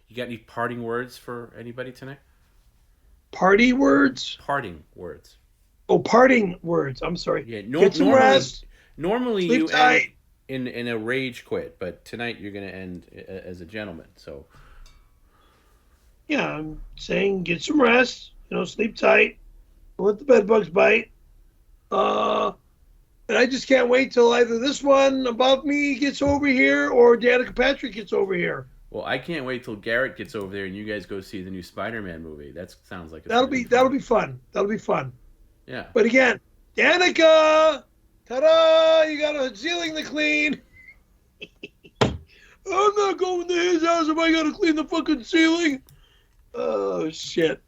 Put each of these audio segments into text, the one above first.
You got any parting words for anybody tonight? Party words? Parting words. Oh, parting words. I'm sorry. Yeah. Get some Normally, rest. normally Sleep you end tight. in a rage quit, but tonight you're gonna end as a gentleman. So Yeah, I'm saying get some rest. Sleep tight. Don't let the bed bugs bite. Uh, and I just can't wait till either this one above me gets over here or Danica Patrick gets over here. well, I can't wait till Garrett gets over there and you guys go see the new Spider-Man movie. That sounds like it's That'll gonna be be that'll fun. be fun. That'll be fun. Yeah. But again, Danica, ta-da! You got a ceiling to clean. I'm not going to his house if I got to clean the fucking ceiling. Oh shit!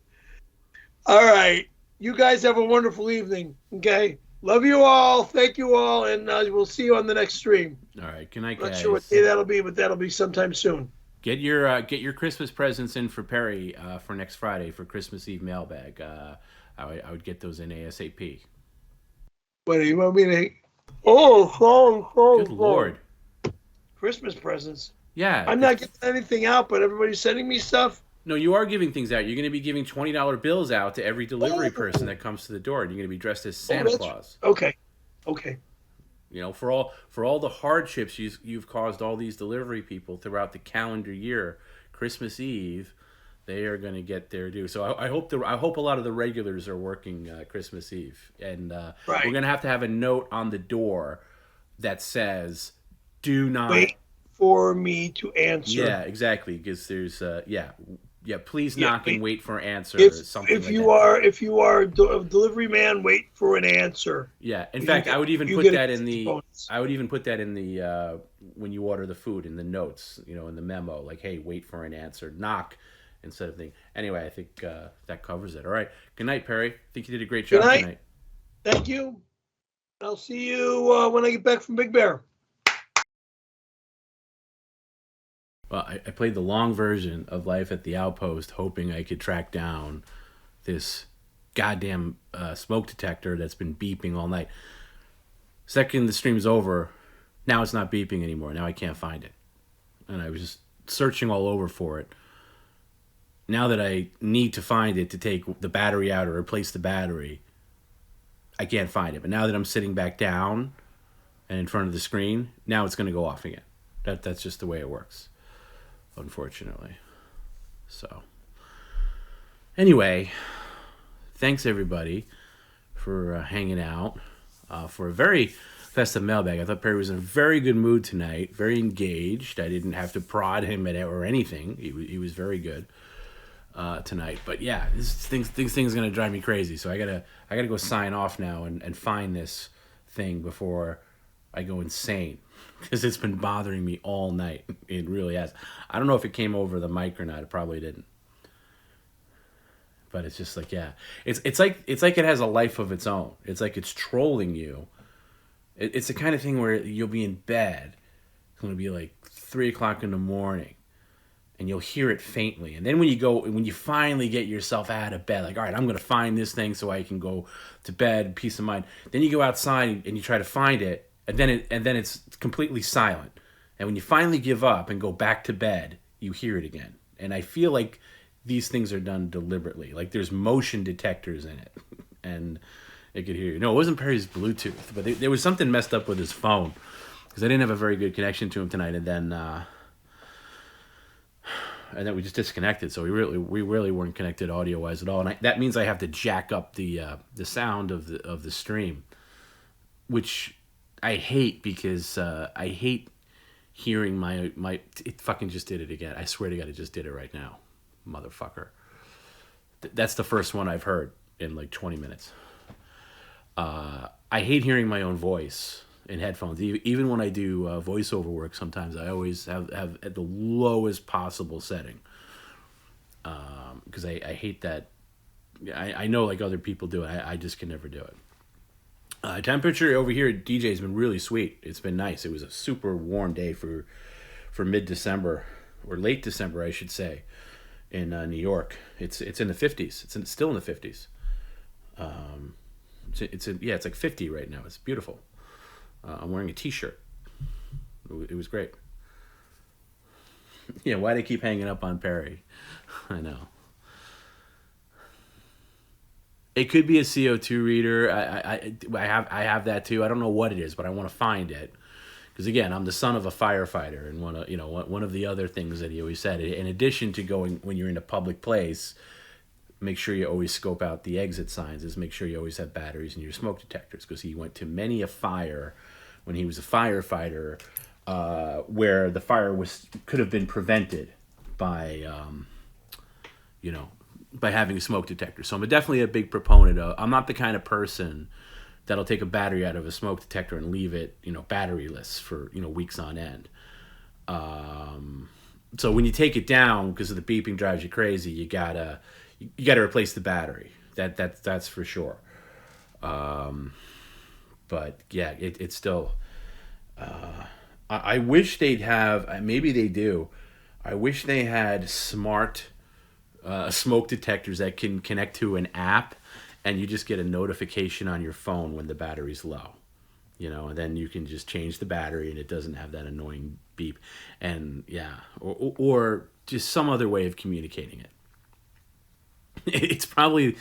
All right, you guys have a wonderful evening. Okay, love you all. Thank you all, and we'll see you on the next stream. All right. Good night, I'm not sure what guys. day that'll be, but that'll be sometime soon. Get your Christmas presents in for Perry for next Friday for Christmas Eve mailbag. I would get those in ASAP. What do you want me to? Oh, sorry, Good sorry, sorry. lord. Christmas presents. Yeah, I'm because not getting anything out, but everybody's sending me stuff. no, you are giving things out. You're going to be giving $20 bills out to every delivery person Oh, that comes to the door, and you're going to be dressed as oh, Santa that's Claus. okay. Okay. You know, for all the hardships you've caused all these delivery people throughout the calendar year, Christmas Eve, they are going to get their due. So I hope a lot of the regulars are working Christmas Eve, and we're Right. going to have a note on the door that says, "Do not." Wait for me to answer. Yeah, exactly. Because there's yeah. Please Yeah. knock and Wait. wait for an answer, If or something if like you that. are if you are a delivery man, wait for an answer. Yeah. In You fact, get I would even you put get a that in Christmas the bonus. I would even put that in the when you order the food in the notes, you know, in the memo, like, hey, wait for an answer, knock instead of thing. Anyway, I think that covers it. All right. Good night, Perry. I think you did a great Good job night. tonight. Thank you. I'll see you when I get back from Big Bear. Well, I played the long version of Life at the Outpost, hoping I could track down this goddamn smoke detector that's been beeping all night. Second the stream's over, now it's not beeping anymore. Now I can't find it. And I was just searching all over for it. Now that I need to find it to take the battery out or replace the battery, I can't find it. But now that I'm sitting back down and in front of the screen, now it's going to go off again. That's just the way it works, unfortunately. So, anyway, thanks everybody for hanging out for a very festive mailbag. I thought Perry was in a very good mood tonight, very engaged. I didn't have to prod him at or anything. He was very good tonight. But yeah, this thing's gonna drive me crazy. So I gotta go sign off now and find this thing before I go insane because it's been bothering me all night. It really has. I don't know if it came over the mic or not. It probably didn't. But it's just like, yeah, it's like it has a life of its own. It's like it's trolling you. It's the kind of thing where you'll be in bed. It's gonna be like 3 o'clock in the morning, and you'll hear it faintly. And then when you finally get yourself out of bed, like, all right, I'm gonna find this thing so I can go to bed, peace of mind. Then you go outside and you try to find it, and then it's completely silent. And when you finally give up and go back to bed, you hear it again. And I feel like these things are done deliberately. Like there's motion detectors in it, and it could hear you. No, it wasn't Perry's Bluetooth, but there was something messed up with his phone because I didn't have a very good connection to him tonight, and then we just disconnected. So we really weren't connected audio wise at all, and that means I have to jack up the sound of the stream, which I hate because I hate hearing my. It fucking just did it again. I swear to God, it just did it right now, motherfucker. That's the first one I've heard in like 20 minutes. I hate hearing my own voice in headphones. Even when I do voiceover work, sometimes I always have at the lowest possible setting because I hate that. I know like other people do it. I just can never do it. Temperature over here at DJ has been really sweet. It's been nice. It was a super warm day for mid December or late December, I should say, in New York. It's in the 50s. Still in the 50s. Yeah, it's like 50 right now. It's beautiful. I'm wearing a T-shirt. It was great. Yeah, why do they keep hanging up on Perry? I know. It could be a CO2 reader. I have that too. I don't know what it is, but I want to find it because again, I'm the son of a firefighter, and one of the other things that he always said, in addition to going when you're in a public place, make sure you always scope out the exit signs. Is make sure you always have batteries in your smoke detectors because he went to many a fire when he was a firefighter where the fire was could have been prevented by you know, by having a smoke detector. So I'm definitely a big proponent of. I'm not the kind of person that'll take a battery out of a smoke detector and leave it, batteryless for weeks on end. So when you take it down because of the beeping drives you crazy, you gotta replace the battery. That's for sure. But yeah, it's still. I wish they'd have. Maybe they do. I wish they had smart smoke detectors that can connect to an app, and you just get a notification on your phone when the battery's low. And then you can just change the battery, and it doesn't have that annoying beep. And yeah, or just some other way of communicating it. It's probably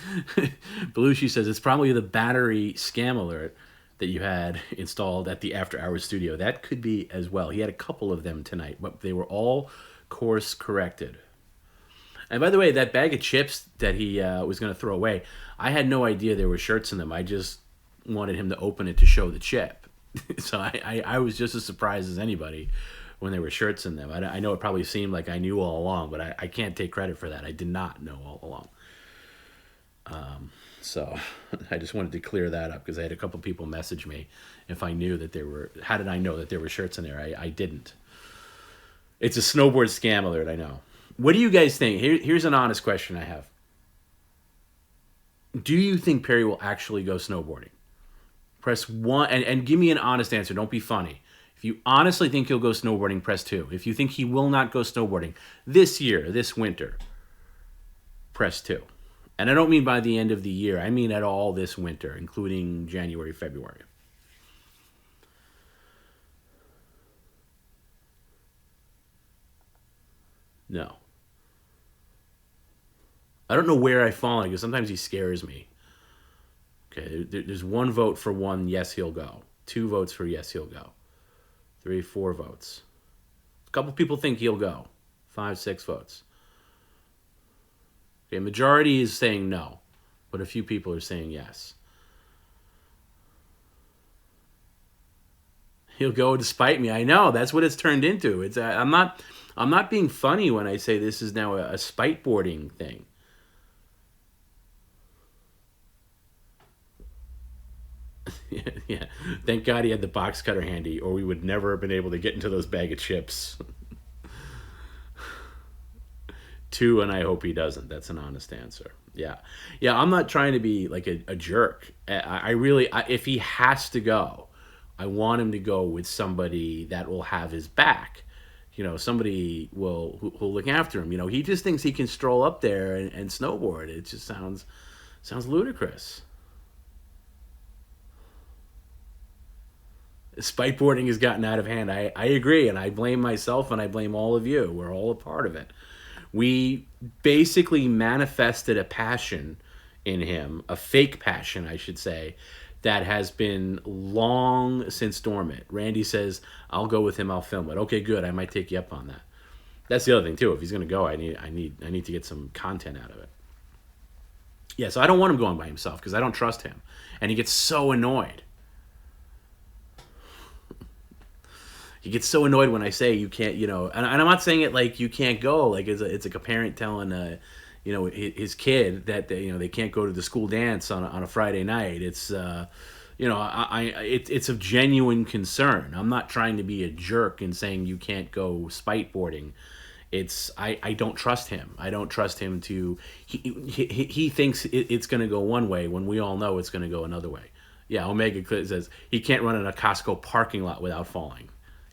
Belushi says it's probably the battery scam alert that you had installed at the After Hours studio. That could be as well. He had a couple of them tonight, but they were all course corrected. And by the way, that bag of chips that he was going to throw away, I had no idea there were shirts in them. I just wanted him to open it to show the chip. So I was just as surprised as anybody when there were shirts in them. I know it probably seemed like I knew all along, but I can't take credit for that. I did not know all along. So I just wanted to clear that up because I had a couple people message me if I knew that there were. How did I know that there were shirts in there? I didn't. It's a snowboard scam alert. I know. What do you guys think? Here's an honest question I have. Do you think Perry will actually go snowboarding? Press 1 and give me an honest answer. Don't be funny. If you honestly think he'll go snowboarding, press 2. If you think he will not go snowboarding this year, this winter, press 2. And I don't mean by the end of the year. I mean at all this winter, including January, February. No. I don't know where I fall on because sometimes he scares me. Okay, there's 1 vote for 1, yes, he'll go. 2 votes for yes, he'll go. 3, 4 votes. A couple people think he'll go. 5, 6 votes. Okay, majority is saying no, but a few people are saying yes. He'll go despite me. I know that's what it's turned into. I'm not being funny when I say this is now a spite boarding thing. Yeah. Thank God he had the box cutter handy, or we would never have been able to get into those bag of chips. 2, and I hope he doesn't. That's an honest answer. Yeah. Yeah, I'm not trying to be like a jerk. I really, if he has to go, I want him to go with somebody that will have his back. Somebody who'll look after him. He just thinks he can stroll up there and snowboard. It just sounds ludicrous. Spiteboarding has gotten out of hand. I agree, and I blame myself and I blame all of you. We're all a part of it. We basically manifested a passion in him, a fake passion, I should say, that has been long since dormant. Randy says, "I'll go with him. I'll film it." Okay, good. I might take you up on that. That's the other thing too. If he's going to go, I need to get some content out of it. Yeah, so I don't want him going by himself because I don't trust him, and he gets so annoyed. He gets so annoyed when I say you can't, and I'm not saying it like you can't go, like it's like a parent telling, his kid that they can't go to the school dance on a Friday night. It's, it's of genuine concern. I'm not trying to be a jerk and saying you can't go spiteboarding. I don't trust him. I don't trust him to. He thinks it's going to go one way when we all know it's going to go another way. Yeah, Omega says he can't run in a Costco parking lot without falling.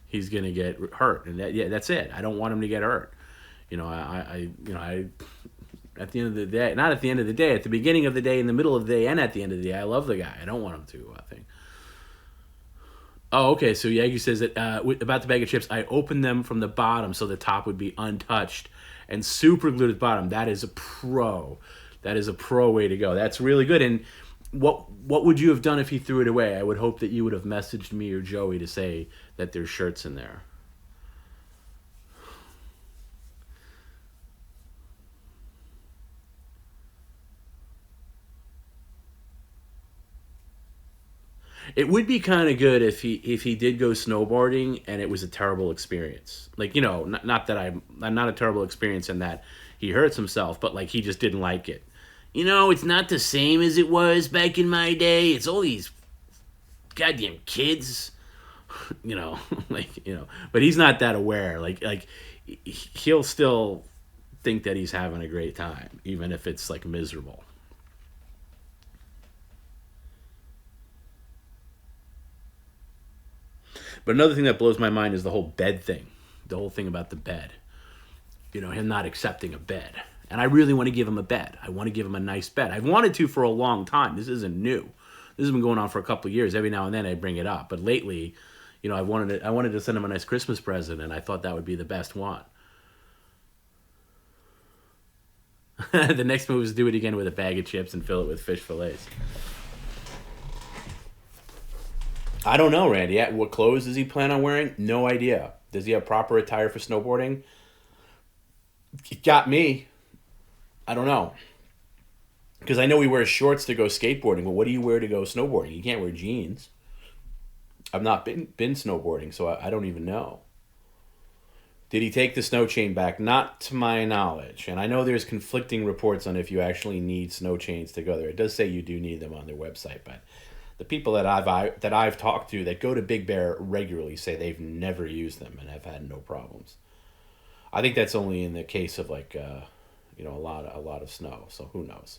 He's gonna get hurt, and that's it. I don't want him to get hurt. I at the end of the day, not at the end of the day, at the beginning of the day, in the middle of the day, and at the end of the day, I love the guy. I don't want him to. I think. Oh, okay. So Yagi says that about the bag of chips, I opened them from the bottom so the top would be untouched and super glued at the bottom. That is a pro. That is a pro way to go. That's really good. And what would you have done if he threw it away? I would hope that you would have messaged me or Joey to say that there's shirts in there. It would be kind of good if he did go snowboarding and it was a terrible experience. Like, not that I'm not a terrible experience in that he hurts himself, but like he just didn't like it. It's not the same as it was back in my day. It's all these goddamn kids, but he's not that aware. Like he'll still think that he's having a great time even if it's like miserable. But another thing that blows my mind is the whole bed thing. The whole thing about the bed. Him not accepting a bed. And I really want to give him a bed. I want to give him a nice bed. I've wanted to for a long time. This isn't new. This has been going on for a couple of years. Every now and then I bring it up. But lately, I wanted to send him a nice Christmas present, and I thought that would be the best one. The next move is do it again with a bag of chips and fill it with fish fillets. I don't know, Randy. What clothes does he plan on wearing? No idea. Does he have proper attire for snowboarding? It got me. I don't know. Because I know he wears shorts to go skateboarding, but what do you wear to go snowboarding? You can't wear jeans. I've not been snowboarding, so I don't even know. Did he take the snow chain back? Not to my knowledge. And I know there's conflicting reports on if you actually need snow chains to go there. It does say you do need them on their website, but the people that I've talked to that go to Big Bear regularly say they've never used them and have had no problems. I think that's only in the case of like a lot of snow. So who knows?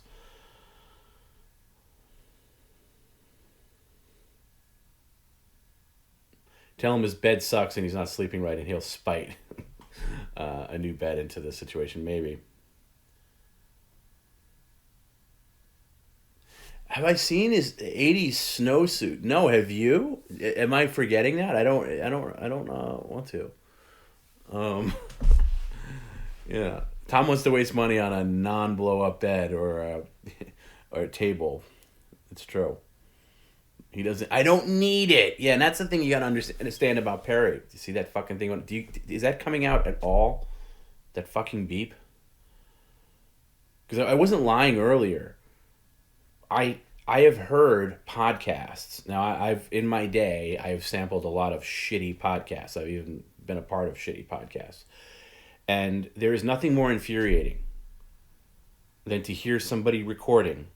Tell him his bed sucks and he's not sleeping right, and he'll spite a new bed into the situation. Maybe. Have I seen his '80s snowsuit? No, have you? Am I forgetting that? I don't want to. Um, yeah. Tom wants to waste money on a non-blow up bed or a table. It's true. He doesn't. I don't need it. Yeah, and that's the thing you gotta understand about Perry. Do you see that fucking thing? Is that coming out at all? That fucking beep. Because I wasn't lying earlier. I have heard podcasts. Now I've in my day I've sampled a lot of shitty podcasts. I've even been a part of shitty podcasts. And there is nothing more infuriating than to hear somebody recording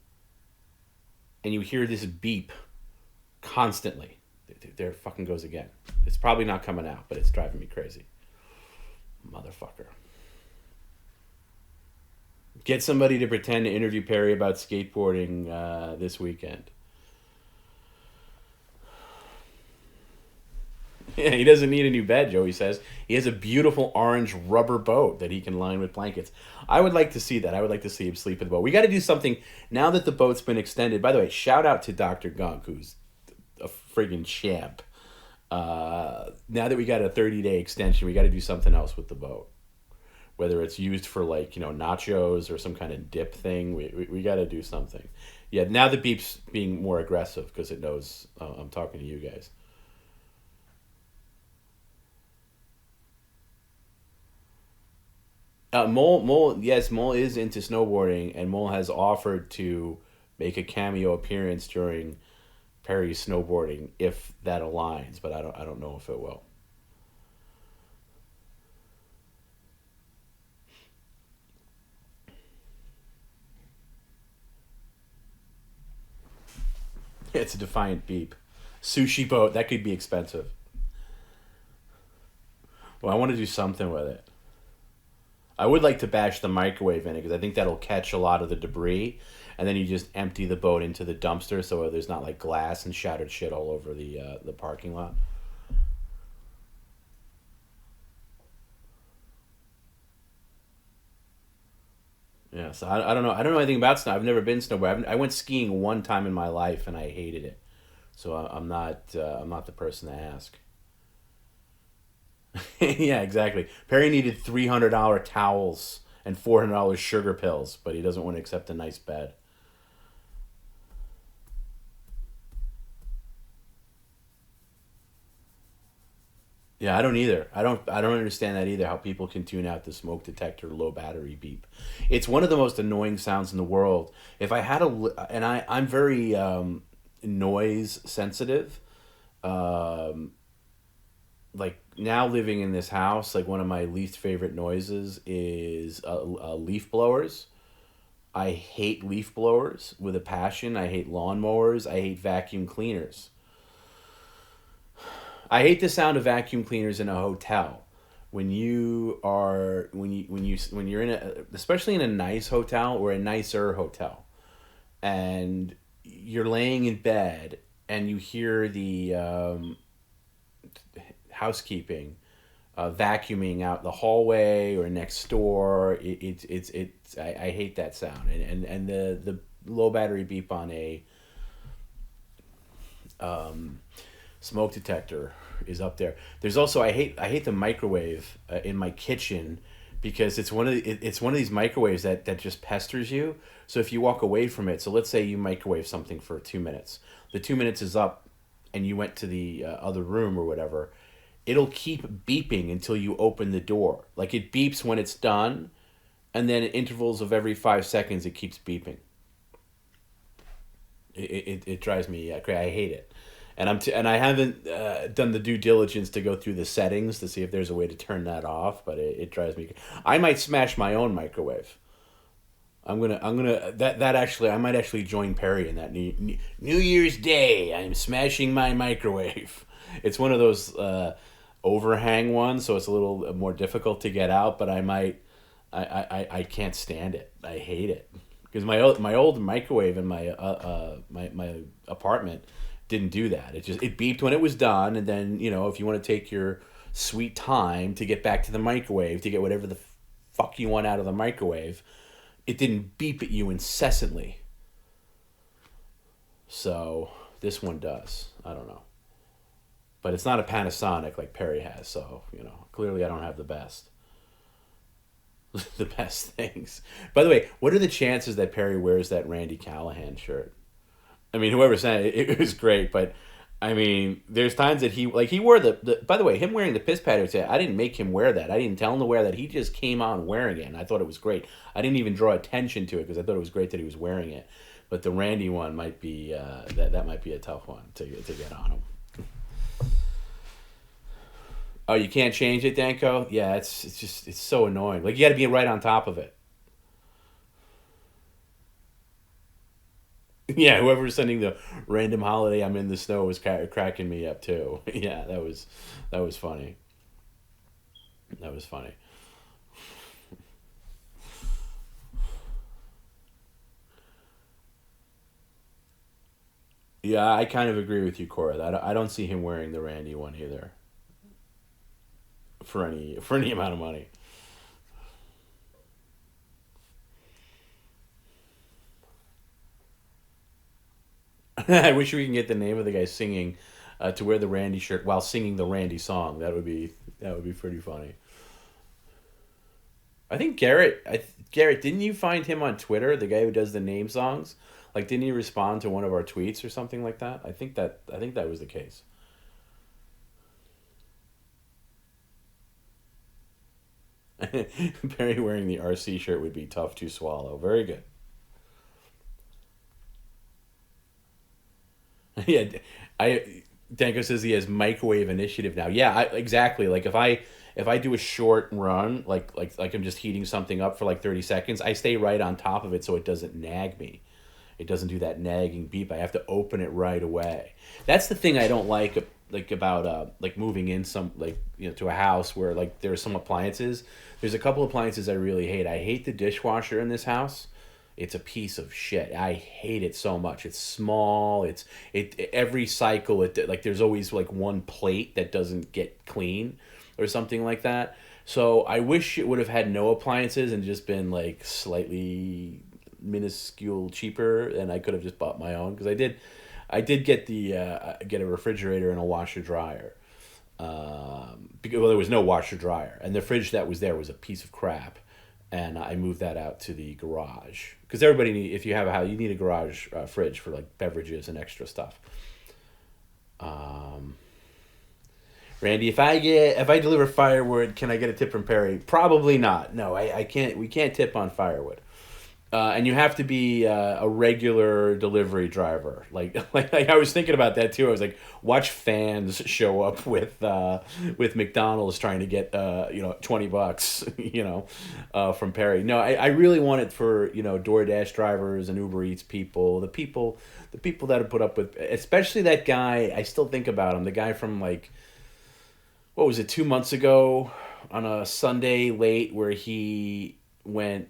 and you hear this beep constantly. There fucking goes again. It's probably not coming out, but it's driving me crazy. Motherfucker. Get somebody to pretend to interview Perry about skateboarding this weekend. Yeah, he doesn't need a new bed, Joey says. He has a beautiful orange rubber boat that he can line with blankets. I would like to see that. I would like to see him sleep in the boat. We got to do something now that the boat's been extended. By the way, shout out to Dr. Gunk, who's a friggin' champ. Now that we got a 30-day extension, we got to do something else with the boat. Whether it's used for like, nachos or some kind of dip thing, we got to do something. Yeah, now the beep's being more aggressive because it knows I'm talking to you guys. Yes, Mole is into snowboarding, and Mole has offered to make a cameo appearance during Perry's snowboarding if that aligns, but I don't know if it will. It's a defiant beep. Sushi boat, that could be expensive. Well, I want to do something with it. I would like to bash the microwave in it because I think that'll catch a lot of the debris, and then you just empty the boat into the dumpster so there's not like glass and shattered shit all over the parking lot. Yeah, so I don't know. I don't know anything about snow. I've never been snowboard. I went skiing one time in my life and I hated it. So I'm not the person to ask. Yeah, exactly. Perry needed $300 towels and $400 sugar pills, but he doesn't want to accept a nice bed. Yeah, I don't either. I don't understand that either. How people can tune out the smoke detector low battery beep. It's one of the most annoying sounds in the world. If I had and I'm very noise sensitive. Um, like now living in this house, like one of my least favorite noises is leaf blowers. I hate leaf blowers with a passion. I hate lawnmowers. I hate vacuum cleaners. I hate the sound of vacuum cleaners in a hotel. When you're in a, especially in a nice hotel or a nicer hotel, and you're laying in bed and you hear the housekeeping vacuuming out the hallway or next door. I hate that sound, and the low battery beep on a smoke detector is up there. There's also I hate the microwave in my kitchen because it's one of these microwaves that just pesters you. So if you walk away from it, so let's say you microwave something for 2 minutes, the 2 minutes is up, and you went to the other room or whatever, it'll keep beeping until you open the door. Like it beeps when it's done, and then at intervals of every 5 seconds it keeps beeping. It drives me crazy. I hate it, and and I haven't done the due diligence to go through the settings to see if there's a way to turn that off. But it drives me. I might smash my own microwave. I'm gonna that actually I might actually join Perry in that New Year's Day. I'm smashing my microwave. It's one of those overhang ones, so it's a little more difficult to get out. But I might I can't stand it. I hate it because my old microwave in my apartment didn't do that. It beeped when it was done, and then if you want to take your sweet time to get back to the microwave to get whatever the fuck you want out of the microwave, it didn't beep at you incessantly. So this one does. I don't know, but it's not a Panasonic like Perry has. So clearly I don't have the best. The best things. By the way, what are the chances that Perry wears that Randy Callahan shirt? I mean, whoever sent it, it was great, but I mean, there's times that he wore the by the way, him wearing the piss pattern, I didn't make him wear that. I didn't tell him to wear that. He just came on wearing it, and I thought it was great. I didn't even draw attention to it because I thought it was great that he was wearing it. But the Randy one might be that might be a tough one to get on him. Oh, you can't change it, Danko? Yeah, it's so annoying. Like you got to be right on top of it. Yeah, whoever's sending the random holiday I'm in the snow was cracking me up too. Yeah, that was funny. That was funny. Yeah, I kind of agree with you, Cora. I don't see him wearing the Randy one either for any amount of money. I wish we can get the name of the guy singing to wear the Randy shirt while singing the Randy song. That would be pretty funny. I think Garrett, didn't you find him on Twitter? The guy who does the name songs, like, didn't he respond to one of our tweets or something like that? I think that was the case. Barry wearing the RC shirt would be tough to swallow. Very good. Yeah, I Danko says he has microwave initiative now. Yeah, exactly. Like if I do a short run, like I'm just heating something up for like 30 seconds, I stay right on top of it so it doesn't nag me. It doesn't do that nagging beep. I have to open it right away. That's the thing I don't like about like moving in some like to a house where like there's some appliances. There's a couple appliances I really hate. I hate the dishwasher in this house. It's a piece of shit. I hate it so much. It's small. It every cycle it like there's always like one plate that doesn't get clean or something like that. So I wish it would have had no appliances and just been like slightly minuscule cheaper, and I could have just bought my own because I did get get a refrigerator and a washer dryer. Because well, there was no washer dryer, and the fridge that was there was a piece of crap, and I moved that out to the garage because everybody if you have a house, you need a garage fridge for like beverages and extra stuff. Um, Randy, if I deliver firewood, can I get a tip from Perry? Probably not. No, I can't. We can't tip on firewood. And you have to be a regular delivery driver. Like I was thinking about that too. I was like, watch fans show up with McDonald's trying to get $20, from Perry. No, I really want it for DoorDash drivers and Uber Eats people, the people that have put up with, especially that guy. I still think about him. The guy from like, what was it, 2 months ago on a Sunday late where he went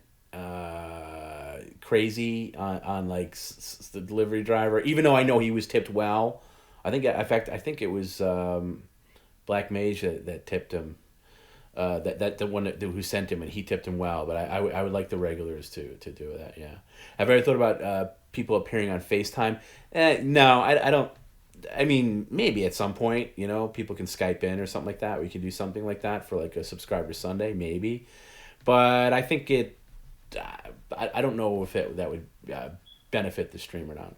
crazy on like the delivery driver, even though I know he was tipped well. I think, in fact, I think it was Black Mage that tipped him. That the one who sent him, and he tipped him well. But I would like the regulars to do that. Yeah. Have you ever thought about people appearing on FaceTime? No, I don't. I mean, maybe at some point, people can Skype in or something like that. We could do something like that for like a subscriber Sunday, maybe. But I think I don't know if that would benefit the stream or not.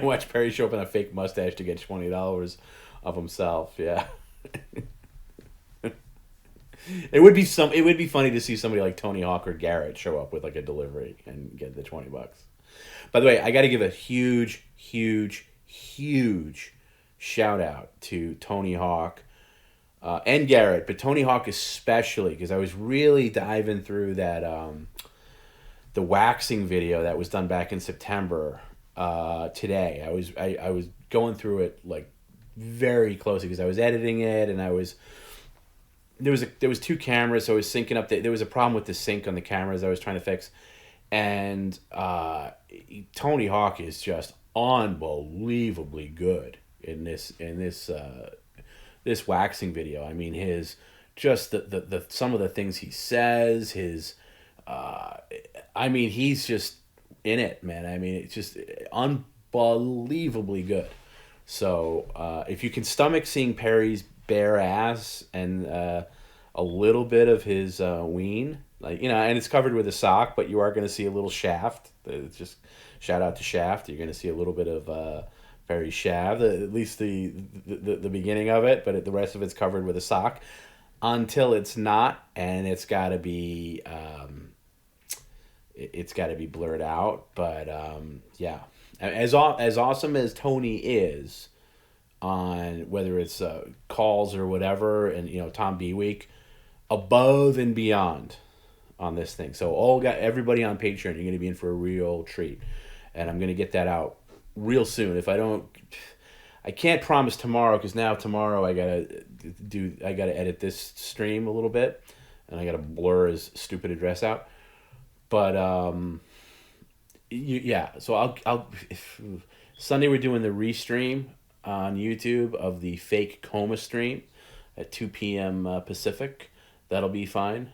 Watch Perry show up in a fake mustache to get $20 of himself. Yeah. It would be funny to see somebody like Tony Hawk or Garrett show up with like a delivery and get the $20. By the way, I got to give a huge, huge, huge shout out to Tony Hawk and Garrett, but Tony Hawk especially, because I was really diving through that the waxing video that was done back in September today. I was going through it like very closely because I was editing it, and there was two cameras, so I was syncing up. There was a problem with the sync on the cameras I was trying to fix, and Tony Hawk is just unbelievably good in this waxing video. I mean, his just the some of the things he says, I mean, he's just in it, man. I mean, it's just unbelievably good. So if you can stomach seeing Perry's bare ass and a little bit of his ween, like, and it's covered with a sock, but you are going to see a little shaft. It's just shout out to Shaft. You're going to see a little bit of Perry's shaft, at least the beginning of it, but the rest of it's covered with a sock until it's not, and it's got to be blurred out. But yeah, as awesome as Tony is on whether it's calls or whatever, and TomB week, above and beyond on this thing. So everybody on Patreon, you're going to be in for a real treat, and I'm going to get that out real soon. If I don't, I can't promise tomorrow, because now tomorrow I gotta edit this stream a little bit, and I gotta blur his stupid address out. But yeah. So Sunday we're doing the restream on YouTube of the fake coma stream at 2 p.m. Pacific. That'll be fine.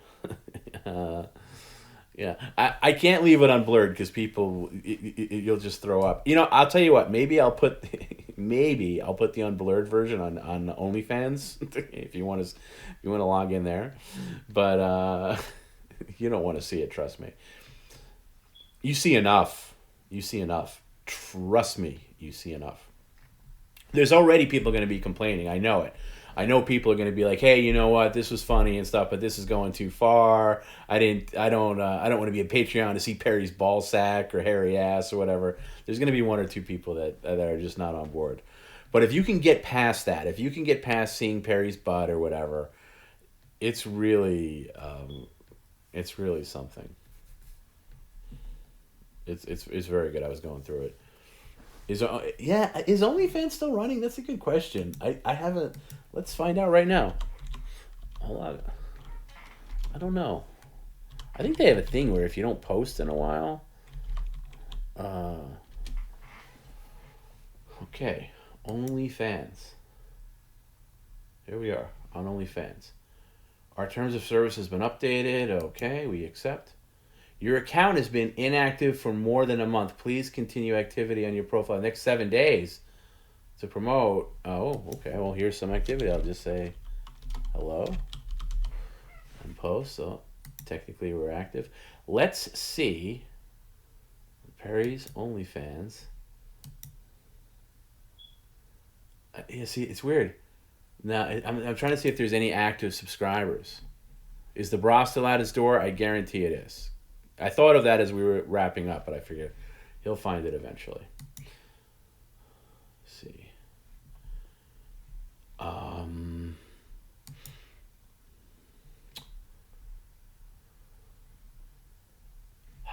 Yeah, I can't leave it unblurred because people, you'll just throw up. I'll tell you what. Maybe I'll put the unblurred version on OnlyFans if you want to log in there, but you don't want to see it. Trust me. You see enough. Trust me. You see enough. There's already people going to be complaining. I know it. I know people are going to be like, "Hey, you know what? This was funny and stuff, but this is going too far. I don't want to be a Patreon to see Perry's ball sack or hairy ass or whatever." There's going to be one or two people that are just not on board. But if you can get past that, if you can get past seeing Perry's butt or whatever, it's really something. It's very good. I was going through it. Is OnlyFans still running? That's a good question. I haven't. Let's find out right now. Hold on. I don't know. I think they have a thing where if you don't post in a while. Okay, OnlyFans. Here we are on OnlyFans. Our terms of service has been updated. Okay, we accept. Your account has been inactive for more than a month. Please continue activity on your profile the next 7 days to promote. Oh, okay. Well, here's some activity. I'll just say hello and post. So technically we're active. Let's see Perry's OnlyFans. Yeah, see, it's weird. Now, I'm trying to see if there's any active subscribers. Is the bra still at his door? I guarantee it is. I thought of that as we were wrapping up, but I figured he'll find it eventually. Let's see. How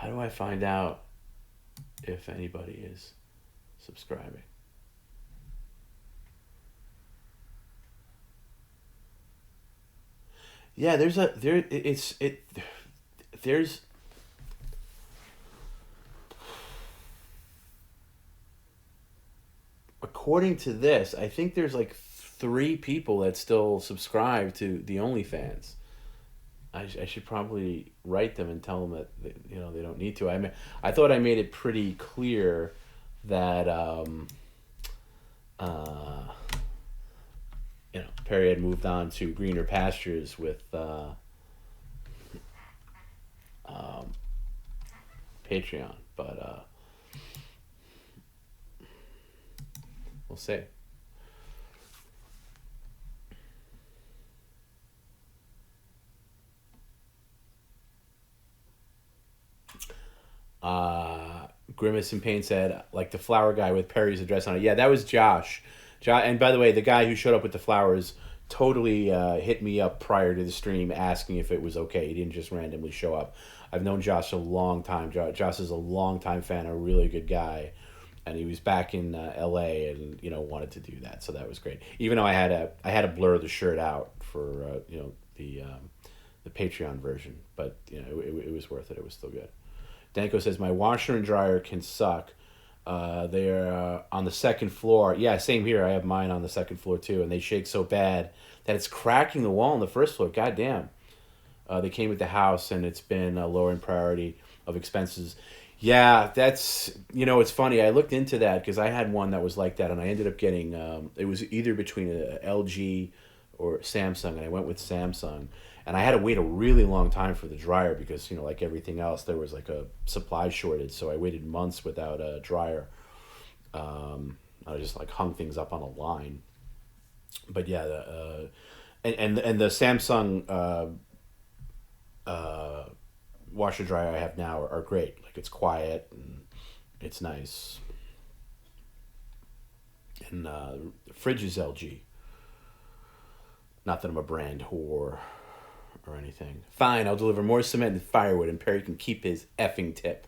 do I find out if anybody is subscribing? Yeah, there's according to this, I think there's like 3 people that still subscribe to the OnlyFans. I should probably write them and tell them that they don't need to. I thought I made it pretty clear that uh, Perry had moved on to greener pastures with Patreon, but we'll see. Grimace in Pain said, like the flower guy with Perry's address on it. Yeah, that was Josh. And by the way, the guy who showed up with the flowers totally hit me up prior to the stream asking if it was okay. He didn't just randomly show up. I've known Josh a long time. Josh is a long time fan, a really good guy. And he was back in L.A. and wanted to do that, so that was great. Even though I had to blur the shirt out for the Patreon version, but it was worth it. It was still good. Danko says my washer and dryer can suck. They're on the second floor. Yeah, same here. I have mine on the second floor too, and they shake so bad that it's cracking the wall on the first floor. God damn. They came with the house, and it's been lower in priority of expenses. Yeah, that's it's funny. I looked into that because I had one that was like that, and I ended up getting it was either between a LG or Samsung, and I went with Samsung. And I had to wait a really long time for the dryer because, like everything else, there was like a supply shortage. So I waited months without a dryer. I just like hung things up on a line. But yeah, and the Samsung washer dryer I have now are great. Like it's quiet and it's nice. And the fridge is LG. Not that I'm a brand whore or anything. Fine, I'll deliver more cement and firewood, and Perry can keep his effing tip.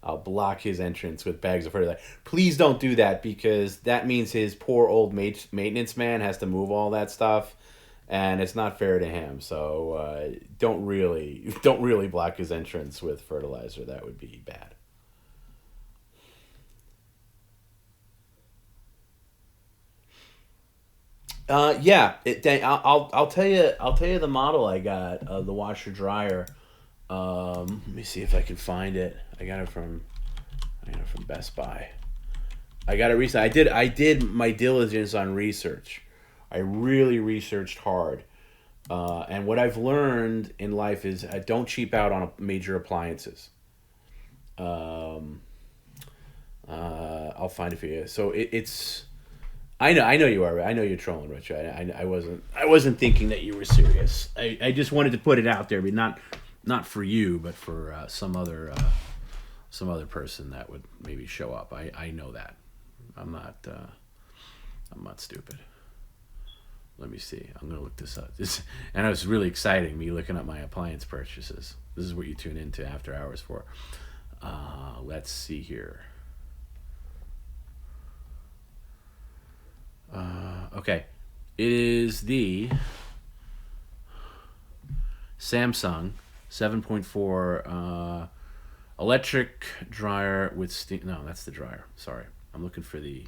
I'll block his entrance with bags of fertilizer. Please don't do that, because that means his poor old maintenance man has to move all that stuff, and it's not fair to him. So don't really block his entrance with fertilizer. That would be bad. Yeah, I'll tell you the model I got of the washer dryer. Let me see if I can find it. I got it from Best Buy. I got it recently. I did my diligence on research. I really researched hard. And what I've learned in life is don't cheap out on major appliances. I'll find it for you. So it's. I know you are. I know you're trolling, Rich. I wasn't thinking that you were serious. I just wanted to put it out there, but not for you, but for some other person that would maybe show up. I know that. I'm not stupid. Let me see. I'm gonna look this up. And it was really exciting, me looking up my appliance purchases. This is what you tune into After Hours for. Let's see here. Okay, it is the Samsung 7.4 electric dryer with steam. No, that's the dryer. Sorry, I'm looking for the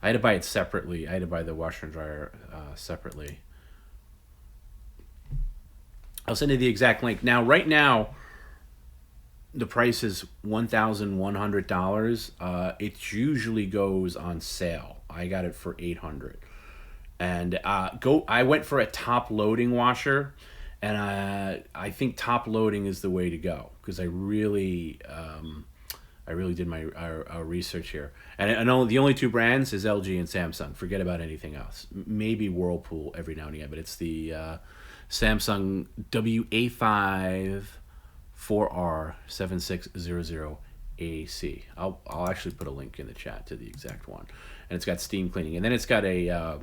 I had to buy it separately. I had to buy the washer and dryer separately. I'll send you the exact link. Now, right now, the price is $1,100. It usually goes on sale. I got it for 800. And I went for a top loading washer, and I think top loading is the way to go because I really did my research here. And I know the only two brands is LG and Samsung. Forget about anything else. Maybe Whirlpool every now and again, but it's the Samsung WA5 4R 7600AC. I'll actually put a link in the chat to the exact one, and it's got steam cleaning, and then it's got a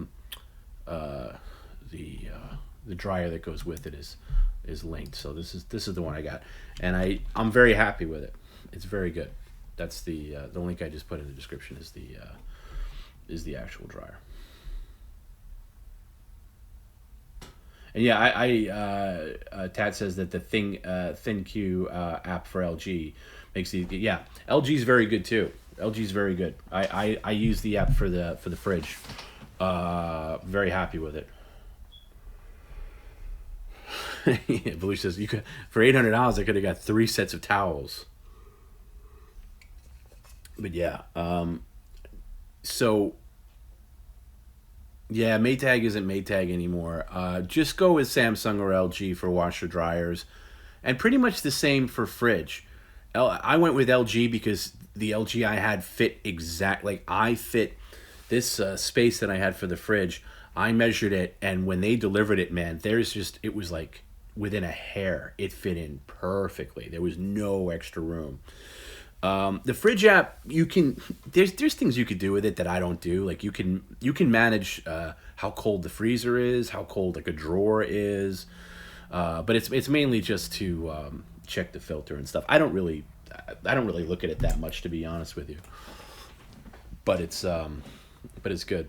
the dryer that goes with it is linked. So this is the one I got, and I'm very happy with it. It's very good. That's the link I just put in the description is the actual dryer. And yeah, Tad says that the ThinQ app for LG makes the yeah LG's very good too. LG's very good. I use the app for the fridge. Very happy with it. Yeah, Blue says you could for $800 I could have got 3 sets of towels. But yeah, so yeah, Maytag isn't Maytag anymore. Just go with Samsung or LG for washer dryers, and pretty much the same for fridge. I went with LG because the LG I had fit exactly. Like I fit this space that I had for the fridge. I measured it, and when they delivered it, man, it was like within a hair. It fit in perfectly. There was no extra room. The fridge app, there's things you could do with it that I don't do. Like you can manage how cold the freezer is, how cold like a drawer is, but it's mainly just to check the filter and stuff. I don't really look at it that much, to be honest with you. But it's good.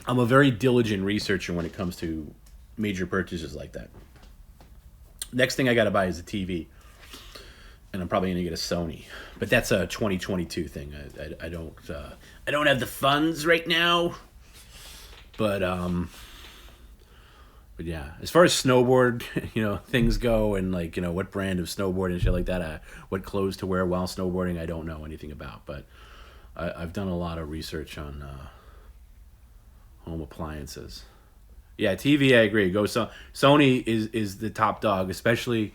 I'm a very diligent researcher when it comes to major purchases like that. Next thing I got to buy is a TV. And I'm probably gonna get a Sony, but that's a 2022 thing. I don't have the funds right now, but yeah, as far as snowboard, things go, and like what brand of snowboard and shit like that, what clothes to wear while snowboarding, I don't know anything about, but I've done a lot of research on home appliances. Yeah, TV, I agree. Sony is the top dog, especially.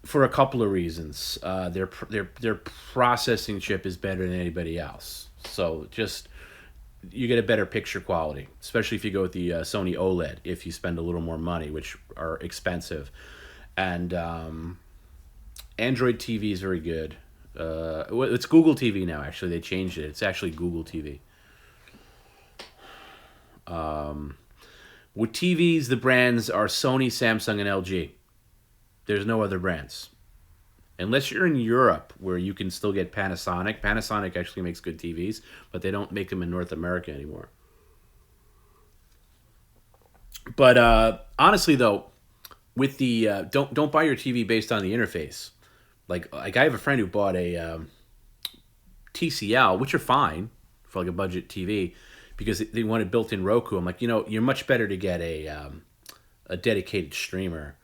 For a couple of reasons, their processing chip is better than anybody else. So just you get a better picture quality, especially if you go with the Sony OLED. If you spend a little more money, which are expensive, and Android TV is very good. It's Google TV now. Actually, they changed it. It's actually Google TV. With TVs, the brands are Sony, Samsung, and LG. There's no other brands. Unless you're in Europe where you can still get Panasonic. Panasonic actually makes good TVs, but they don't make them in North America anymore. But honestly though, with the don't buy your TV based on the interface. Like I have a friend who bought a TCL, which are fine for like a budget TV because they wanted built-in Roku. I'm like, you're much better to get a dedicated streamer.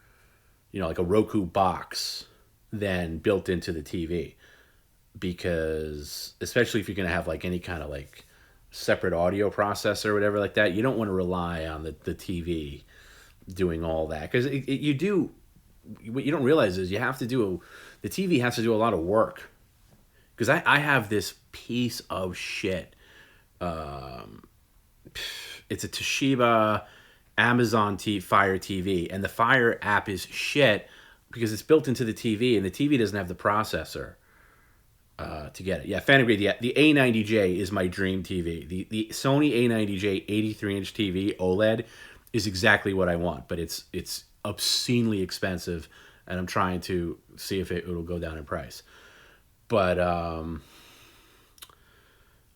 Like a Roku box than built into the TV. Because, especially if you're going to have like any kind of like separate audio processor or whatever like that, you don't want to rely on the TV doing all that. Because what you don't realize is the TV has to do a lot of work. Because I have this piece of shit. It's a Toshiba Amazon Fire TV, and the Fire app is shit because it's built into the TV, and the TV doesn't have the processor to get it. Yeah, fan agreed. Yeah, the A90J is my dream TV. The Sony A90J 83-inch TV OLED is exactly what I want, but it's obscenely expensive, and I'm trying to see if it'll go down in price. But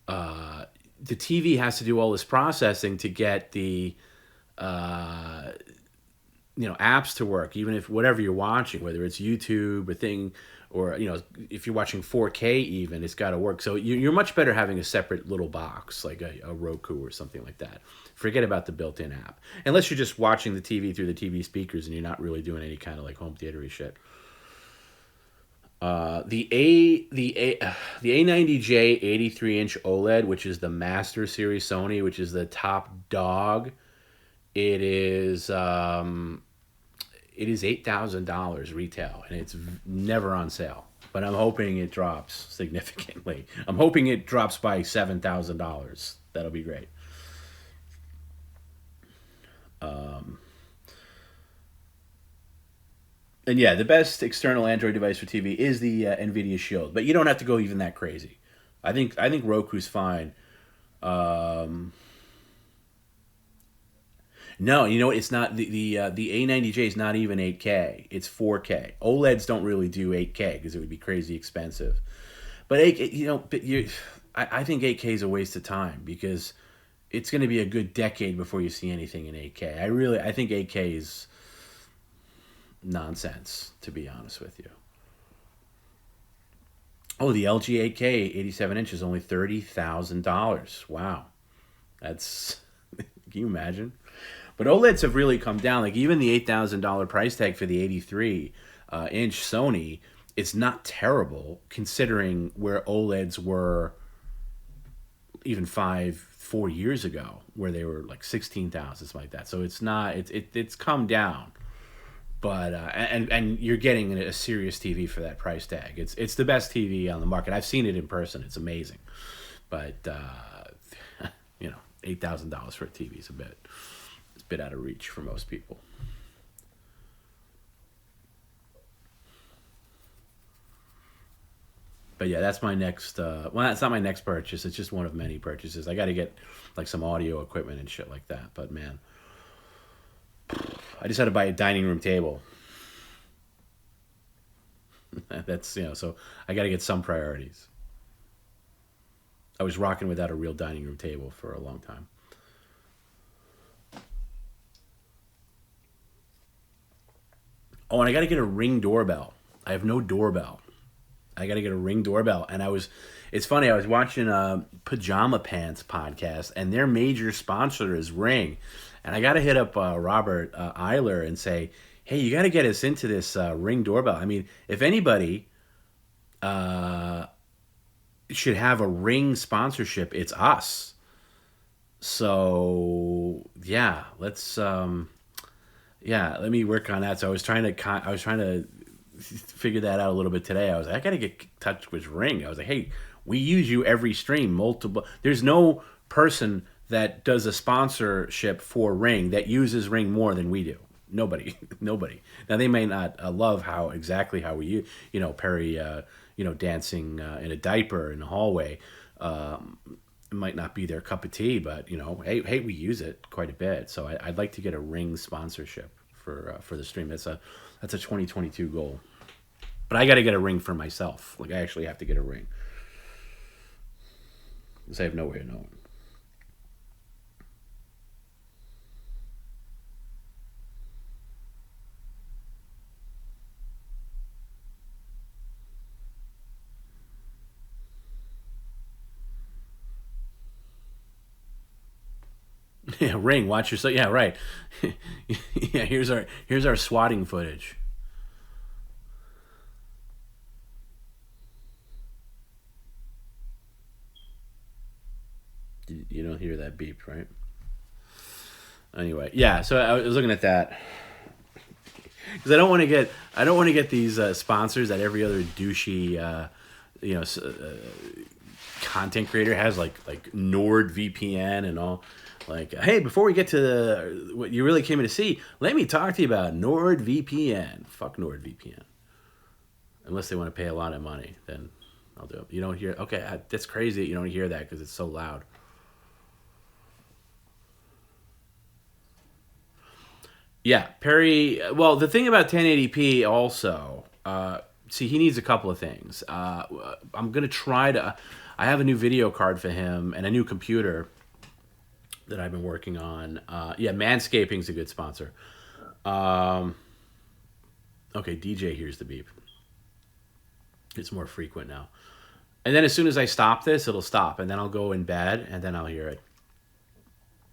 the TV has to do all this processing to get the apps to work, even if whatever you're watching, whether it's YouTube or thing or if you're watching 4K even, it's got to work. So you're much better having a separate little box like a Roku or something like that. Forget about the built-in app, unless you're just watching the TV through the TV speakers and you're not really doing any kind of like home theatery shit. The A90J 83-inch OLED, which is the Master Series Sony, which is the top dog. It is $8,000 retail, and it's never on sale. But I'm hoping it drops significantly. I'm hoping it drops by $7,000. That'll be great. And yeah, the best external Android device for TV is the Nvidia Shield, but you don't have to go even that crazy. I think Roku's fine. Um, no, it's not the A90J is not even 8K. It's 4K. OLEDs don't really do 8K because it would be crazy expensive. But 8K, I think 8K is a waste of time because it's going to be a good decade before you see anything in 8K. I think 8K is nonsense, to be honest with you. Oh, the LG 8K 87 inch is only $30,000. Wow, that's can you imagine? But OLEDs have really come down. Like even the $8,000 price tag for the 83 inch Sony, it's not terrible considering where OLEDs were even 4 years ago, where they were like 16,000, something like that. So it's not. It's come down. But and you're getting a serious TV for that price tag. It's the best TV on the market. I've seen it in person. It's amazing. But $8,000 for a TV is it's a bit out of reach for most people. But yeah, that's my next. Well, that's not my next purchase. It's just one of many purchases. I got to get like some audio equipment and shit like that. But man, I just had to buy a dining room table. That's so I got to get some priorities. I was rocking without a real dining room table for a long time. Oh, and I got to get a Ring doorbell. I have no doorbell. I got to get a Ring doorbell. And it's funny, I was watching a Pajama Pants podcast, and their major sponsor is Ring. And I got to hit up Robert Eiler and say, hey, you got to get us into this Ring doorbell. I mean, if anybody uh, should have a Ring sponsorship, it's us. So yeah, let me work on that. So I was trying to figure that out a little bit today. I was like, I got to get in touch with Ring. I was like, hey, we use you every stream, multiple. There's no person that does a sponsorship for Ring that uses Ring more than we do. Nobody, nobody. Now they may not love how we use, Perry, dancing in a diaper in the hallway. It might not be their cup of tea, but hey, we use it quite a bit. So I'd like to get a Ring sponsorship for the stream. That's a 2022 goal. But I got to get a Ring for myself. Like I actually have to get a Ring because I have no way of knowing. Yeah, Ring. Watch yourself. Yeah, right. Yeah, here's our swatting footage. You don't hear that beep, right? Anyway, yeah. So I was looking at that because I don't want to get these sponsors that every other douchey you know content creator has, like NordVPN and all. Like, hey, before we get to what you really came in to see, let me talk to you about NordVPN. Fuck NordVPN. Unless they want to pay a lot of money, then I'll do it. You don't hear. Okay, that's crazy that you don't hear that because it's so loud. Yeah, Perry. Well, the thing about 1080p also, see, he needs a couple of things. I'm gonna try to. I have a new video card for him and a new computer that I've been working on. Yeah, Manscaping's a good sponsor. Um, okay, DJ here's the beep. It's more frequent now. And then as soon as I stop this, it'll stop, and then I'll go in bed, and then I'll hear it.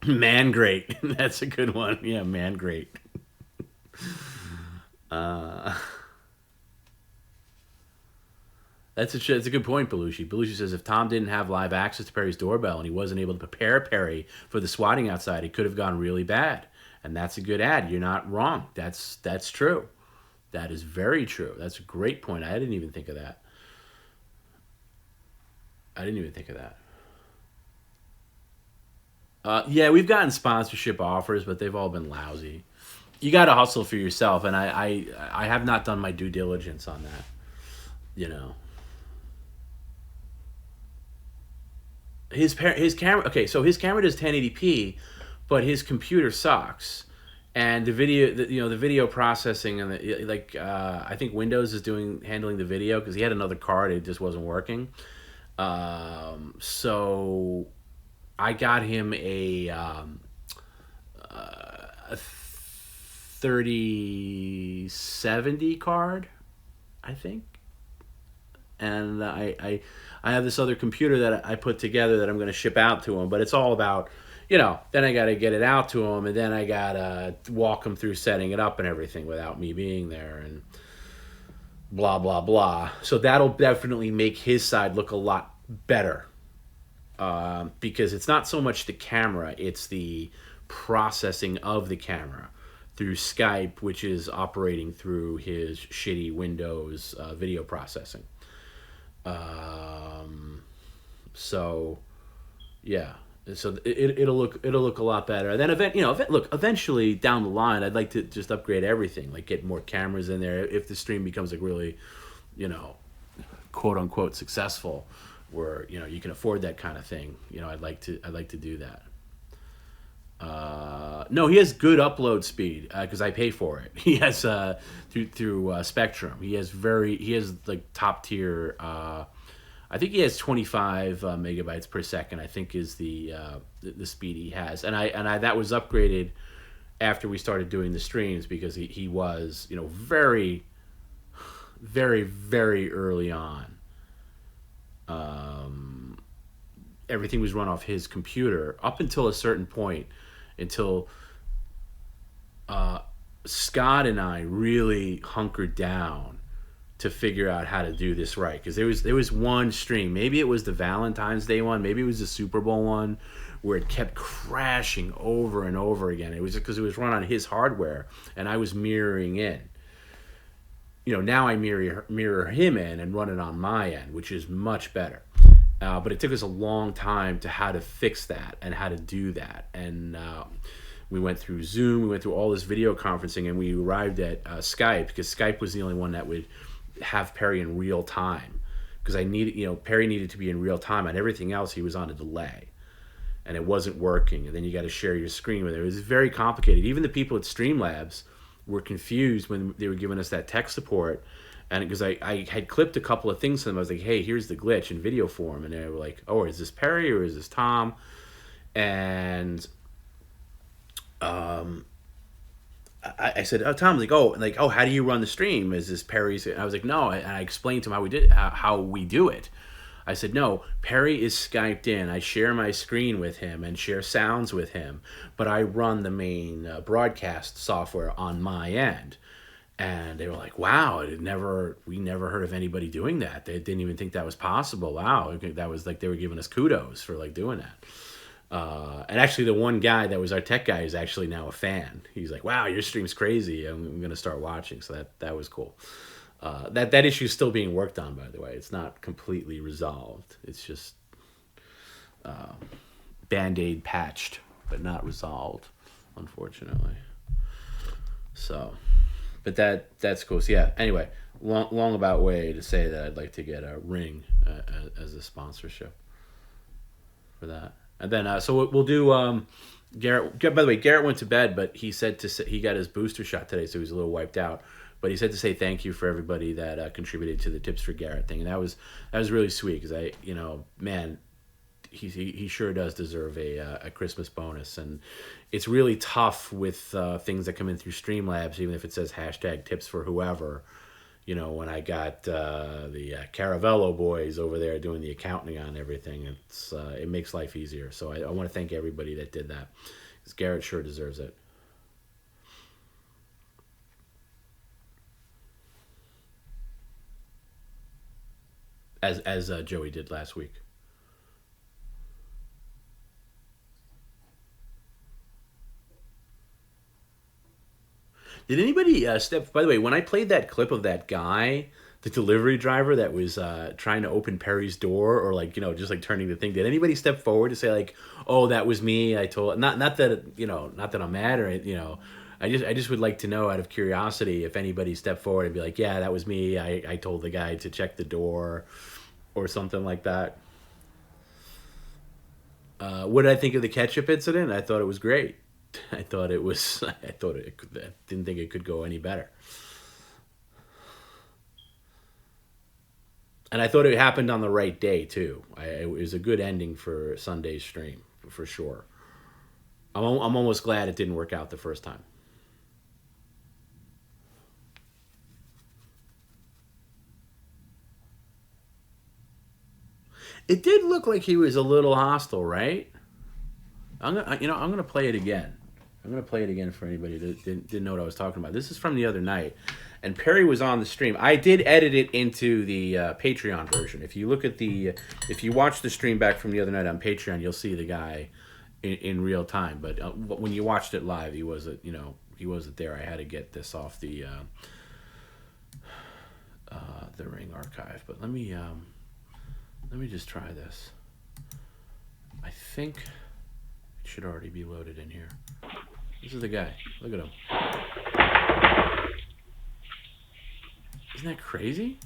Man, great. That's a good one. Yeah, man, great. Uh, that's a good point, Belushi. Belushi says if Tom didn't have live access to Perry's doorbell and he wasn't able to prepare Perry for the swatting outside, it could have gone really bad. And that's a good ad. You're not wrong. That's true. That is very true. That's a great point. I didn't even think of that. I didn't even think of that. Yeah, we've gotten sponsorship offers, but they've all been lousy. You got to hustle for yourself, and I have not done my due diligence on that. You know, his camera. Okay, so his camera does 1080p, but his computer sucks, and the video processing and I think Windows is handling the video because he had another card, it just wasn't working. So I got him a 3070 card, I think, and I have this other computer that I put together that I'm going to ship out to him, but it's all about, then I got to get it out to him, and then I got to walk him through setting it up and everything without me being there, and blah, blah, blah. So that'll definitely make his side look a lot better, because it's not so much the camera, it's the processing of the camera through Skype, which is operating through his shitty Windows video processing. So yeah, so it'll look a lot better. And then eventually down the line, I'd like to just upgrade everything, like get more cameras in there if the stream becomes like really, quote unquote successful, where you can afford that kind of thing. I'd like to do that. No, he has good upload speed because I pay for it. He has through Spectrum. He has like top tier. I think he has 25 megabytes per second. I think is the speed he has, and I that was upgraded after we started doing the streams because he was very, very, very early on. Everything was run off his computer up until a certain point, until Scott and I really hunkered down to figure out how to do this right. Because there was one stream, maybe it was the Valentine's Day one, maybe it was the Super Bowl one, where it kept crashing over and over again. It was because it was run on his hardware and I was mirroring in. Now I mirror him in and run it on my end, which is much better. But it took us a long time to how to fix that and how to do that. And we went through Zoom, we went through all this video conferencing, and we arrived at Skype, because Skype was the only one that would have Perry in real time. Because Perry needed to be in real time. On everything else, he was on a delay. And it wasn't working. And then you got to share your screen with it. It was very complicated. Even the people at Streamlabs were confused when they were giving us that tech support. And because I had clipped a couple of things to them, I was like, hey, here's the glitch in video form. And they were like, oh, is this Perry or is this Tom? And I said, oh, Tom, how do you run the stream? Is this Perry's? And I was like, no. And I explained to him how we do it. I said, no, Perry is Skyped in. I share my screen with him and share sounds with him, but I run the main broadcast software on my end. And they were like, wow, we never heard of anybody doing that. They didn't even think that was possible. Wow. That was like, they were giving us kudos for like doing that. And actually the one guy that was our tech guy is actually now a fan. He's like, wow, your stream's crazy. I'm going to start watching. So that was cool. That issue is still being worked on, by the way. It's not completely resolved. It's just Band-Aid patched, but not resolved, unfortunately. So... But that's cool. So yeah. Anyway, long about way to say that I'd like to get a ring as a sponsorship for that. And then so we'll do Garrett. By the way, Garrett went to bed, but he said he got his booster shot today, so he was a little wiped out. But he said to say thank you for everybody that contributed to the Tips for Garrett thing, and that was really sweet because man. He sure does deserve a Christmas bonus, and it's really tough with things that come in through Streamlabs, even if it says hashtag tips for whoever. when I got the Caravello boys over there doing the accounting on everything, it makes life easier. So I want to thank everybody that did that, because Garrett sure deserves it. As Joey did last week. Did anybody step? By the way, when I played that clip of that guy, the delivery driver that was trying to open Perry's door, or like just like turning the thing, did anybody step forward to say like, "Oh, that was me"? I told not that not that I'm mad or I just would like to know out of curiosity if anybody stepped forward and be like, "Yeah, that was me. I told the guy to check the door," or something like that. What did I think of the ketchup incident? I thought it was great. I thought it was. I didn't think it could go any better. And I thought it happened on the right day too. It was a good ending for Sunday's stream for sure. I'm almost glad it didn't work out the first time. It did look like he was a little hostile, right? I'm gonna play it again. I'm gonna play it again for anybody that didn't know what I was talking about. This is from the other night, and Perry was on the stream. I did edit it into the Patreon version. If you watch the stream back from the other night on Patreon, you'll see the guy in real time. But when you watched it live, he wasn't there. I had to get this off the Ring archive. But let me just try this. I think it should already be loaded in here. This is the guy. Look at him. Isn't that crazy?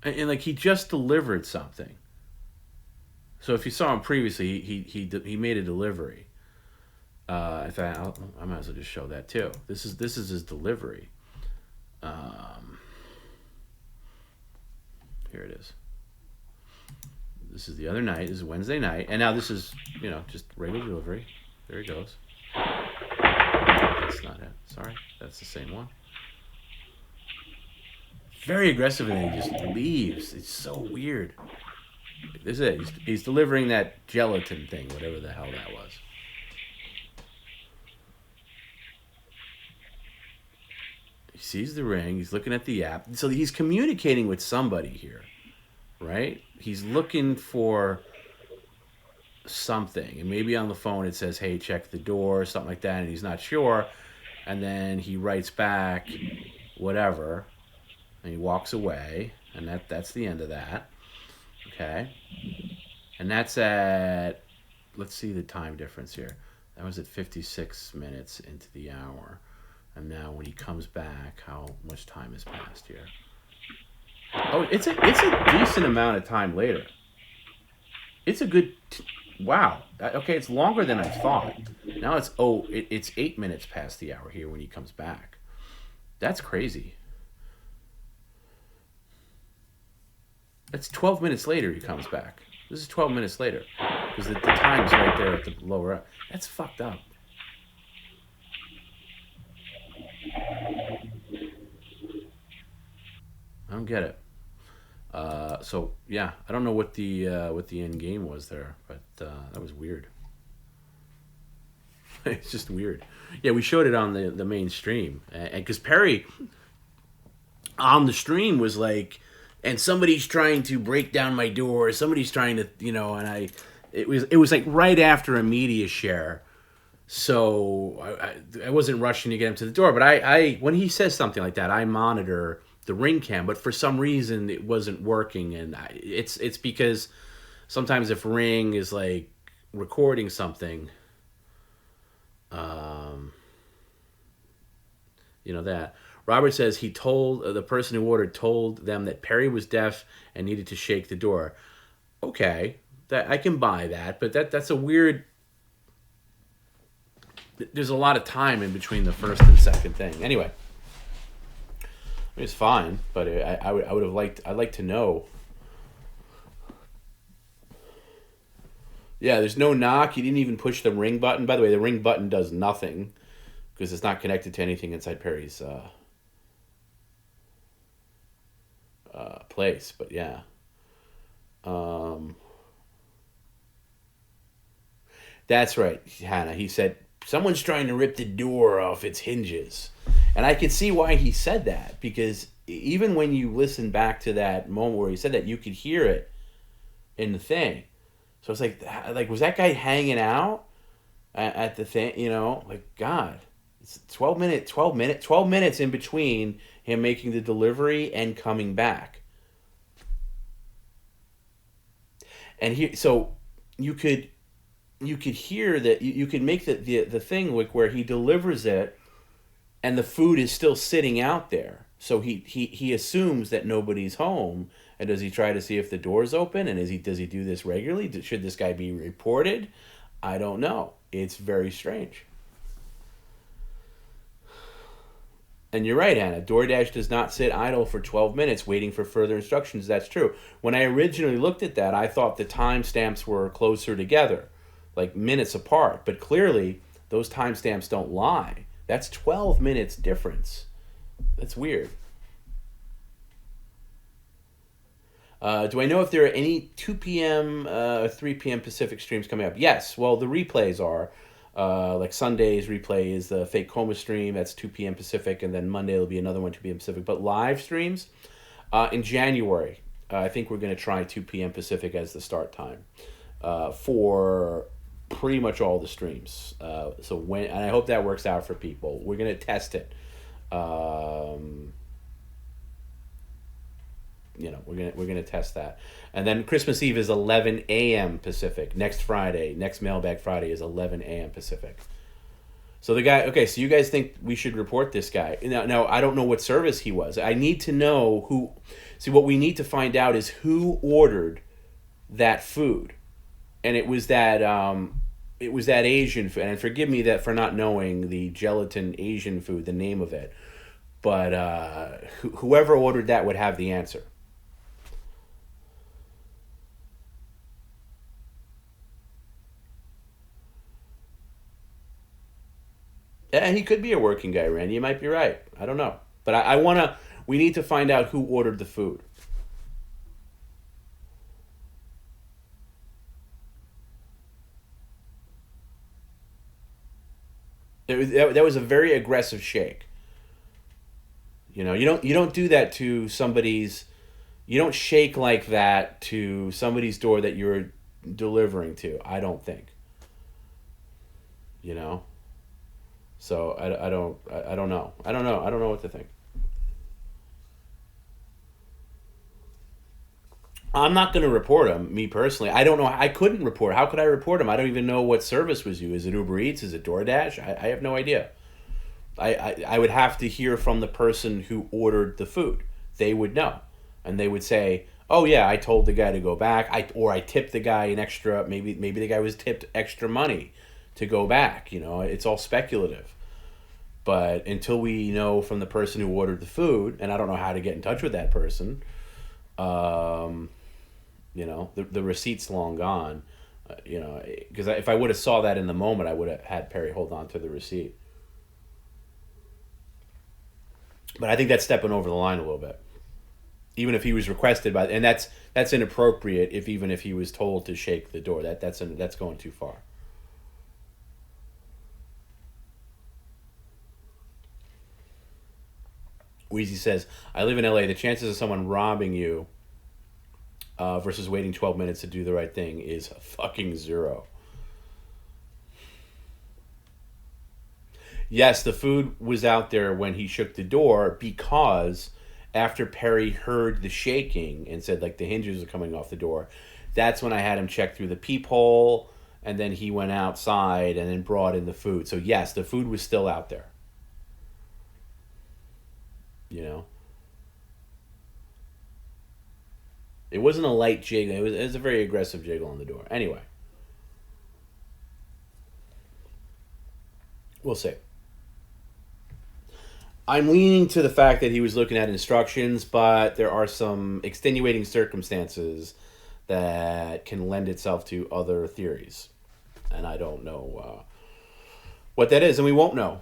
And like he just delivered something. So if you saw him previously, he made a delivery. In fact, I might as well just show that too. This is his delivery. Here it is. This is the other night. This is Wednesday night, and now this is just regular delivery. There he goes. That's not it. Sorry, that's the same one. Very aggressive, and then he just leaves. It's so weird. This is it. He's delivering that gelatin thing, whatever the hell that was. He sees the ring. He's looking at the app. So he's communicating with somebody here, right? He's looking for something. And maybe on the phone it says, "Hey, check the door," or something like that, and he's not sure. And then he writes back, whatever, and he walks away. And that's the end of that. Okay. And that's at, let's see the time difference here. That was at 56 minutes into the hour. And now when he comes back, how much time has passed here? Oh, it's a decent amount of time later. It's a good, wow. Okay, it's longer than I thought. Now it's 8 minutes past the hour here when he comes back. That's crazy. That's 12 minutes later he comes back. This is 12 minutes later. Because the time's right there at the lower up. That's fucked up. I don't get it. So yeah, I don't know what the end game was there, but that was weird. It's just weird. Yeah, we showed it on the main stream, and because Perry on the stream was like, and somebody's trying to break down my door, somebody's trying to, and it was like right after a media share. So I wasn't rushing to get him to the door, but I when he says something like that, I monitor the ring cam, but for some reason it wasn't working, and it's because sometimes if Ring is like recording something, that Robert says he told the person who ordered told them that Perry was deaf and needed to shake the door. Okay, that I can buy that, but that's a weird. There's a lot of time in between the first and second thing. Anyway, it's fine, but I would have liked. I'd like to know. Yeah, there's no knock. He didn't even push the ring button. By the way, the ring button does nothing. because it's not connected to anything inside Perry's place. But yeah. Um, that's right, Hannah. He said, someone's trying to rip the door off its hinges. And I could see why he said that, because even when you listen back to that moment where he said that, you could hear it in the thing. So it's like was that guy hanging out at the thing? Like, God, it's 12 minutes in between him making the delivery and coming back. And so you could hear that, you could make the thing like where he delivers it and the food is still sitting out there. So he assumes that nobody's home, and does he try to see if the door's open, and does he do this regularly? Should this guy be reported? I don't know. It's very strange. And you're right, Anna. DoorDash does not sit idle for 12 minutes waiting for further instructions. That's true. When I originally looked at that, I thought the timestamps were closer together, like minutes apart. But clearly, those timestamps don't lie. That's 12 minutes difference. That's weird. Do I know if there are any 2 p.m. 3 p.m. Pacific streams coming up? Yes. Well, the replays are. Like Sunday's replay is the Fake Coma stream. That's 2 p.m. Pacific. And then Monday will be another one, 2 p.m. Pacific. But live streams in January, I think we're going to try 2 p.m. Pacific as the start time for pretty much all the streams. And I hope that works out for people. We're going to test it. We're gonna test that, and then Christmas Eve is 11 a.m. Pacific. Next Mailbag Friday is 11 a.m. Pacific. So the guy, okay, so you guys think we should report this guy? Now I don't know what service he was. I need to know who. See, what we need to find out is who ordered that food, and it was that Asian food. And forgive me that for not knowing the gelatin Asian food, the name of it, but whoever ordered that would have the answer. Yeah, he could be a working guy, Randy. You might be right. I don't know. But we need to find out who ordered the food. That was a very aggressive shake. You don't do that to somebody's, you don't shake like that to somebody's door that you're delivering to, I don't think. So I don't know. I don't know what to think. I'm not going to report him, me personally. I don't know. I couldn't report. How could I report him? I don't even know what service was used. Is it Uber Eats? Is it DoorDash? I have no idea. I would have to hear from the person who ordered the food. They would know. And they would say, oh yeah, I told the guy to go back. I tipped the guy an extra, maybe the guy was tipped extra money to go back. It's all speculative. But until we know from the person who ordered the food, and I don't know how to get in touch with that person, the receipt's long gone. Because if I would have saw that in the moment, I would have had Perry hold on to the receipt. But I think that's stepping over the line a little bit. Even if he was requested and that's inappropriate. Even if he was told to shake the door, that's going too far. Wheezy says, I live in LA. The chances of someone robbing you versus waiting 12 minutes to do the right thing is fucking zero. Yes, the food was out there when he shook the door, because after Perry heard the shaking and said like the hinges are coming off the door, that's when I had him check through the peephole, and then he went outside and then brought in the food. So yes, the food was still out there. It wasn't a light jiggle. It was a very aggressive jiggle on the door. Anyway, we'll see. I'm leaning to the fact that he was looking at instructions, but there are some extenuating circumstances that can lend itself to other theories. And I don't know what that is, and we won't know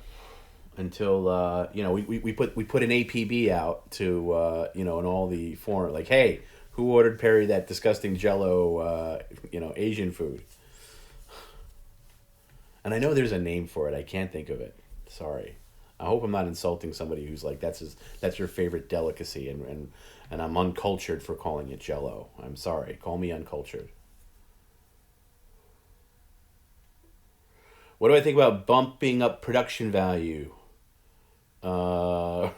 until we put an APB out to in all the forum, like, hey, who ordered Perry that disgusting Jello Asian food? And I know there's a name for it. I can't think of it. Sorry. I hope I'm not insulting somebody who's like that's your favorite delicacy, and I'm uncultured for calling it Jello. I'm sorry. Call me uncultured. What do I think about bumping up production value? Uh,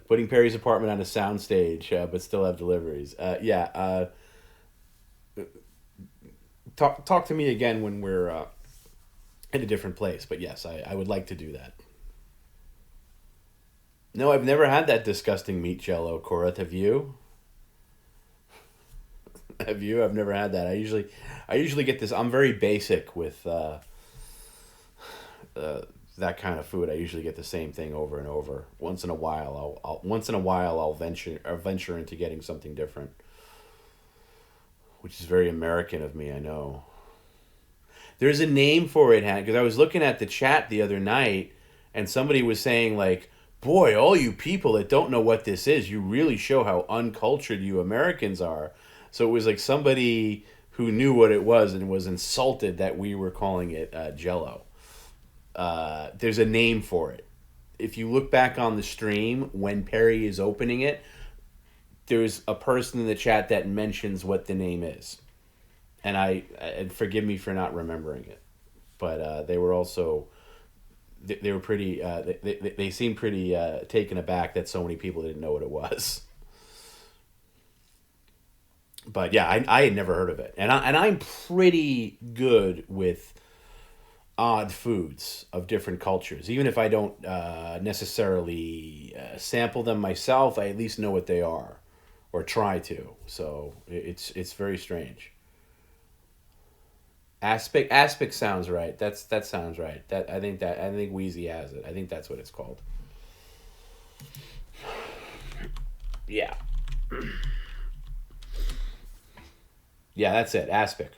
Putting Perry's apartment on a soundstage, but still have deliveries. Yeah. Talk to me again when we're in a different place. But yes, I would like to do that. No, I've never had that disgusting meat jello, Korath. Have you? Have you? I've never had that. I usually get this. I'm very basic with that kind of food. I usually get the same thing over and over. Once in a while, I'll venture into getting something different, which is very American of me. I know. There's a name for it, Hank, because I was looking at the chat the other night, and somebody was saying like, "Boy, all you people that don't know what this is, you really show how uncultured you Americans are." So it was like somebody who knew what it was and was insulted that we were calling it Jello. There's a name for it. If you look back on the stream when Perry is opening it, there's a person in the chat that mentions what the name is, and forgive me for not remembering it, but they were also they were pretty they seemed pretty taken aback that so many people didn't know what it was. But yeah, I had never heard of it, and I'm pretty good with odd foods of different cultures. Even if I don't necessarily sample them myself, I at least know what they are, or try to. So it's very strange. Aspic sounds right. That sounds right. I think Wheezy has it. I think that's what it's called. Yeah. Yeah, that's it. Aspic.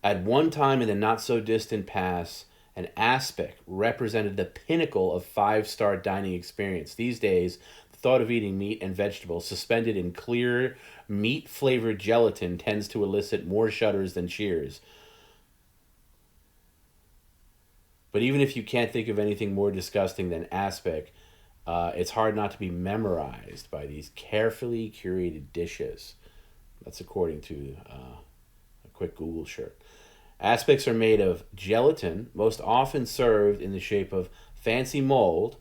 At one time in the not so distant past, an aspic represented the pinnacle of five-star dining experience. These days, the thought of eating meat and vegetables suspended in clear, meat flavored gelatin tends to elicit more shudders than cheers. But even if you can't think of anything more disgusting than aspic, it's hard not to be memorized by these carefully curated dishes. That's according to a quick Google search. Aspics are made of gelatin, most often served in the shape of fancy mold,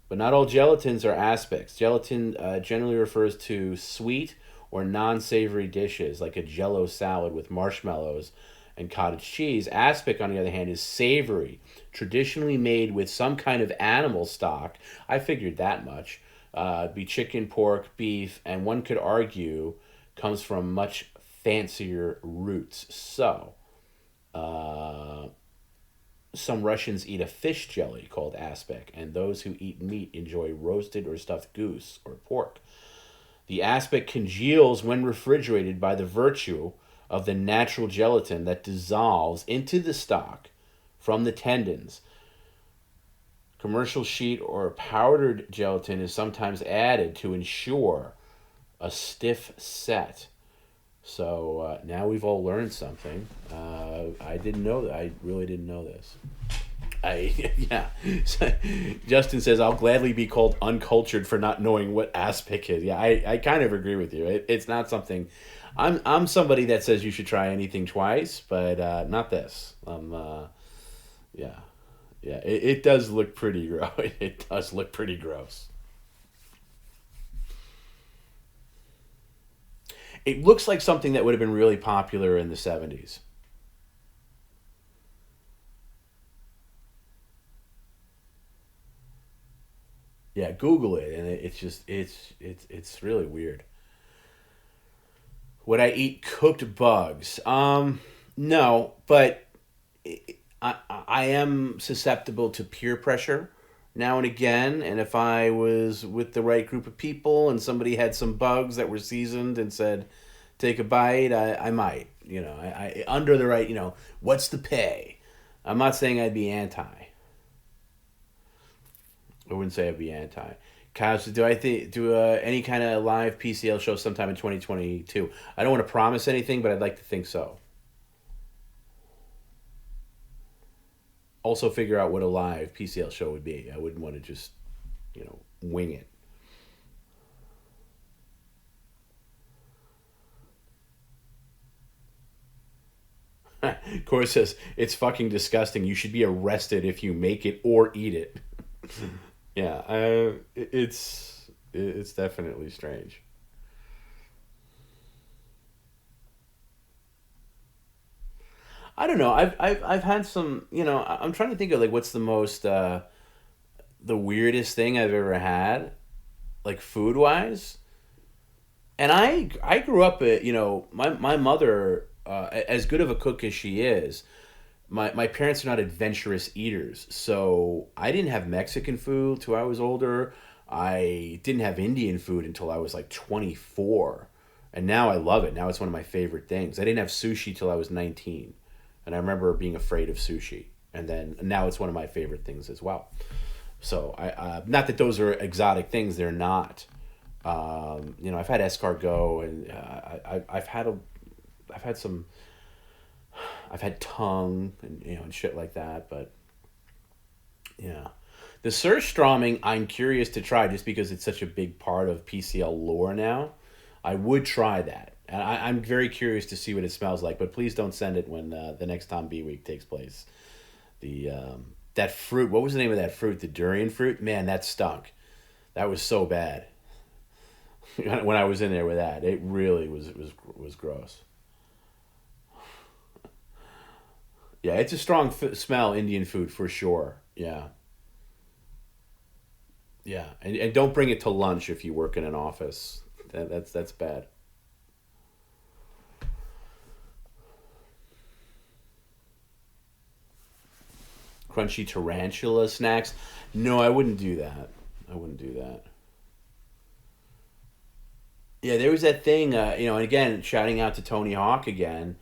but not all gelatins are aspics. Gelatin generally refers to sweet or non-savory dishes, like a Jello salad with marshmallows and cottage cheese. Aspic, on the other hand, is savory, traditionally made with some kind of animal stock. I figured that much. Be chicken, pork, beef, and one could argue comes from much fancier roots. So, some Russians eat a fish jelly called aspic, and those who eat meat enjoy roasted or stuffed goose or pork. The aspic congeals when refrigerated by the virtue of the natural gelatin that dissolves into the stock from the tendons. Commercial sheet or powdered gelatin is sometimes added to ensure a stiff set. So now we've all learned something. I didn't know that. I really didn't know this. Yeah. Justin says I'll gladly be called uncultured for not knowing what aspic is. Yeah, I kind of agree with you. It's not something. I'm somebody that says you should try anything twice, but not this. Yeah, yeah. It does look pretty gross. It does look pretty gross. It looks like something that would have been really popular in the 70s. Yeah, Google it, and it's just it's really weird. Would I eat cooked bugs? No, but I am susceptible to peer pressure now and again, and if I was with the right group of people and somebody had some bugs that were seasoned and said, "Take a bite," I might. I under the right, what's the pay? I'm not saying I'd be anti. I wouldn't say I'd be anti. Kyle, so do any kind of live PCL show sometime in 2022? I don't want to promise anything, but I'd like to think so. Also, figure out what a live PCL show would be. I wouldn't want to just, wing it. Corey says it's fucking disgusting. You should be arrested if you make it or eat it. Yeah, it's definitely strange. I don't know. I've had some. I'm trying to think of like what's the weirdest thing I've ever had, like food wise. And I grew up at my mother, as good of a cook as she is. My parents are not adventurous eaters, so I didn't have Mexican food till I was older. I didn't have Indian food until I was like 24. And now I love it. Now it's one of my favorite things. I didn't have sushi till I was 19. And I remember being afraid of sushi. And then now it's one of my favorite things as well. So not that those are exotic things, they're not. I've had escargot, and I've had some, I've had tongue and shit like that. But yeah, the surströmming I'm curious to try just because it's such a big part of PCL lore now. I would try that. And I'm very curious to see what it smells like, but please don't send it when the next TomB week takes place. The that fruit, what was the name of that fruit? The durian fruit? Man, that stunk. That was so bad. When I was in there with that, it really was gross. Yeah, it's a strong smell, Indian food for sure. Yeah. Yeah, and don't bring it to lunch if you work in an office. That's bad. Crunchy tarantula snacks. No, I wouldn't do that. I wouldn't do that. Yeah, there was that thing, and again, shouting out to Tony Hawk again.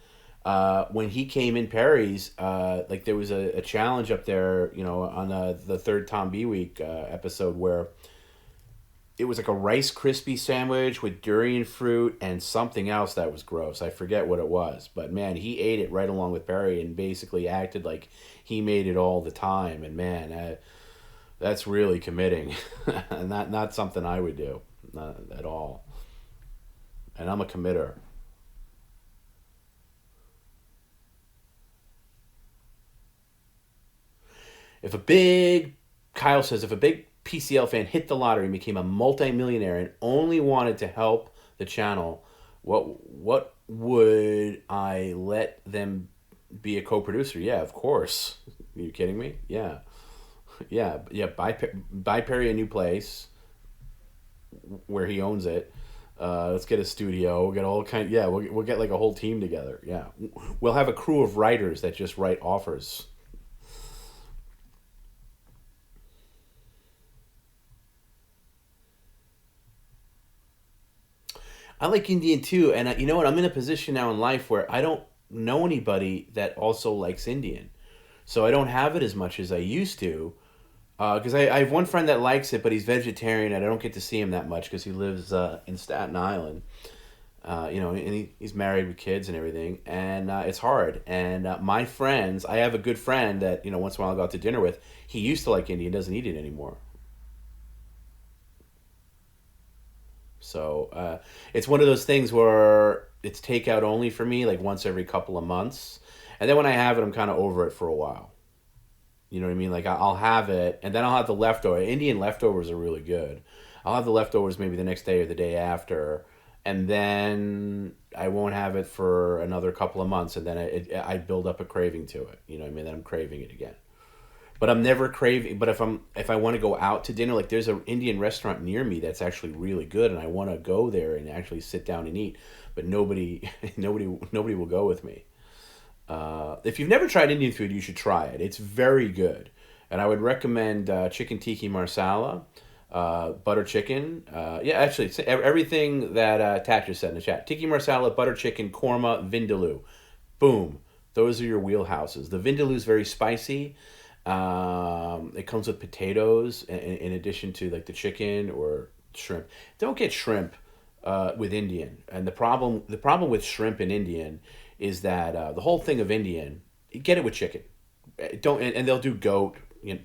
When he came in Perry's, like there was a challenge up there, on the third TomB week episode where it was like a Rice Krispie sandwich with durian fruit and something else that was gross. I forget what it was, but man, he ate it right along with Perry and basically acted like he made it all the time. And man, that's really committing, and not something I would do, not at all. And I'm a committer. If a big Kyle says if a big PCL fan hit the lottery and became a multimillionaire and only wanted to help the channel, what would I let them be a co-producer? Yeah, of course. Are you kidding me? Yeah, yeah. Buy Perry a new place where he owns it. Let's get a studio. We'll get all kind. Yeah, we'll get like a whole team together. Yeah, we'll have a crew of writers that just write offers. I like Indian too, and you know what? I'm in a position now in life where I don't know anybody that also likes Indian, so I don't have it as much as I used to. Because I have one friend that likes it, but he's vegetarian, and I don't get to see him that much because he lives in Staten Island. And he's married with kids and everything, and it's hard. And my friends, I have a good friend that once in a while I go out to dinner with. He used to like Indian, doesn't eat it anymore. So it's one of those things where it's takeout only for me, like once every couple of months, and then when I have it, I'm kind of over it for a while. You know what I mean? Like I'll have it, and then I'll have the leftover. Indian leftovers are really good. I'll have the leftovers maybe the next day or the day after, and then I won't have it for another couple of months, and then I build up a craving to it. You know what I mean? Then I'm craving it again. But I'm never craving. But if I want to go out to dinner, like there's an Indian restaurant near me that's actually really good, and I want to go there and actually sit down and eat. But nobody, nobody will go with me. If you've never tried Indian food, you should try it. It's very good, and I would recommend chicken tikka marsala, butter chicken. Yeah, actually, it's everything that Tat just said in the chat. Tikka marsala, butter chicken, korma, vindaloo. Boom. Those are your wheelhouses. The vindaloo is very spicy. It comes with potatoes in addition to like the chicken or shrimp. Don't get shrimp with Indian. And the problem with shrimp in Indian is that the whole thing of Indian, you get it with chicken. Don't and they'll do goat.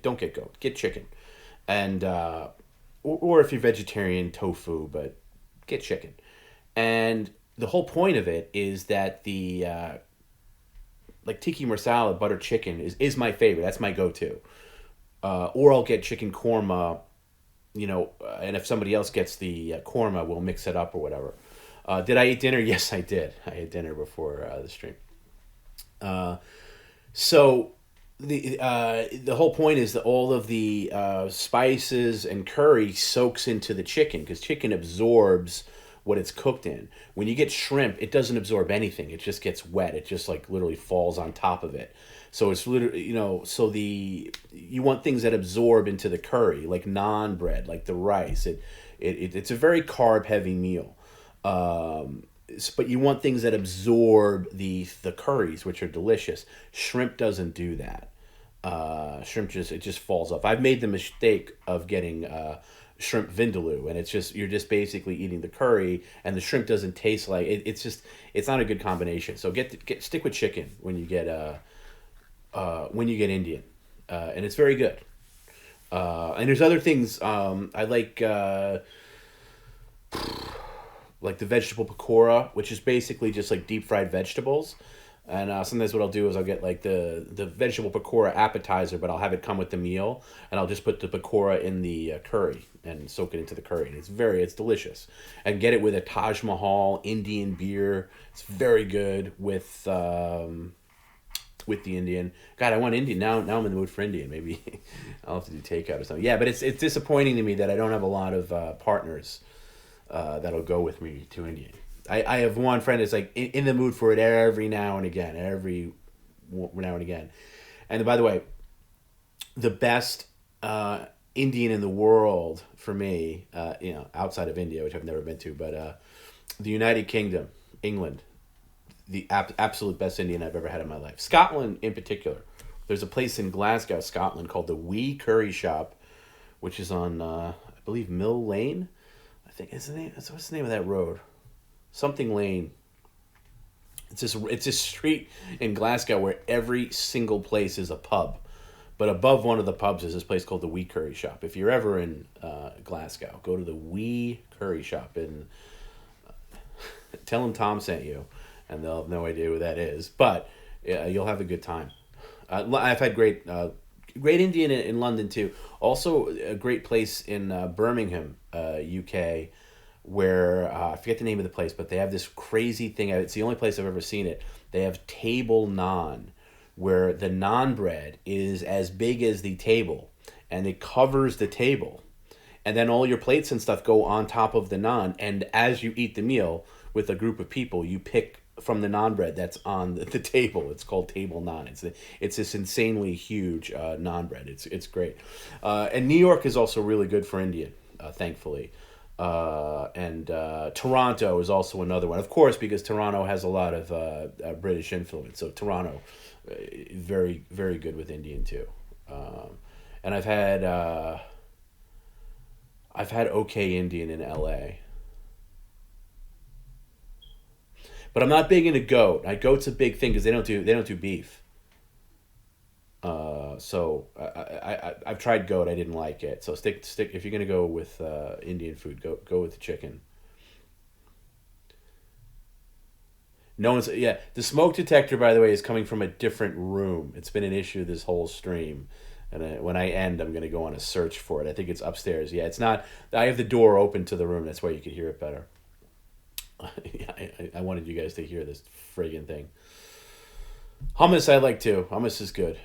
Don't get goat. Get chicken, and or if you're vegetarian, tofu. But get chicken. And the whole point of it is that the like tiki masala butter chicken is my favorite. That's my go-to. Or I'll get chicken korma, and if somebody else gets the korma, we'll mix it up or whatever. Did I eat dinner? Yes, I did. I ate dinner before the stream. So the whole point is that all of the spices and curry soaks into the chicken because chicken absorbs what it's cooked in. When you get shrimp, it doesn't absorb anything. It just gets wet. It just like literally falls on top of it. So it's literally so the you want things that absorb into the curry, like naan bread, like the rice. It's a very carb heavy meal. But you want things that absorb the curries, which are delicious. Shrimp doesn't do that. Shrimp just falls off. I've made the mistake of getting shrimp vindaloo, and you're just basically eating the curry, and the shrimp doesn't taste like it. It's not a good combination. So stick with chicken when you get Indian, and it's very good. And there's other things I like the vegetable pakora, which is basically just like deep fried vegetables. And sometimes what I'll do is I'll get like the vegetable pakora appetizer, but I'll have it come with the meal, and I'll just put the pakora in the curry and soak it into the curry. And it's delicious. And get it with a Taj Mahal Indian beer. It's very good with the Indian. God, I want Indian now. Now I'm in the mood for Indian. Maybe I'll have to do takeout or something. Yeah, but it's disappointing to me that I don't have a lot of partners that'll go with me to Indian. I have one friend that's like in the mood for it every now and again, And by the way, the best Indian in the world for me, outside of India, which I've never been to, but the United Kingdom, England, the absolute best Indian I've ever had in my life. Scotland in particular. There's a place in Glasgow, Scotland called the Wee Curry Shop, which is on, I believe, Mill Lane. I think what's the name of that road? Something Lane. It's this street in Glasgow where every single place is a pub, but above one of the pubs is this place called the Wee Curry Shop. If you're ever in Glasgow, go to the Wee Curry Shop and tell them Tom sent you, and they'll have no idea who that is. But you'll have a good time. I've had great Indian in London too. Also, a great place in Birmingham, UK. Where I forget the name of the place, but they have this crazy thing. It's the only place I've ever seen it. They have table naan, where the naan bread is as big as the table, and it covers the table, and then all your plates and stuff go on top of the naan. And as you eat the meal with a group of people, you pick from the naan bread that's on the table. It's called table naan. It's this insanely huge naan bread. It's great, and New York is also really good for Indian, thankfully. And Toronto is also another one, of course, because Toronto has a lot of British influence. So Toronto, very very good with Indian too. And I've had okay Indian in L.A. But I'm not big into goat. Goat's a big thing because they don't do beef. So I've tried goat. I didn't like it. So stick if you're gonna go with Indian food, go with the chicken. No one's the smoke detector, by the way, is coming from a different room. It's been an issue this whole stream, and when I end, I'm gonna go on a search for it. I think it's upstairs. Yeah, it's not. I have the door open to the room. That's why you could hear it better. I wanted you guys to hear this friggin' thing. Hummus I like too. Hummus is good.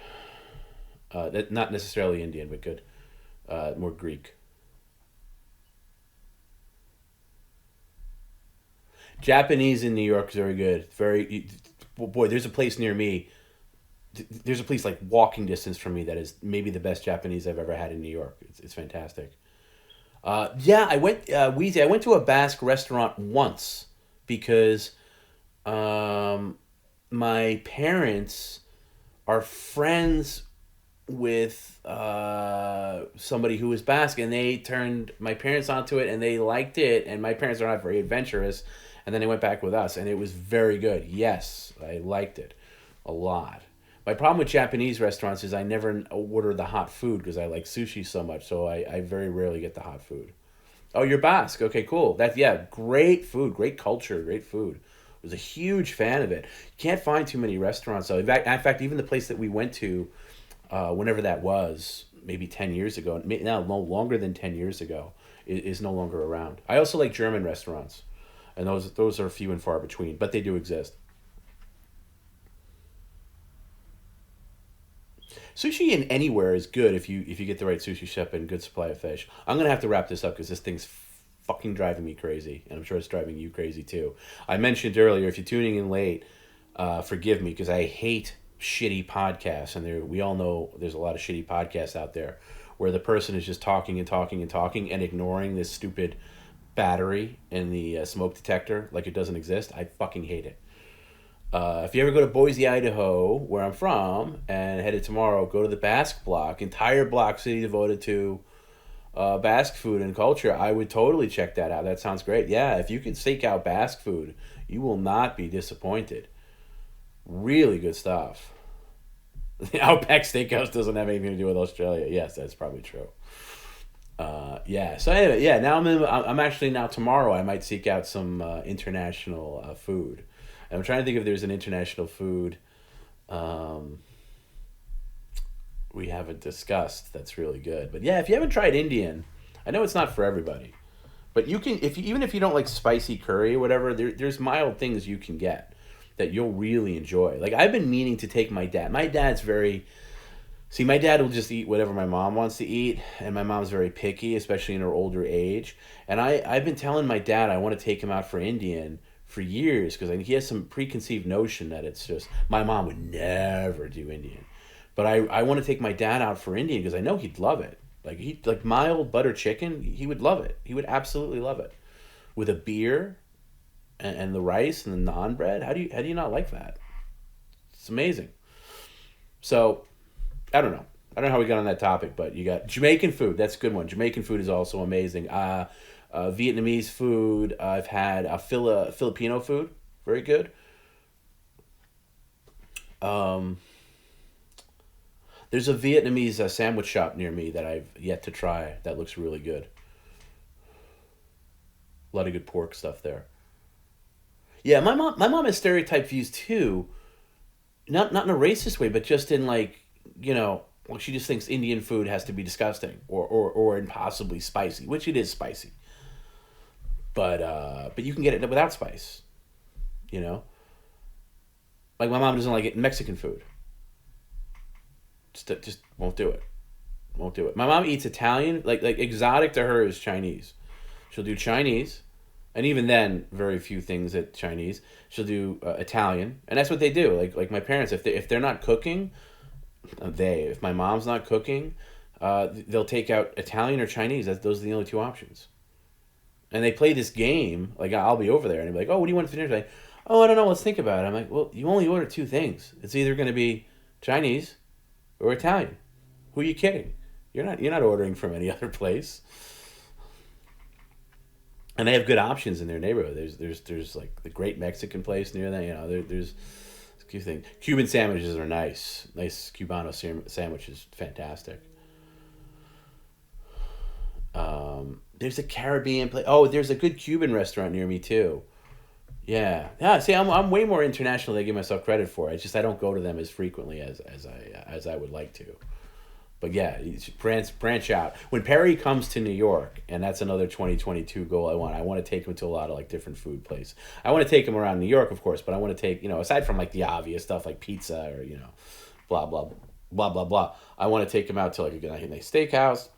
Not necessarily Indian, but good. More Greek. Japanese in New York is very good. Boy, there's a place near me. There's a place like walking distance from me that is maybe the best Japanese I've ever had in New York. It's fantastic. I went. Weezy, I went to a Basque restaurant once because my parents are friends with somebody who was Basque, and they turned my parents onto it, and they liked it. And my parents are not very adventurous, and then they went back with us, and it was very good. Yes, I liked it a lot. My problem with Japanese restaurants is I never order the hot food because I like sushi so much, so I very rarely get the hot food. Oh, you're Basque. Okay, cool. That yeah, great food, great culture, great food. Was a huge fan of it. You can't find too many restaurants. So in fact, even the place that we went to, whenever that was, maybe 10 years ago, now no longer than 10 years ago, is no longer around. I also like German restaurants, and those are few and far between, but they do exist. Sushi in anywhere is good if you get the right sushi chef and good supply of fish. I'm gonna have to wrap this up because this thing's fucking driving me crazy, and I'm sure it's driving you crazy too. I mentioned earlier, if you're tuning in late, forgive me because I hate shitty podcasts, and we all know there's a lot of shitty podcasts out there where the person is just talking and talking and talking and ignoring this stupid battery in the smoke detector like it doesn't exist. I fucking hate it. If you ever go to Boise, Idaho, where I'm from, and headed tomorrow, go to the Basque Block, entire block city devoted to Basque food and culture. I would totally check that out. That sounds great. Yeah, if you can seek out Basque food, you will not be disappointed. Really good stuff. Outback Steakhouse doesn't have anything to do with Australia. Yes, that's probably true. Yeah. So anyway, yeah. Now I'm actually now tomorrow. I might seek out some international food. And I'm trying to think if there's an international food um, we haven't discussed that's really good. But yeah, if you haven't tried Indian, I know it's not for everybody, but you can even if you don't like spicy curry or whatever, there's mild things you can get that you'll really enjoy. Like I've been meaning to take my dad. My dad's very See, my dad will just eat whatever my mom wants to eat, and my mom's very picky, especially in her older age. And I've been telling my dad I want to take him out for Indian for years because he has some preconceived notion that it's just my mom would never do Indian. But I want to take my dad out for Indian because I know he'd love it. Like mild butter chicken, he would love it. He would absolutely love it with a beer and the rice and the naan bread. How do you not like that? It's amazing. So I don't know. I don't know how we got on that topic, but you got Jamaican food. That's a good one. Jamaican food is also amazing. Vietnamese food. I've had Filipino food. Very good. Um, there's a Vietnamese sandwich shop near me that I've yet to try. That looks really good. A lot of good pork stuff there. Yeah, my mom has stereotype views too. Not in a racist way, but just in like well, she just thinks Indian food has to be disgusting or impossibly spicy, which it is spicy. But you can get it without spice. You know, like my mom doesn't like it in Mexican food. Just won't do it. Won't do it. My mom eats Italian. Like exotic to her is Chinese. She'll do Chinese, and even then, very few things at Chinese. She'll do Italian, and that's what they do. Like my parents, if they're not cooking, if my mom's not cooking, they'll take out Italian or Chinese. Those are the only two options. And they play this game. Like I'll be over there and they'll be like, "Oh, what do you want for dinner today?" "Oh, I don't know. Let's think about it." I'm like, "Well, you only order two things. It's either going to be Chinese or Italian. Who are you kidding? You're not ordering from any other place." And they have good options in their neighborhood. There's like the great Mexican place near them. There's a few things. Cuban sandwiches are nice. Nice Cubano sandwich is fantastic. There's a Caribbean place. Oh, there's a good Cuban restaurant near me too. Yeah, yeah. See, I'm way more international than I give myself credit for. I don't go to them as frequently as I would like to. But yeah, branch out. When Perry comes to New York, and that's another 2022 goal I want. I want to take him to a lot of like different food places. I want to take him around New York, of course, but I want to take aside from like the obvious stuff like pizza or blah blah blah blah blah. I want to take him out to like a nice steakhouse.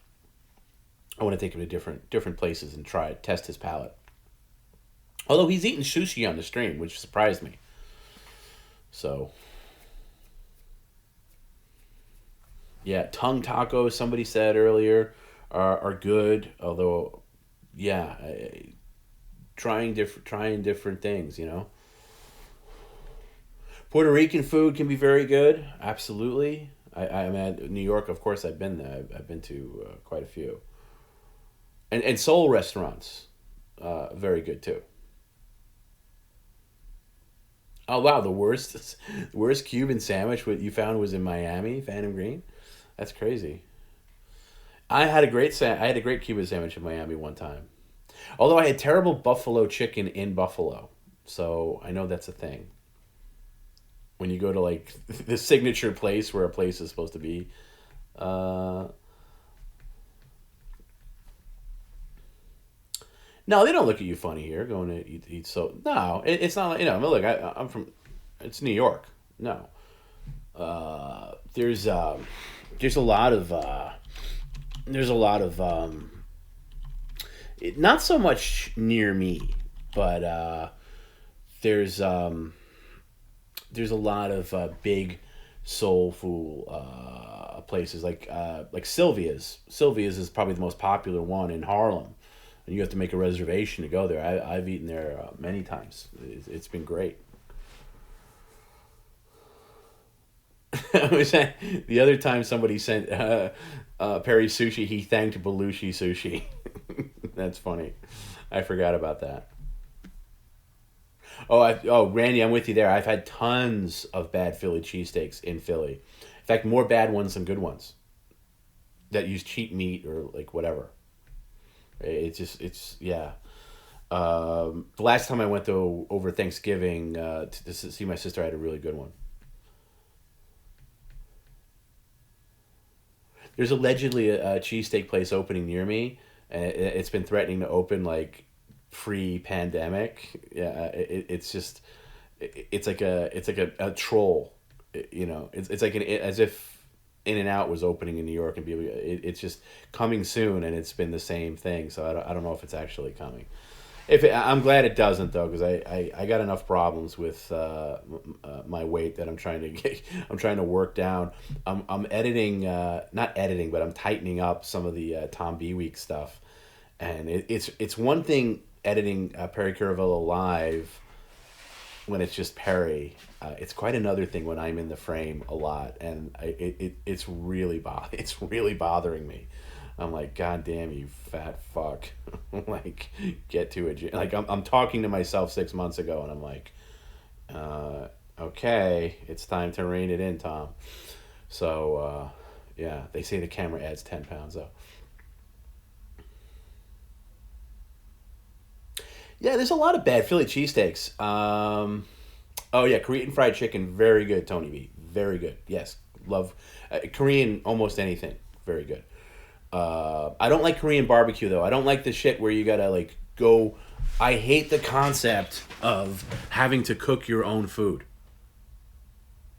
I want to take him to different places and test his palate. Although he's eating sushi on the stream, which surprised me. So yeah, tongue tacos. Somebody said earlier are good. Although, yeah, trying different things. Puerto Rican food can be very good. Absolutely. I'm at New York, of course. I've been there. I've been to quite a few, and soul restaurants, very good too. Oh wow, the worst Cuban sandwich what you found was in Miami, Phantom Green. That's crazy. I had a great Cuban sandwich in Miami one time. Although I had terrible buffalo chicken in Buffalo, so I know that's a thing. When you go to like the signature place where a place is supposed to be, uh, no, they don't look at you funny here going to eat so. No, it's not like Look, I'm from. It's New York. No, there's a lot of there's a lot of not so much near me, but there's there's a lot of big soulful places like Sylvia's. Sylvia's is probably the most popular one in Harlem, and you have to make a reservation to go there. I've eaten there many times. It's been great. Was that the other time somebody sent Perry sushi? He thanked Belushi sushi. That's funny. I forgot about that. Randy, I'm with you there. I've had tons of bad Philly cheesesteaks in Philly. In fact, more bad ones than good ones that use cheap meat or like whatever. It's yeah. The last time I went to over Thanksgiving to see my sister, I had a really good one. There's allegedly a cheesesteak place opening near me, and it's been threatening to open like pre-pandemic. Yeah, it's just it's like a troll. It's like as if In and Out was opening in New York and people. It's just coming soon, and it's been the same thing. So I don't know if it's actually coming. I'm glad it doesn't though, because I got enough problems with my weight that I'm trying to work down. I'm editing, not editing, but I'm tightening up some of the TomB week stuff, and it's one thing editing Perry Caravello live when it's just Perry. It's quite another thing when I'm in the frame a lot, and it's really it's really bothering me. I'm like, God damn you, fat fuck! Like, get to it. Like, I'm talking to myself 6 months ago, and I'm like, okay, it's time to rein it in, Tom. So, yeah, they say the camera adds 10 pounds though. Yeah, there's a lot of bad Philly cheesesteaks. Oh yeah, Korean fried chicken, very good. Tony B, very good. Yes, love Korean almost anything, very good. I don't like Korean barbecue though. I don't like the shit where you gotta like go. I hate the concept of having to cook your own food.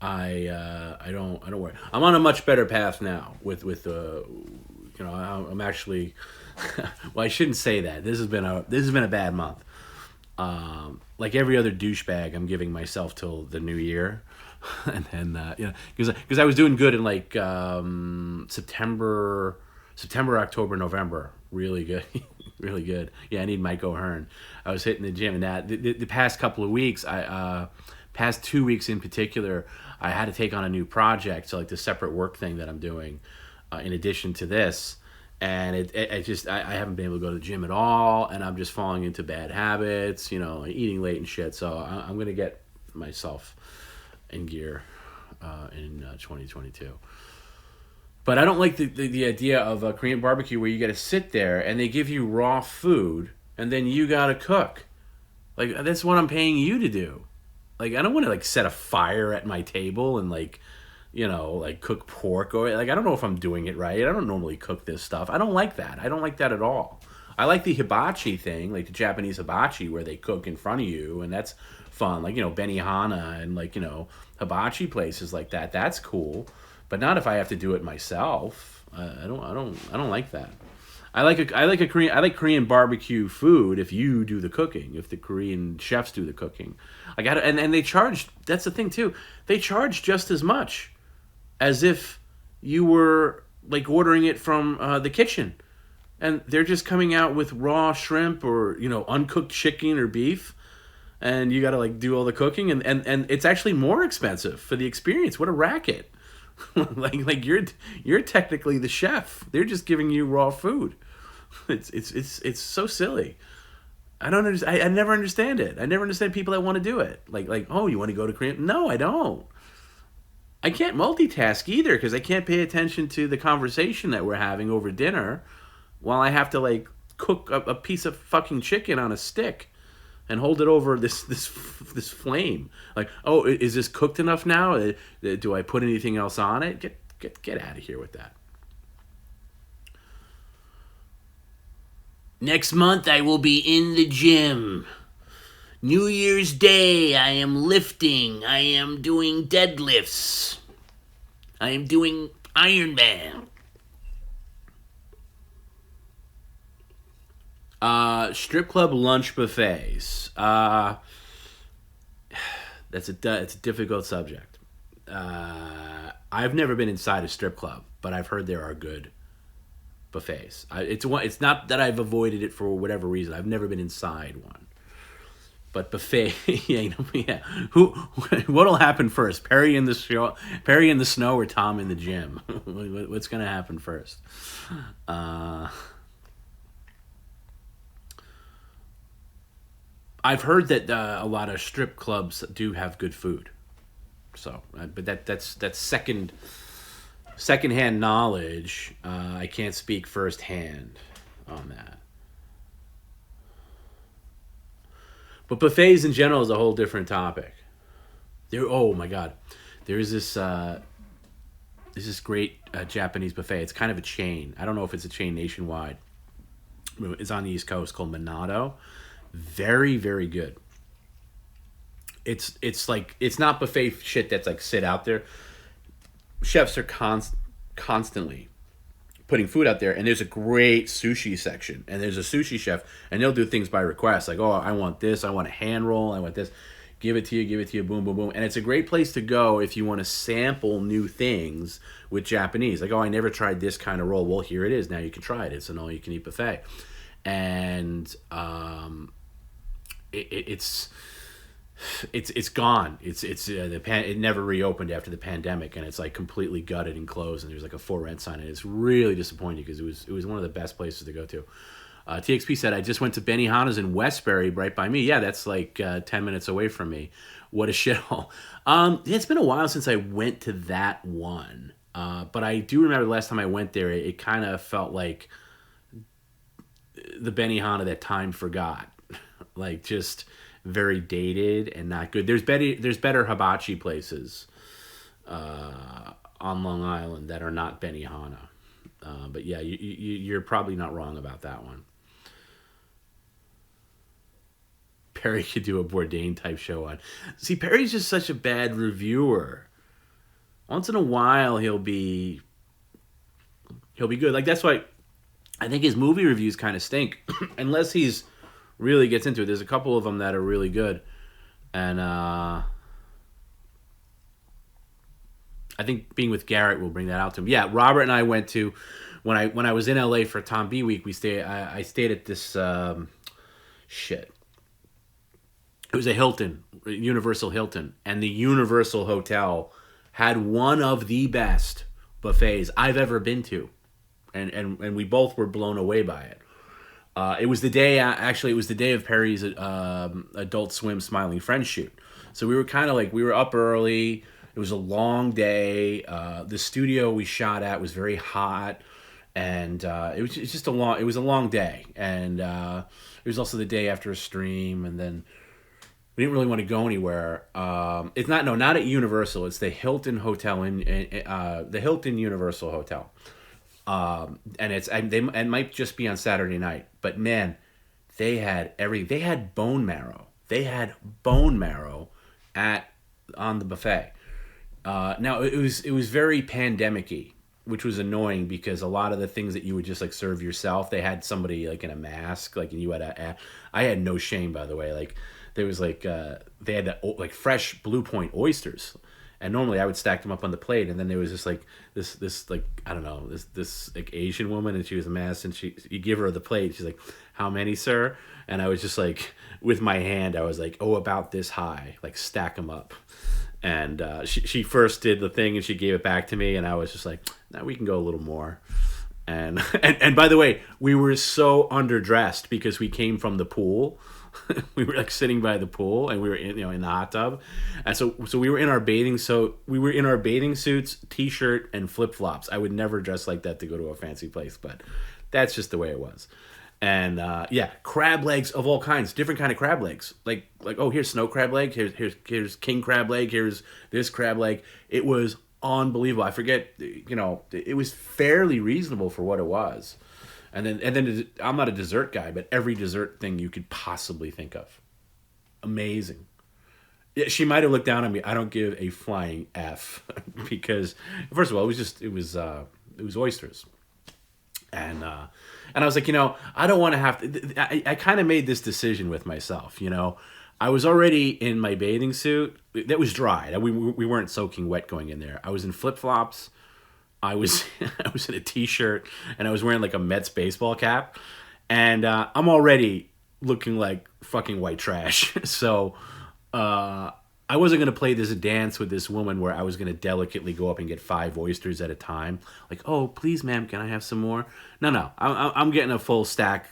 I don't worry. I'm on a much better path now with I'm actually well, I shouldn't say that. This has been a bad month. Like every other douchebag, I'm giving myself till the new year, and then because I was doing good in like September, October, November, really good, really good. Yeah, I need Mike O'Hearn. I was hitting the gym, and that the past couple of weeks, past 2 weeks in particular, I had to take on a new project, so like the separate work thing that I'm doing, in addition to this. And it just I haven't been able to go to the gym at all, and I'm just falling into bad habits, eating late and shit. So I'm gonna get myself in gear in 2022. But I don't like the idea of a Korean barbecue where you got to sit there and they give you raw food and then you got to cook. Like, that's what I'm paying you to do. Like, I don't want to like set a fire at my table and like like cook pork, or like I don't know if I'm doing it right. I don't normally cook this stuff. I don't like that. I don't like that at all. I like the hibachi thing, like the Japanese hibachi where they cook in front of you, and that's fun. Like Benihana and like hibachi places like that. That's cool, but not if I have to do it myself. I don't like that. I like Korean barbecue food if you do the cooking, if the Korean chefs do the cooking. And they charge. That's the thing too. They charge just as much as if you were like ordering it from the kitchen, and they're just coming out with raw shrimp or uncooked chicken or beef, and you got to like do all the cooking, and it's actually more expensive for the experience. What a racket! like you're technically the chef. They're just giving you raw food. It's so silly. I don't understand. I never understand it. I never understand people that want to do it. Like oh, you want to go to Korea? No, I don't. I can't multitask either because I can't pay attention to the conversation that we're having over dinner while I have to like cook a piece of fucking chicken on a stick and hold it over this flame. Like, oh, is this cooked enough now? Do I put anything else on it? Get out of here with that. Next month I will be in the gym. New Year's Day I am lifting. I am doing deadlifts. I am doing Ironman. Strip club lunch buffets. It's a difficult subject. I've never been inside a strip club, but I've heard there are good buffets. It's not that I've avoided it for whatever reason. I've never been inside one. But buffet, yeah. What'll happen first? Perry in the snow, or Tom in the gym? What's gonna happen first? I've heard that a lot of strip clubs do have good food. So, but that's secondhand knowledge. I can't speak firsthand on that. But buffets in general is a whole different topic. Oh my God, there's this great Japanese buffet. It's kind of a chain. I don't know if it's a chain nationwide. It's on the East Coast called Minato. Very, very good. It's like it's not buffet shit that's like sit out there. Chefs are constantly putting food out there, and there's a great sushi section, and there's a sushi chef, and they'll do things by request, like, oh, I want this, I want a hand roll, I want this, give it to you, boom, boom, boom. And it's a great place to go if you want to sample new things with Japanese, like, oh, I never tried this kind of roll. Well, here it is, now you can try it. It's an all-you-can-eat buffet. And it's gone. It never reopened after the pandemic, and it's like completely gutted and closed. And there's like a for rent sign, and it's really disappointing because it was one of the best places to go to. TXP said, I just went to Benihana's in Westbury, right by me. Yeah, that's like 10 minutes away from me. What a shithole. It's been a while since I went to that one, but I do remember the last time I went there, it kind of felt like the Benihana that time forgot. Like, just very dated and not good. There's better hibachi places on Long Island that are not Benihana. But yeah, you're probably not wrong about that one. Perry could do a Bourdain type show on. See, Perry's just such a bad reviewer. Once in a while, he'll be good. Like, that's why I think his movie reviews kind of stink, unless he's really gets into it. There's a couple of them that are really good, and I think being with Garrett will bring that out to him. Yeah, Robert and I went to when I was in LA for TomB week. I stayed at this shit. It was a Hilton, Universal Hilton, and the Universal Hotel had one of the best buffets I've ever been to, and we both were blown away by it. It was the day of Perry's Adult Swim Smiling Friends shoot. So we were kind of like, we were up early. It was a long day. The studio we shot at was very hot, and it was a long day. And it was also the day after a stream, and then we didn't really want to go anywhere. It's not at Universal. It's the Hilton Hotel in the Hilton Universal Hotel. And it might just be on Saturday night, but man, they had bone marrow. They had bone marrow on the buffet. Now it was very pandemic-y, which was annoying because a lot of the things that you would just like serve yourself, they had somebody like in a mask, like, and you had I had no shame, by the way. Like, there was like they had like fresh Blue Point oysters. And normally I would stack them up on the plate, and then there was just like this like I don't know this like Asian woman, and she was a mess, and you give her the plate, she's like, "How many, sir?" And I was just like with my hand, I was like, "Oh, about this high, like stack them up." And she first did the thing, and she gave it back to me, and I was just like, "Now we can go a little more." And by the way, we were so underdressed because we came from the pool. We were like sitting by the pool, and we were in the hot tub, and so we were in our bathing suits, t-shirt, and flip flops. I would never dress like that to go to a fancy place, but that's just the way it was. And yeah, crab legs of all kinds, different kind of crab legs. Like oh, here's snow crab leg, here's king crab leg, here's this crab leg. It was unbelievable. I forget, it was fairly reasonable for what it was. And then I'm not a dessert guy, but every dessert thing you could possibly think of, amazing. Yeah, she might have looked down on me. I don't give a flying F because first of all, it was oysters. And I was like, I don't want to have to. I kind of made this decision with myself. I was already in my bathing suit that was dry. We weren't soaking wet going in there. I was in flip flops. I was I was in a t-shirt, and I was wearing like a Mets baseball cap, and I'm already looking like fucking white trash. So I wasn't gonna play this dance with this woman where I was gonna delicately go up and get 5 oysters at a time. Like, oh please, ma'am, can I have some more? No, I'm getting a full stack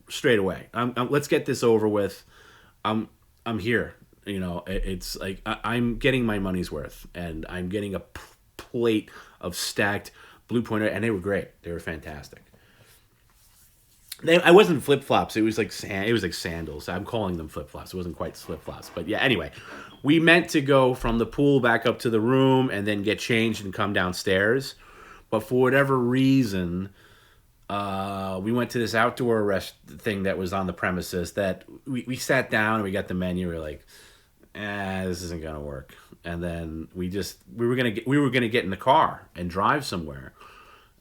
straight away. Let's get this over with. I'm here. It's like I'm getting my money's worth, and I'm getting a plate of stacked Blue Pointer, and they were great. They were fantastic. I wasn't flip flops. It was like sandals. I'm calling them flip flops. It wasn't quite flip flops, but yeah. Anyway, we meant to go from the pool back up to the room and then get changed and come downstairs, but for whatever reason, we went to this outdoor rest thing that was on the premises. That we sat down and we got the menu. We were like, this isn't gonna work. And then we were gonna get in the car and drive somewhere,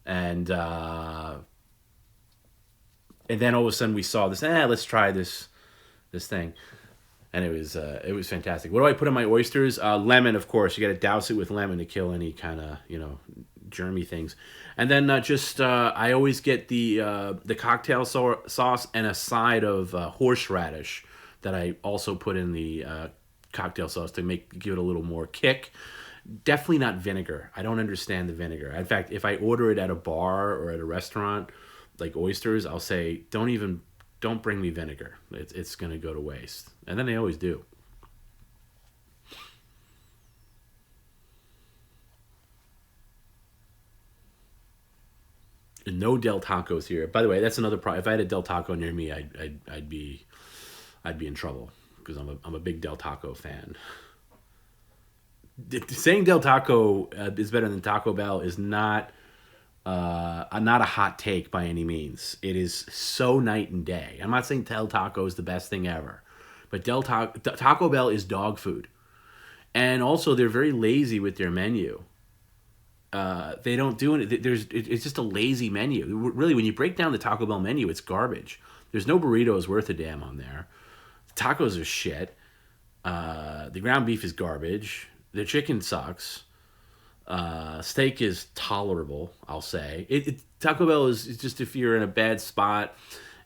and then all of a sudden we saw this. Let's try this thing, and it was fantastic. What do I put in my oysters? Lemon, of course. You got to douse it with lemon to kill any kind of germy things. And then I always get the cocktail sauce and a side of horseradish that I also put in the cocktail sauce to give it a little more kick. Definitely not vinegar. I don't understand the vinegar. In fact, if I order it at a bar or at a restaurant, like oysters, I'll say, don't bring me vinegar. It's going to go to waste. And then they always do. And no Del Tacos here. By the way, that's another problem. If I had a Del Taco near me, I'd be in trouble because I'm a big Del Taco fan. Saying Del Taco is better than Taco Bell is not a hot take by any means. It is so night and day. I'm not saying Del Taco is the best thing ever, but Taco Bell is dog food, and also they're very lazy with their menu. They don't do it. It's just a lazy menu. Really, when you break down the Taco Bell menu, it's garbage. There's no burritos worth a damn on there. The tacos are shit. The ground beef is garbage. The chicken sucks. Steak is tolerable, I'll say. Taco Bell is just if you're in a bad spot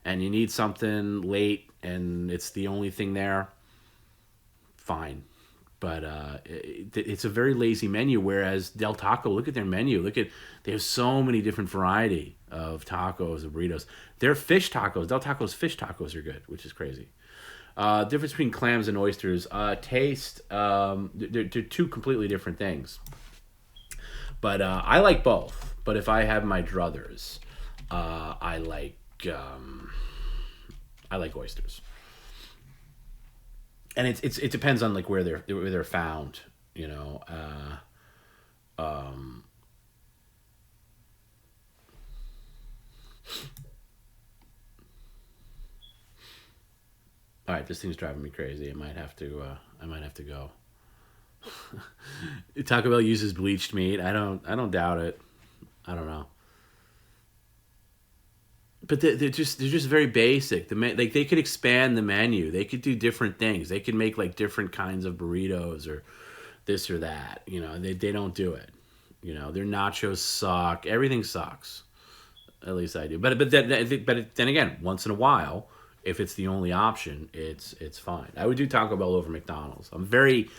and you need something late and it's the only thing there, fine. But it's a very lazy menu, whereas Del Taco, look at their menu. They have so many different variety of tacos and burritos. Their fish tacos, Del Taco's fish tacos are good, which is crazy. Difference between clams and oysters. Taste, they're two completely different things. But I like both. But if I have my druthers, I like oysters. And it depends on like where they're found, All right, this thing's driving me crazy. I might have to go. Taco Bell uses bleached meat. I don't doubt it. I don't know. But they're just very basic. Like they could expand the menu. They could do different things. They could make like different kinds of burritos, or this or that. They don't do it. Their nachos suck. Everything sucks. At least I do. But then again, once in a while, if it's the only option, it's fine. I would do Taco Bell over McDonald's. I'm very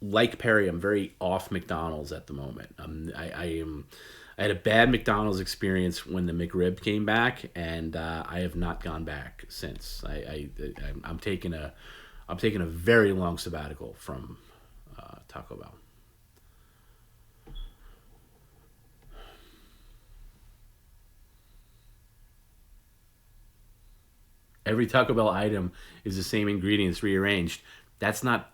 like Perry. I'm very off McDonald's at the moment. I am. I had a bad McDonald's experience when the McRib came back, and I have not gone back since. I'm taking a very long sabbatical from Taco Bell. Every Taco Bell item is the same ingredients rearranged. That's not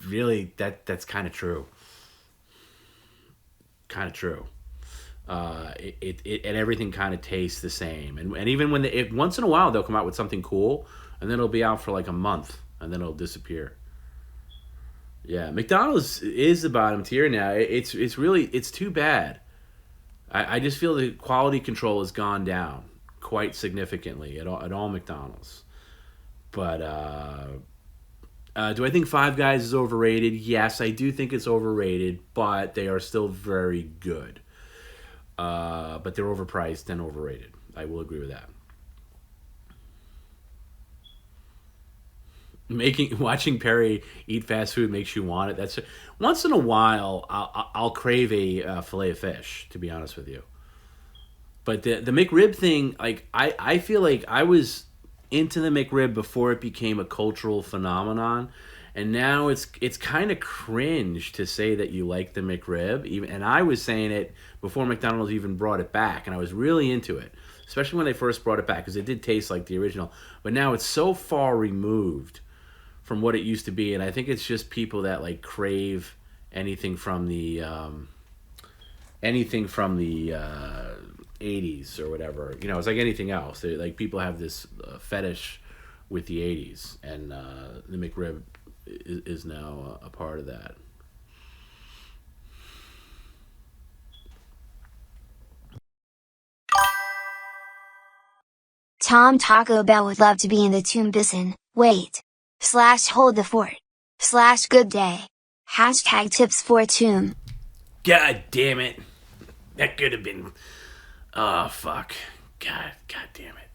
really that's kind of true. Kind of true. And everything kind of tastes the same. And even when once in a while they'll come out with something cool, and then it'll be out for like a month, and then it'll disappear. Yeah, McDonald's is the bottom tier now. It's too bad. I just feel the quality control has gone down quite significantly at all McDonald's. But do I think Five Guys is overrated? Yes, I do think it's overrated, but they are still very good. But they're overpriced and overrated. I will agree with that. Watching Perry eat fast food makes you want it. That's once in a while I'll crave a fillet of fish. To be honest with you, but the McRib thing, like I feel like I was into the McRib before it became a cultural phenomenon, and now it's kind of cringe to say that you like the McRib. Even and I was saying it before McDonald's even brought it back, and I was really into it, especially when they first brought it back because it did taste like the original. But now it's so far removed from what it used to be, and I think it's just people that like crave anything from the 80s or whatever. It's like anything else. Like people have this fetish with the 80s, and the McRib is now a part of that. Tom Taco Bell would love to be in the tomb bison, wait. / hold the fort. / good day. # tips for tomb. God damn it. That could have been. Oh, fuck. God damn it.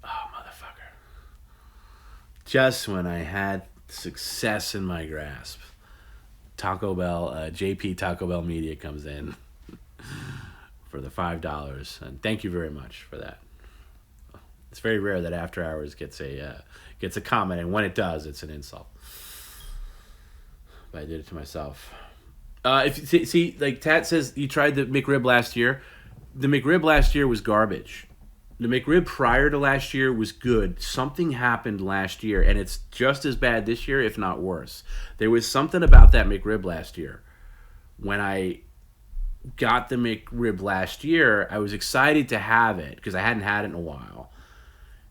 Oh, motherfucker. Just when I had success in my grasp, Taco Bell, JP Taco Bell Media comes in for the $5. And thank you very much for that. It's very rare that After Hours gets a comment, and when it does, it's an insult. But I did it to myself. If see, like Tat says, you tried the McRib last year. The McRib last year was garbage. The McRib prior to last year was good. Something happened last year, and it's just as bad this year, if not worse. There was something about that McRib last year. When I got the McRib last year, I was excited to have it because I hadn't had it in a while.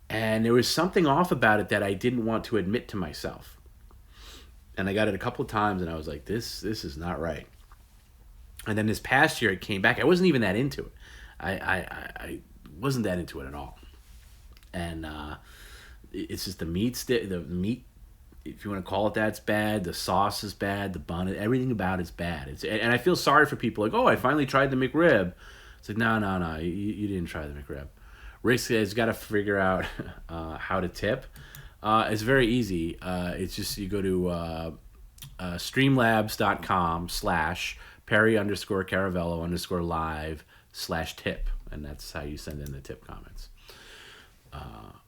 And there was something off about it that I didn't want to admit to myself. And I got it a couple of times, and I was like, this is not right. And then this past year, it came back. I wasn't even that into it. I wasn't that into it at all. And it's just the meat, if you want to call it that, it's bad. The sauce is bad. The bun, everything about it's bad. And I feel sorry for people like, oh, I finally tried the McRib. It's like, no, you didn't try the McRib. Rick has got to figure out how to tip. It's very easy. It's just you go to streamlabs.com / Perry _Caravello _live /tip. And that's how you send in the tip comments.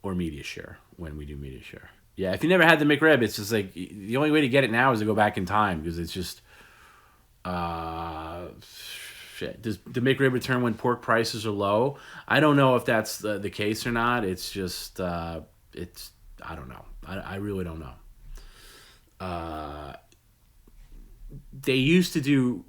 Or media share when we do media share. Yeah, if you never had the McRib, it's just like the only way to get it now is to go back in time because it's just shit. Does the McRib return when pork prices are low? I don't know if that's the case or not. It's just it's I don't know. I really don't know. They used to do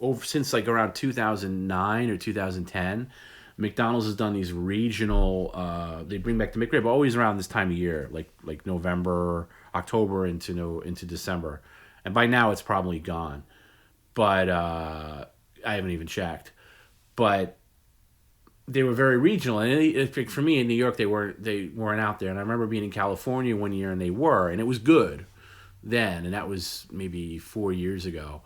over since like around 2009 or 2010. McDonald's has done these regional. They bring back the McRib always around this time of year, like November, October into December, and by now it's probably gone. But I haven't even checked. But they were very regional, and for me in New York they weren't out there. And I remember being in California one year, and they were, and it was good. then, and that was maybe 4 years ago.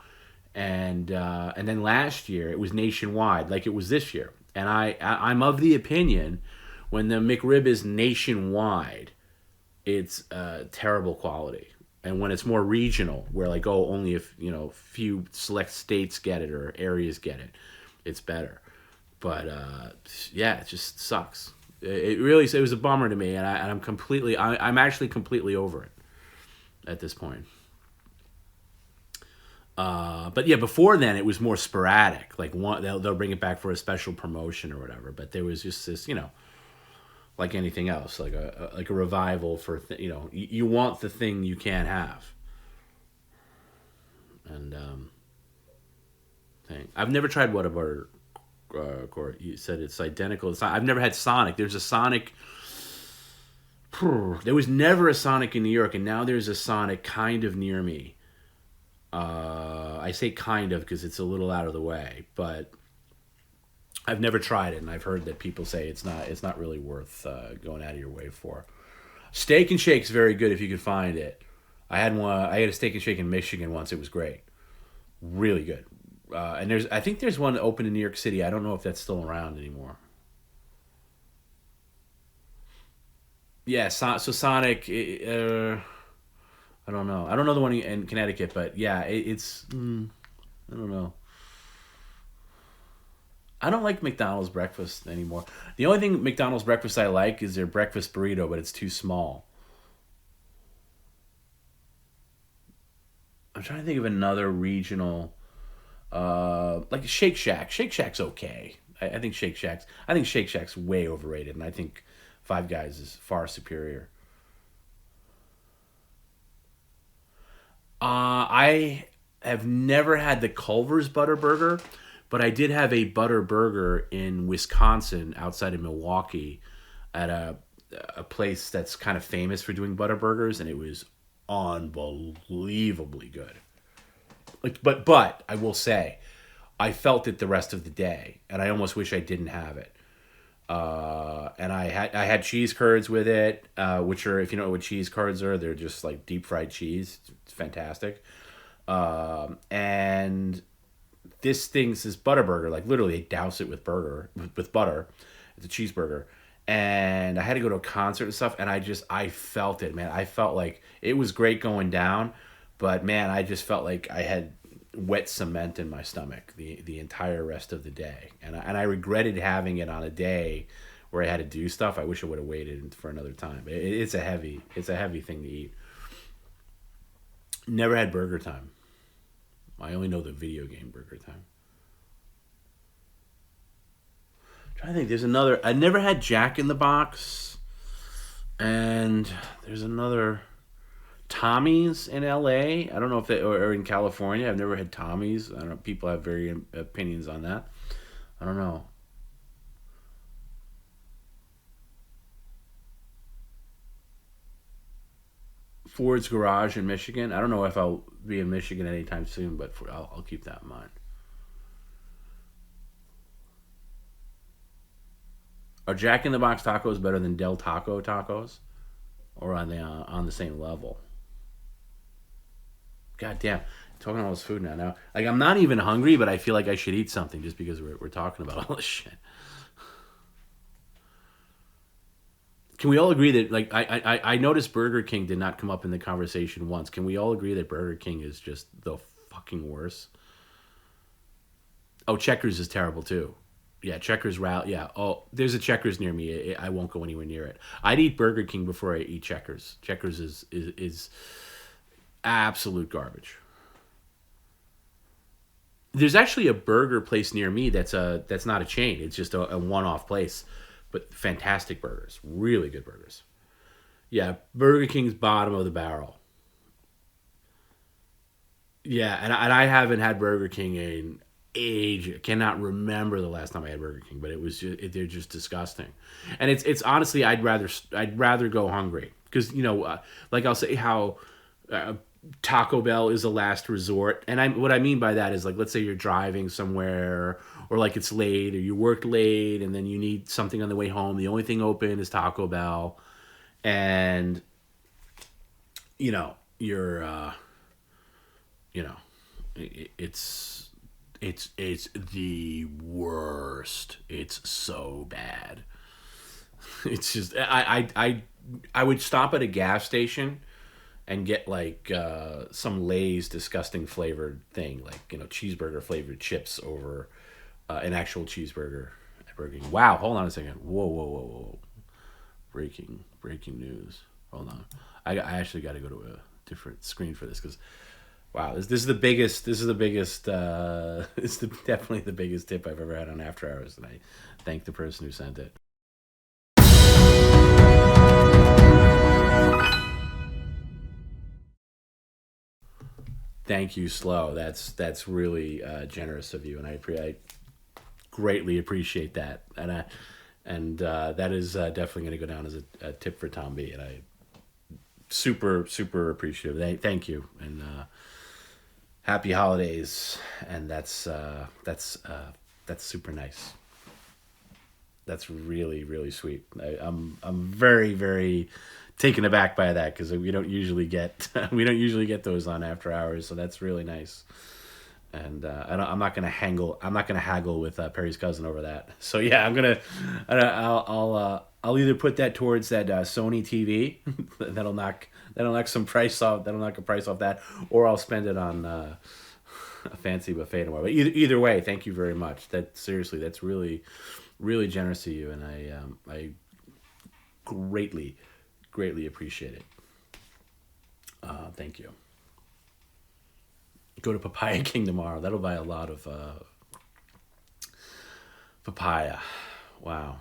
And then last year it was nationwide, like it was this year. And I'm of the opinion when the McRib is nationwide, it's terrible quality. And when it's more regional, where like only if few select states get it or areas get it, it's better. But yeah, it just sucks. It really it was a bummer to me, and I'm actually completely over it at this point. But yeah, before then it was more sporadic. Like they'll bring it back for a special promotion or whatever. But there was just this, like anything else, like a revival for you want the thing you can't have. And thing I've never tried Whataburger. Court, you said it's identical. I've never had Sonic. There's a Sonic. There was never a Sonic in New York, and now there's a Sonic kind of near me. I say kind of because it's a little out of the way, but I've never tried it, and I've heard that people say it's not really worth going out of your way for. Steak and Shake's very good if you could find it. I had a Steak and Shake in Michigan once. It was great, really good. And I think there's one open in New York City. I don't know if that's still around anymore. Yeah, so Sonic. I don't know. I don't know the one in Connecticut, but yeah, it's. I don't know. I don't like McDonald's breakfast anymore. The only thing McDonald's breakfast I like is their breakfast burrito, but it's too small. I'm trying to think of another regional, like Shake Shack. Shake Shack's okay. I think Shake Shack's way overrated, and I think Five Guys is far superior. I have never had the Culver's Butter Burger, but I did have a Butter Burger in Wisconsin outside of Milwaukee at a place that's kind of famous for doing butter burgers, and it was unbelievably good. Like, but I will say, I felt it the rest of the day, and I almost wish I didn't have it. And I had cheese curds with it, which are, if you know what cheese curds are, they're just like deep fried cheese. It's fantastic. And this butter burger, like literally they douse it with butter. It's a cheeseburger. And I had to go to a concert and stuff, and I felt it, man. I felt like it was great going down, but man, I just felt like I had wet cement in my stomach the entire rest of the day, and I regretted having it on a day where I had to do stuff. I wish I would have waited for another time. It's a heavy thing to eat. Never had Burger Time. I only know the video game Burger Time. I'm trying to think. There's another. I never had Jack in the Box, and there's another Tommy's in LA. I don't know if they or in California. I've never had Tommy's. I don't know. People have varying opinions on that. I don't know. Ford's Garage in Michigan. I don't know if I'll be in Michigan anytime soon, but I'll keep that in mind. Are Jack in the Box tacos better than Del Taco tacos, or on the same level? God damn, talking all this food now. Now, like I'm not even hungry, but I feel like I should eat something just because we're talking about all this shit. Can we all agree that like I noticed Burger King did not come up in the conversation once? Can we all agree that Burger King is just the fucking worst? Oh, Checkers is terrible too. Yeah, Checkers route. Yeah. Oh, there's a Checkers near me. I won't go anywhere near it. I'd eat Burger King before I eat Checkers. Checkers is absolute garbage. There's actually a burger place near me that's not a chain. It's just a one-off place, but fantastic burgers, really good burgers. Yeah, Burger King's bottom of the barrel. Yeah, and I haven't had Burger King in age. I cannot remember the last time I had Burger King, but they're just disgusting. And it's honestly I'd rather go hungry because like I'll say how. Taco Bell is a last resort, and what I mean by that is like let's say you're driving somewhere or like it's late or you worked late and then you need something on the way home. The only thing open is Taco Bell, and you're you know, it's it's the worst. It's so bad. It's just I would stop at a gas station and get like some Lay's disgusting flavored thing, like cheeseburger flavored chips over an actual cheeseburger at Burger King. Wow, hold on a second. Whoa, whoa, whoa, whoa! Breaking news. Hold on. I actually got to go to a different screen for this because wow, this is the biggest. This is the biggest. It's definitely the biggest tip I've ever had on After Hours, and I thank the person who sent it. Thank you, Slow. That's really generous of you, and I greatly appreciate that. And that is definitely going to go down as a tip for TomB, and I super appreciative. Thank you, and happy holidays. And that's super nice. That's really sweet. I'm very taken aback by that because we don't usually get those on After Hours, so that's really nice. And I'm not gonna haggle with Perry's cousin over that. So yeah, I'll either put that towards that Sony TV that'll knock some price off that'll knock a price off that, or I'll spend it on a fancy buffet tomorrow. But either way, thank you very much. That's really generous of you, and I greatly appreciate it. Thank you. Go to Papaya King tomorrow. That'll buy a lot of papaya. Wow.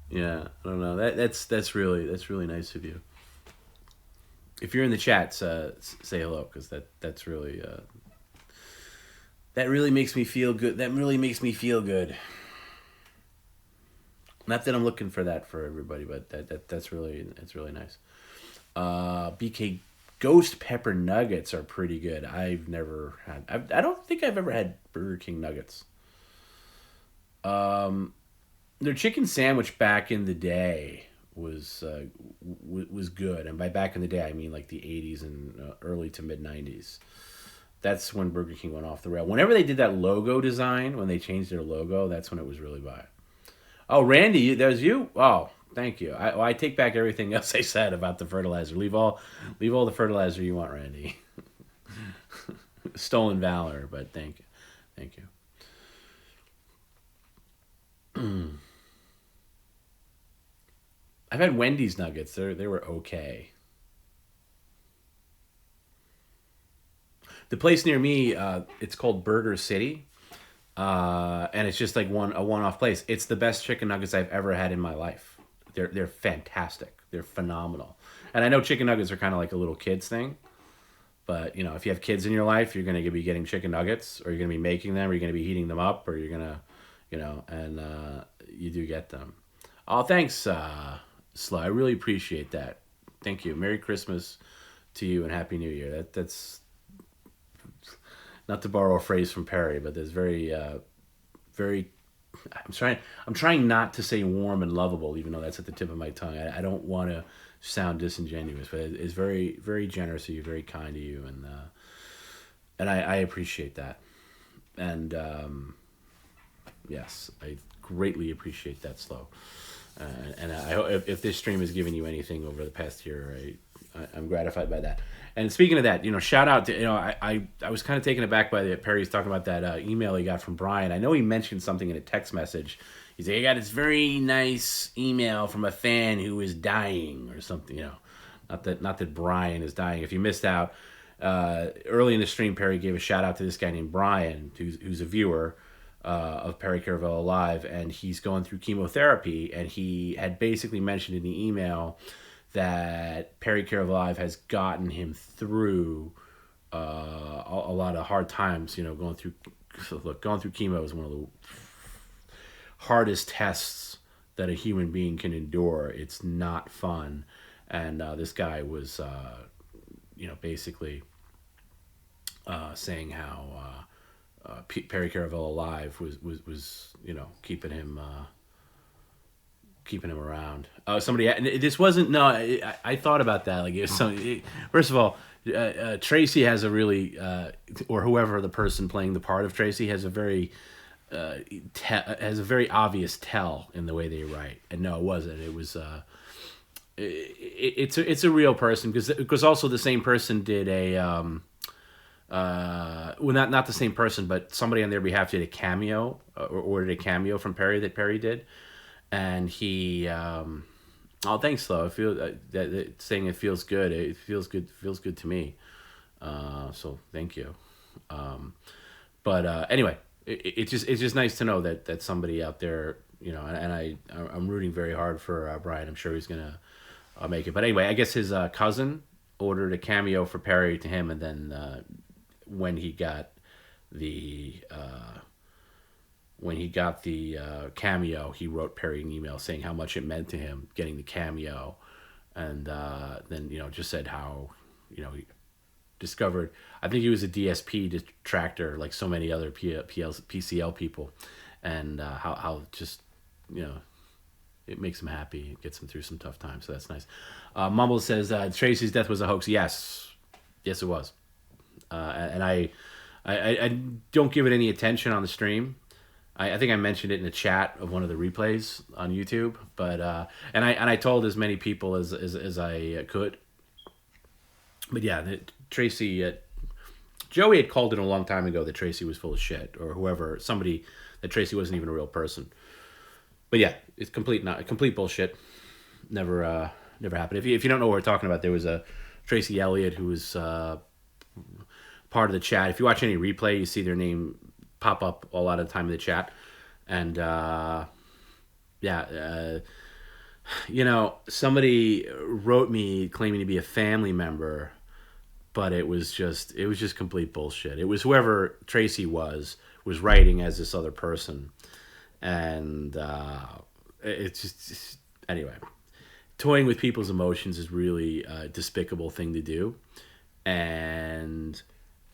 Yeah, I don't know. That's really nice of you. If you're in the chat, say hello because that's really that really makes me feel good. That really makes me feel good. Not that I'm looking for that for everybody, but that's really nice. BK Ghost Pepper Nuggets are pretty good. I've never had. I don't think I've ever had Burger King nuggets. Their chicken sandwich back in the day was good, and by back in the day I mean like the '80s and early to mid '90s. That's when Burger King went off the rail. Whenever they did that logo design, when they changed their logo, that's when it was really bad. Oh, Randy, that was you? Oh, thank you. I take back everything else I said about the fertilizer. Leave all the fertilizer you want, Randy. Stolen valor, but thank you. I've had Wendy's nuggets. They were okay. The place near me, it's called Burger City. And it's just like a one-off place. It's the best chicken nuggets I've ever had in my life. They're fantastic. They're phenomenal. And I know chicken nuggets are kind of like a little kids thing, but if you have kids in your life, you're going to be getting chicken nuggets, or you're going to be making them, or you're going to be heating them up, or you're going to, and you do get them. Oh, thanks, Sly. I really appreciate that. Thank you. Merry Christmas to you and Happy New Year. That's not to borrow a phrase from Perry, but there's very. I'm trying not to say warm and lovable, even though that's at the tip of my tongue. I don't want to sound disingenuous, but it's very generous of you, very kind of you, and I appreciate that. And yes, I greatly appreciate that, Slow. And I hope if this stream has given you anything over the past year, I'm gratified by that. And speaking of that, shout out to I was kind of taken aback by Perry's talking about that email he got from Brian. I know he mentioned something in a text message. He's like, I got this very nice email from a fan who is dying or something. Not that Brian is dying. If you missed out, early in the stream, Perry gave a shout out to this guy named Brian, who's a viewer of Perry Caravello Live, and he's going through chemotherapy, and he had basically mentioned in the email that Perry Caravello Live has gotten him through a lot of hard times. Going through chemo is one of the hardest tests that a human being can endure. It's not fun, and this guy was, basically saying how Perry Caravello alive was keeping him around. Somebody, this wasn't, no, I thought about that. Like, it was first of all, Tracy has a really, or whoever the person playing the part of Tracy has a very, has a very obvious tell in the way they write. And no, it wasn't. It was, it's a real person, because also the same person did a, well, not the same person, but somebody on their behalf did a cameo, or ordered a cameo from Perry that Perry did. And he, oh, thanks, though. I feel that saying it feels good. It feels good to me. So thank you. But anyway, it's just nice to know that somebody out there, and I'm rooting very hard for Brian. I'm sure he's gonna make it. But anyway, I guess his cousin ordered a cameo for Perry to him, and then when he got the cameo, he wrote Perry an email saying how much it meant to him getting the cameo, and then just said how he discovered, I think he was a DSP detractor like so many other PCL people, and how just it makes him happy, it gets him through some tough times, so that's nice. Mumble says Tracy's death was a hoax. Yes it was, and I don't give it any attention on the stream. I think I mentioned it in the chat of one of the replays on YouTube, but and I told as many people as I could. But yeah, Tracy, Joey had called it a long time ago that Tracy was full of shit, or whoever, somebody, that Tracy wasn't even a real person. But yeah, it's complete bullshit. Never happened. If you don't know what we're talking about, there was a Tracy Elliott who was part of the chat. If you watch any replay, you see their name pop up a lot of the time in the chat. And somebody wrote me claiming to be a family member, but it was just complete bullshit. It was whoever Tracy was writing as this other person. And it's just anyway, toying with people's emotions is really a despicable thing to do. And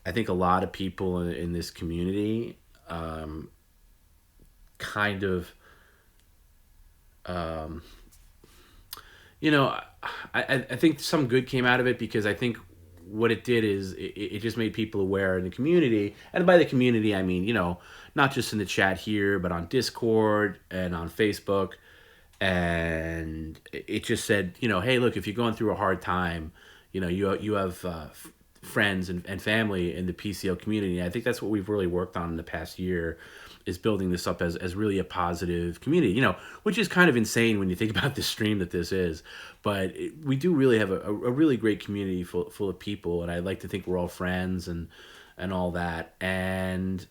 I think a lot of people in this community kind of, I think some good came out of it, because I think what it did is it just made people aware in the community. And by the community, I mean, not just in the chat here, but on Discord and on Facebook. And it just said, hey, look, if you're going through a hard time, you have friends and family in the PCL community. And I think that's what we've really worked on in the past year, is building this up as really a positive community, which is kind of insane when you think about the stream that this is. But we do really have a really great community full of people. And I like to think we're all friends and all that. And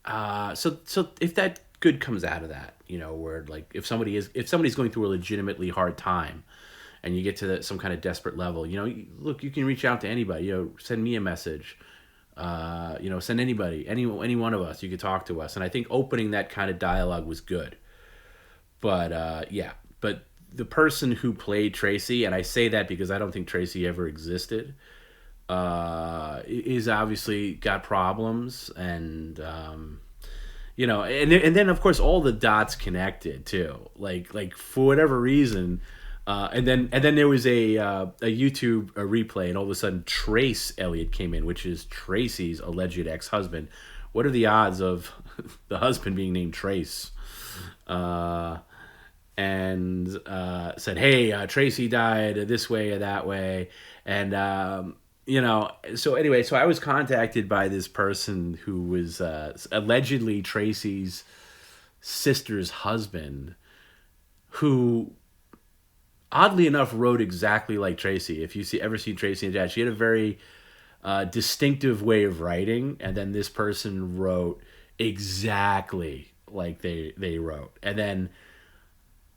so if that good comes out of that, where like if somebody's going through a legitimately hard time, and you get to some kind of desperate level, look, you can reach out to anybody. Send me a message. Send anybody, any one of us. You could talk to us, and I think opening that kind of dialogue was good. But but the person who played Tracy, and I say that because I don't think Tracy ever existed, is obviously got problems, and and then of course all the dots connected too. Like for whatever reason. And then there was a YouTube replay, and all of a sudden Trace Elliott came in, which is Tracy's alleged ex-husband. What are the odds of the husband being named Trace? And said, hey, Tracy died this way or that way. And, so anyway, so I was contacted by this person who was allegedly Tracy's sister's husband, who oddly enough wrote exactly like Tracy. If you ever see Tracy in chat, she had a very distinctive way of writing, and then this person wrote exactly like they wrote. And then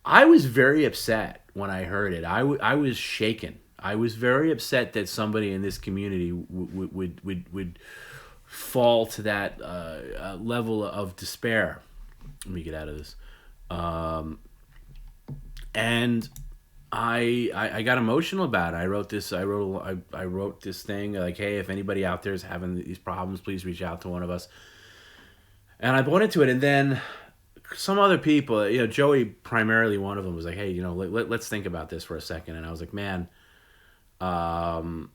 I was very upset when I heard it. I was shaken. I was very upset that somebody in this community would fall to that level of despair. Let me get out of this. And I got emotional about it. I wrote this thing like, hey, if anybody out there is having these problems, please reach out to one of us. And I bought into it, and then some other people, Joey primarily one of them was like, hey, let's think about this for a second. And I was like, man, um,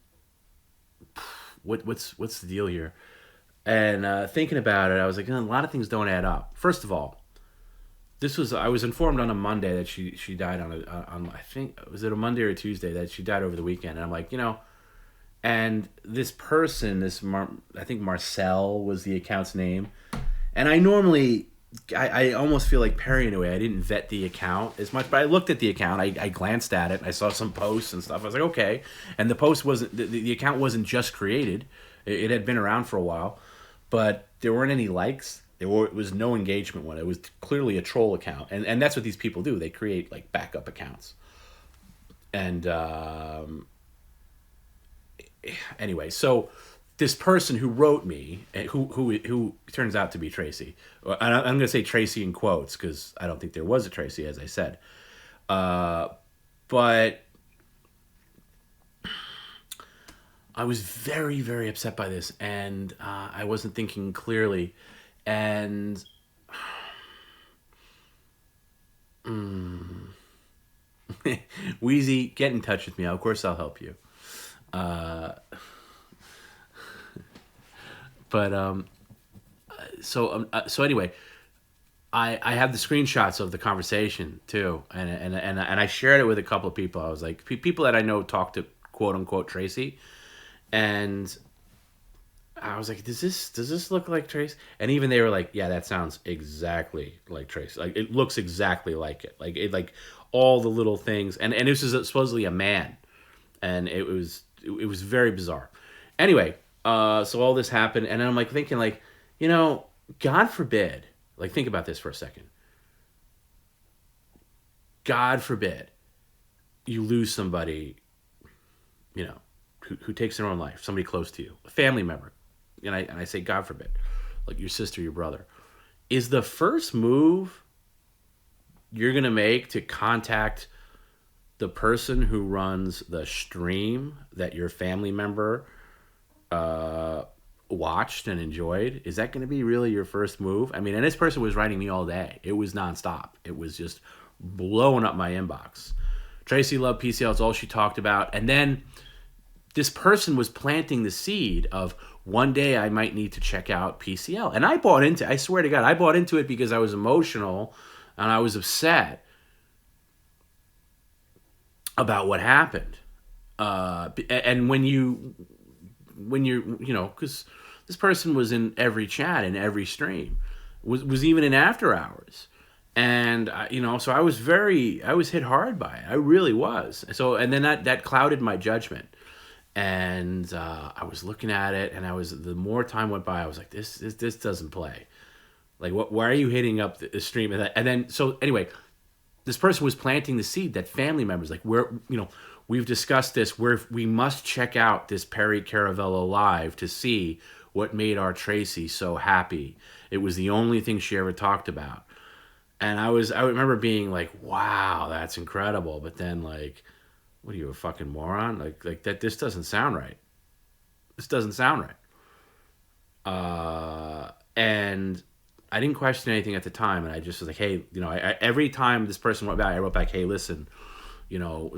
what's the deal here? And thinking about it, I was like, a lot of things don't add up. First of all, I was informed on a Monday that she died on I think, was it a Monday or a Tuesday, that she died over the weekend. And I'm like, and this person, I think Marcel was the account's name. And I almost feel like Perry in a way. I didn't vet the account as much, but I looked at the account. I glanced at it. I saw some posts and stuff. I was like, okay. And the post wasn't, the account wasn't just created. It had been around for a while, but there weren't any likes. It was no engagement one. It was clearly a troll account. And that's what these people do. They create like backup accounts. And anyway, so this person who wrote me, who turns out to be Tracy, I'm going to say Tracy in quotes because I don't think there was a Tracy, as I said. But I was very, very upset by this, and I wasn't thinking clearly. And Wheezy, get in touch with me. Of course, I'll help you. But so anyway, I have the screenshots of the conversation too, and I shared it with a couple of people. I was like, people that I know talk to quote unquote Tracy, and I was like, does this look like Tracy? And even they were like, yeah, that sounds exactly like Tracy. Like it looks exactly like it. Like all the little things, and this is supposedly a man, and it was very bizarre. Anyway, so all this happened, and I'm like thinking like, God forbid. Like think about this for a second. God forbid you lose somebody, who takes their own life, somebody close to you, a family member. And I say, God forbid, like your sister, your brother. Is the first move you're going to make to contact the person who runs the stream that your family member watched and enjoyed? Is that going to be really your first move? I mean, and this person was writing me all day. It was nonstop. It was just blowing up my inbox. Tracy loved PCL. It's all she talked about. And then this person was planting the seed of one day I might need to check out PCL. And I bought into it. I swear to God, I bought into it because I was emotional and I was upset about what happened. And when you're, because this person was in every chat, in every stream, was even in After Hours. And, so I was hit hard by it. I really was. So, and then that clouded my judgment. And I was looking at it, and the more time went by, I was like, this doesn't play. Like, why are you hitting up the stream? And then, so anyway, this person was planting the seed that family members, like, we've discussed this, we must check out this Perry Caravello live to see what made our Tracy so happy. It was the only thing she ever talked about. And I remember being like, wow, that's incredible. But then, like, what are you, a fucking moron? Like that, this doesn't sound right. This doesn't sound right. And I didn't question anything at the time. And I just was like, hey, every time this person wrote back, I wrote back, hey, listen,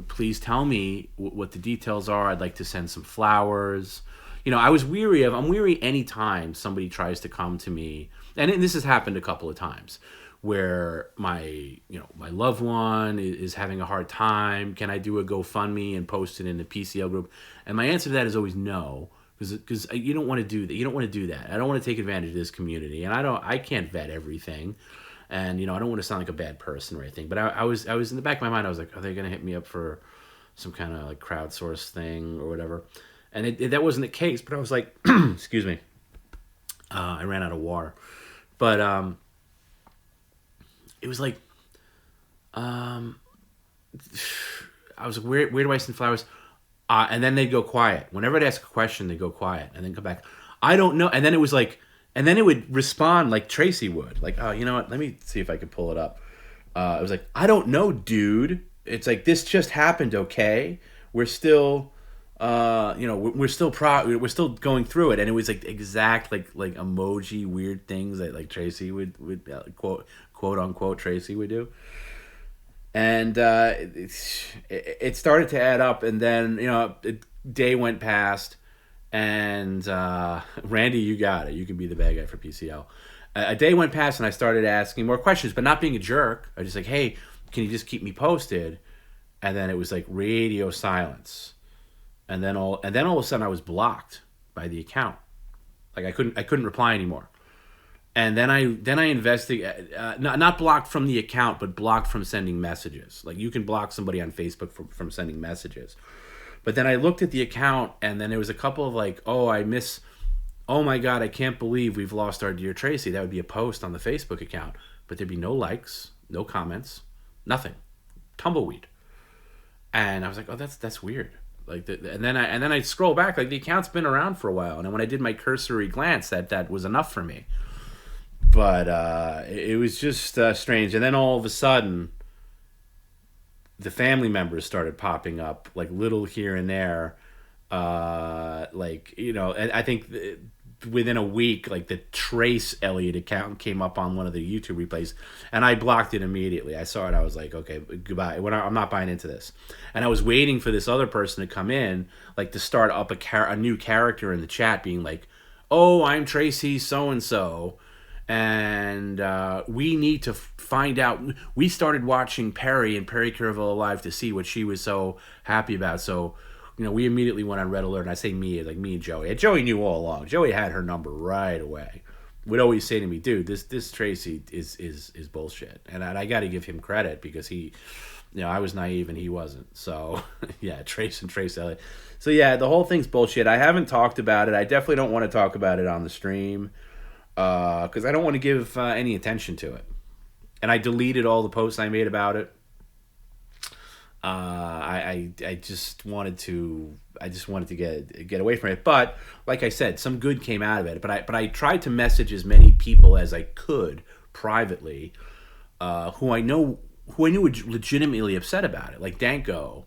please tell me what the details are. I'd like to send some flowers. I'm weary anytime somebody tries to come to me. And this has happened a couple of times where my loved one is having a hard time. Can I do a GoFundMe and post it in the PCL group? And my answer to that is always no, because you don't want to do that. You don't want to do that. I don't want to take advantage of this community, and I can't vet everything, and I don't want to sound like a bad person or anything. But I was in the back of my mind. I was like, are they going to hit me up for some kind of like crowdsource thing or whatever? And that wasn't the case. But I was like, excuse me, I ran out of water, but it was like, I was like, where do I send flowers? And then they'd go quiet. Whenever I'd ask a question, they'd go quiet and then come back. I don't know. And then it was like, and then it would respond like Tracy would. Like, oh, you know what? Let me see if I could pull it up. It was like, I don't know, dude. it's like this just happened. Okay, we're still, we're still we're still going through it, and it was like exact like emoji weird things that like Tracy would quote unquote Tracy would do, and it started to add up, and then day went past, and Randy, you got it. You can be the bad guy for PCL. A day went past, and I started asking more questions, but not being a jerk. I was just like, hey, can you just keep me posted? And then it was like radio silence, and then all of a sudden I was blocked by the account. Like I couldn't reply anymore. And then I investigate, not blocked from the account, but blocked from sending messages. Like you can block somebody on Facebook from sending messages. But then I looked at the account, and then there was a couple of like, oh my God, I can't believe we've lost our dear Tracy. That would be a post on the Facebook account, but there'd be no likes, no comments, nothing, tumbleweed. And I was like, oh, that's weird. Like, and then I scroll back, like the account's been around for a while, and when I did my cursory glance, that was enough for me. But it was just strange. And then all of a sudden, the family members started popping up, like little here and there. And I think within a week, like the Trace Elliott account came up on one of the YouTube replays, and I blocked it immediately. I saw it, I was like, okay, goodbye. I'm not buying into this. And I was waiting for this other person to come in, like to start up a new character in the chat, being like, oh, I'm Tracy so and so. And we need to find out. We started watching Perry and Perry Caravello Live to see what she was so happy about. So, we immediately went on red alert. And I say me, like me and Joey. And Joey knew all along. Joey had her number right away. Would always say to me, dude, this Tracy is bullshit. And I got to give him credit because he, I was naive and he wasn't. So, yeah, Trace Elliott. So, yeah, the whole thing's bullshit. I haven't talked about it. I definitely don't want to talk about it on the stream. Because I don't want to give any attention to it, and I deleted all the posts I made about it. I just wanted to get away from it. But like I said, some good came out of it. But I tried to message as many people as I could privately, who I knew were legitimately upset about it. Like Danko,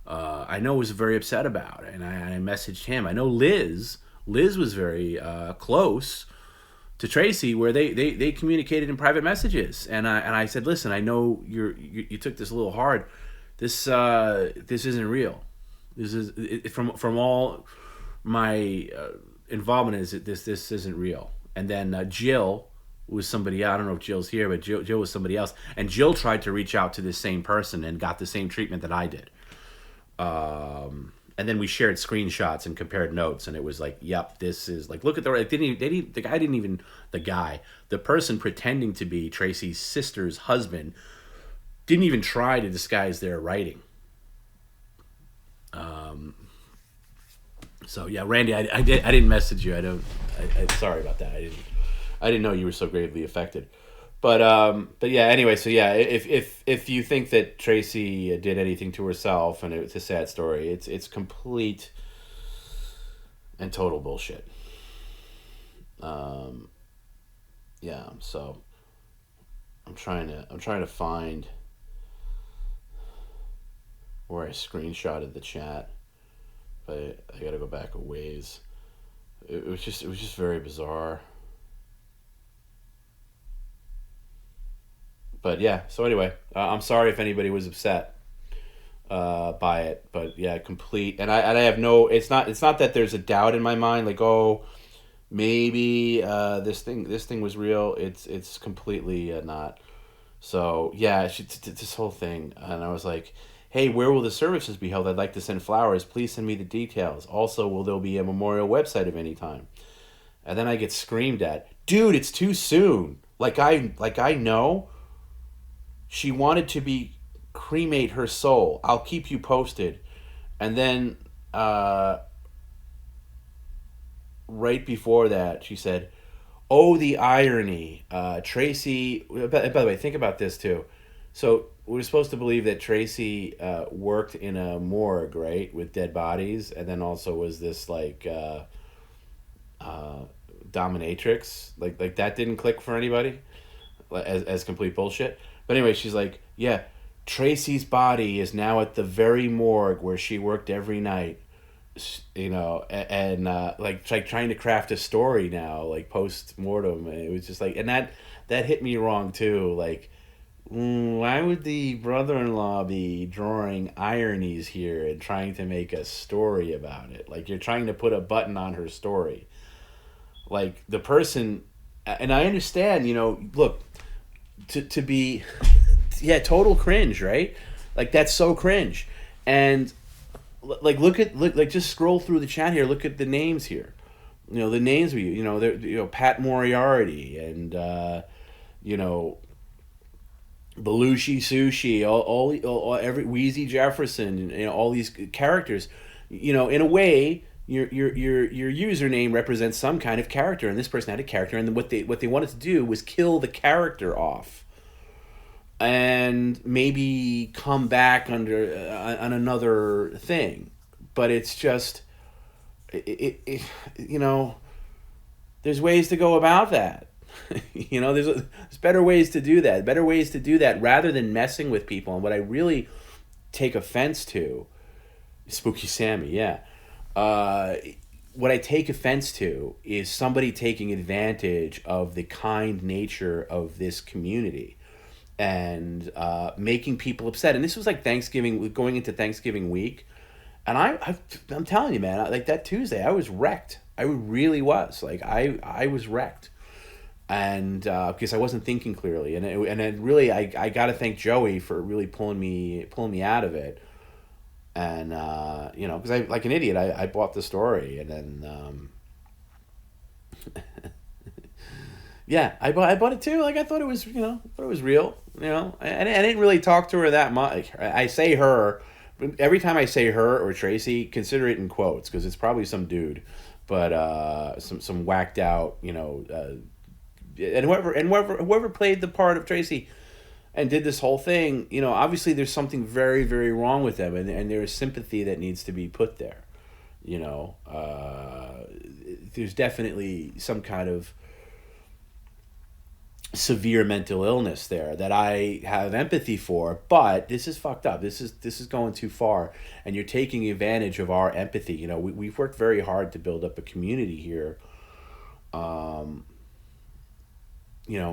I know was very upset about it, and I messaged him. I know Liz was very close to Tracy, where they communicated in private messages, and I said, listen, I know you took this a little hard. This isn't real. This is from all my involvement is that this isn't real. And then Jill was somebody. I don't know if Jill's here, but Jill was somebody else, and Jill tried to reach out to this same person and got the same treatment that I did. And then we shared screenshots and compared notes, and it was like, yep, this is like, look at the person pretending to be Tracy's sister's husband didn't even try to disguise their writing. So yeah, Randy, I didn't message you. I sorry about that. I didn't know you were so gravely affected. But yeah, anyway, so yeah, if you think that Tracy did anything to herself and it's a sad story, it's complete and total bullshit. Yeah, so I'm trying to find where I screenshotted the chat, but I got to go back a ways. It was just very bizarre. But yeah, so anyway, I'm sorry if anybody was upset by it, but yeah, complete. And I have no. It's not that there's a doubt in my mind, like, oh, maybe this thing was real. It's completely not. So yeah, this whole thing, and I was like, hey, where will the services be held? I'd like to send flowers. Please send me the details. Also, will there be a memorial website of any time? And then I get screamed at, dude, it's too soon. Like I know. She wanted to cremate her soul. I'll keep you posted. And then right before that, she said, oh, the irony. Tracy, by the way, think about this too. So we're supposed to believe that Tracy worked in a morgue, right, with dead bodies, and then also was this like dominatrix. Like that didn't click for anybody as complete bullshit. But anyway, she's like, yeah, Tracy's body is now at the very morgue where she worked every night, and like trying to craft a story now, like post mortem, and it was just like, and that hit me wrong too. Like, why would the brother-in-law be drawing ironies here and trying to make a story about it? Like, you're trying to put a button on her story. Like, the person, and I understand, look, to be, yeah, total cringe, right? Like, that's so cringe. And like, look, like, just scroll through the chat here. Look at the names here. The names we, Pat Moriarty and, Belushi Sushi, all every Wheezy Jefferson, all these characters, in a way, your username represents some kind of character, and this person had a character, and what they wanted to do was kill the character off, and maybe come back under on another thing, but it's just, there's ways to go about that. There's better ways to do that. Better ways to do that rather than messing with people. And what I really take offense to, Spooky Sammy, yeah. What I take offense to is somebody taking advantage of the kind nature of this community and making people upset. And this was like Thanksgiving, going into Thanksgiving week. And I'm telling you, man, like that Tuesday, I was wrecked. I really was. Like, I was wrecked. And because I wasn't thinking clearly, and it really, I got to thank Joey for really pulling me out of it, and because I, like an idiot, I bought the story, and then yeah, I bought it too. Like, I thought it was real, and I didn't really talk to her that much. I say her, but every time I say her or Tracy, consider it in quotes because it's probably some dude, but some whacked out, and whoever played the part of Tracy and did this whole thing, obviously there's something very, very wrong with them, and there is sympathy that needs to be put there. There's definitely some kind of severe mental illness there that I have empathy for, but this is fucked up. This is going too far, and you're taking advantage of our empathy. We've worked very hard to build up a community here.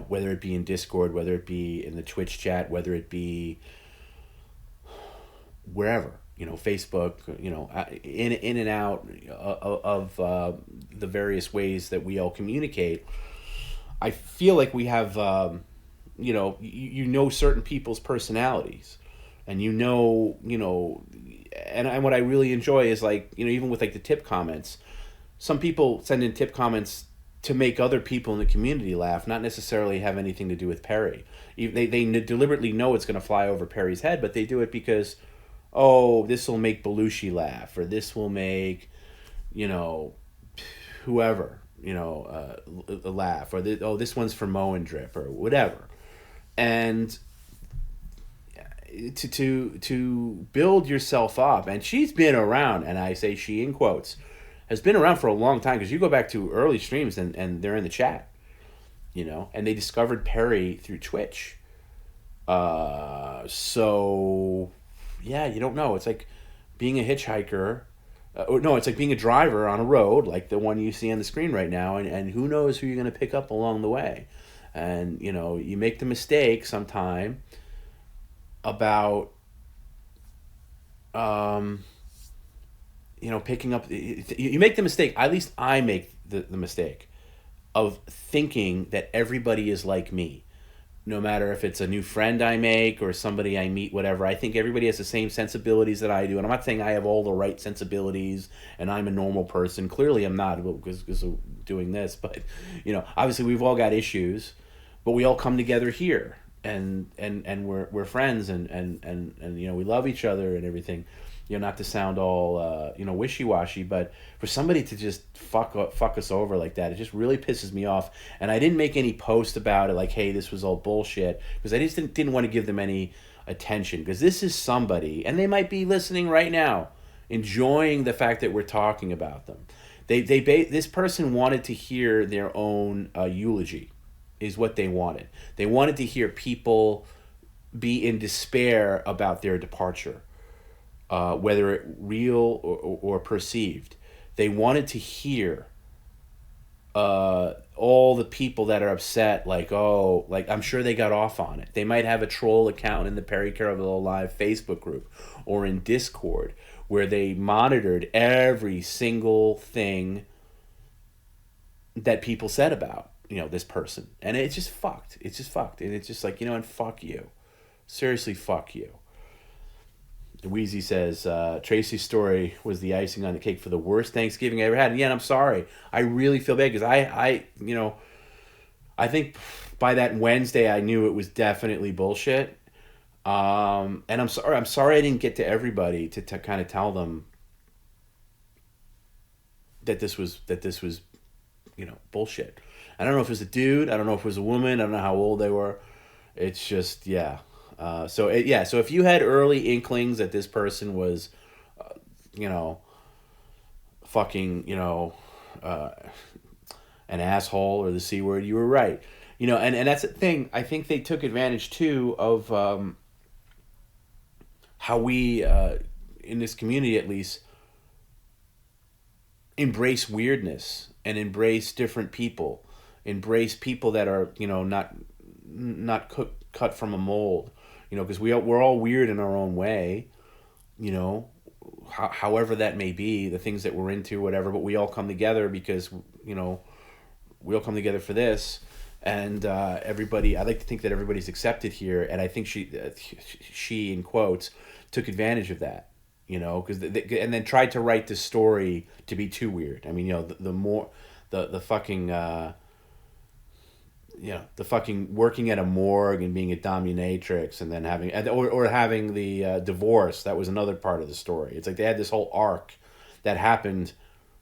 Whether it be in Discord, whether it be in the Twitch chat, whether it be wherever, Facebook, in and out of the various ways that we all communicate. I feel like we have, certain people's personalities, and and what I really enjoy is like, even with like the tip comments, some people send in tip comments to make other people in the community laugh, not necessarily have anything to do with Perry. They deliberately know it's going to fly over Perry's head, but they do it because, this will make Belushi laugh, or this will make, whoever, laugh, or this one's for Mo and Drip, or whatever. And to build yourself up, and she's been around, and I say she in quotes, has been around for a long time, because you go back to early streams and they're in the chat, and they discovered Perry through Twitch. So yeah, you don't know. It's like being a hitchhiker. It's like being a driver on a road, like the one you see on the screen right now, and who knows who you're going to pick up along the way. And, you make the mistake sometime about, picking up, you make the mistake, at least I make the mistake of thinking that everybody is like me. No matter if it's a new friend I make or somebody I meet, whatever, I think everybody has the same sensibilities that I do. And I'm not saying I have all the right sensibilities and I'm a normal person. Clearly I'm not, because of doing this. But, obviously we've all got issues, but we all come together here. And we're friends and we love each other and everything. Not to sound all wishy-washy, but for somebody to just fuck us over like that, it just really pisses me off. And I didn't make any post about it like, hey, this was all bullshit, because I just didn't want to give them any attention, because this is somebody, and they might be listening right now, enjoying the fact that we're talking about them. This person wanted to hear their own eulogy, is what they wanted. They wanted to hear people be in despair about their departure, whether it real or perceived. They wanted to hear all the people that are upset, like, oh, like, I'm sure they got off on it. They might have a troll account in the Perry Caravello Live Facebook group or in Discord where they monitored every single thing that people said about, this person. And it's just fucked. It's just fucked. And it's just like, and fuck you. Seriously, fuck you. Wheezy says, Tracy's story was the icing on the cake for the worst Thanksgiving I ever had. And yeah, and I'm sorry. I really feel bad because I think by that Wednesday I knew it was definitely bullshit. And I'm sorry. I'm sorry I didn't get to everybody to kind of tell them that this was bullshit. I don't know if it was a dude. I don't know if it was a woman. I don't know how old they were. It's just, yeah. So if you had early inklings that this person was, fucking, an asshole or the C word, you were right. And that's the thing. I think they took advantage too of how we, in this community at least, embrace weirdness and embrace different people, embrace people that are, not cut from a mold. Because we're all weird in our own way, however that may be, the things that we're into, whatever, but we all come together because, we all come together for this. And everybody, I like to think that everybody's accepted here. And I think she in quotes, took advantage of that, because and then tried to write the story to be too weird. I mean, the more, the fucking, the fucking working at a morgue and being a dominatrix and then having, or having the divorce. That was another part of the story. It's like they had this whole arc that happened.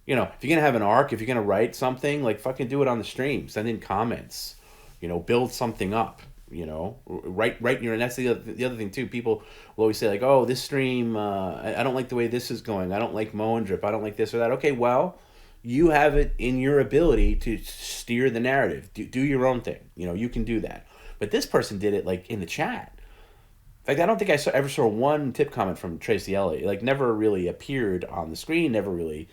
If you're going to have an arc, if you're going to write something, like, fucking do it on the stream. Send in comments, build something up, write your, and that's the other thing too. People will always say, like, oh, this stream, I don't like the way this is going. I don't like Mow and Drip. I don't like this or that. Okay, well, you have it in your ability to steer the narrative. Do your own thing. You can do that. But this person did it, like, in the chat. In fact, I don't think I ever saw one tip comment from Tracy Elliott. Like, never really appeared on the screen, never really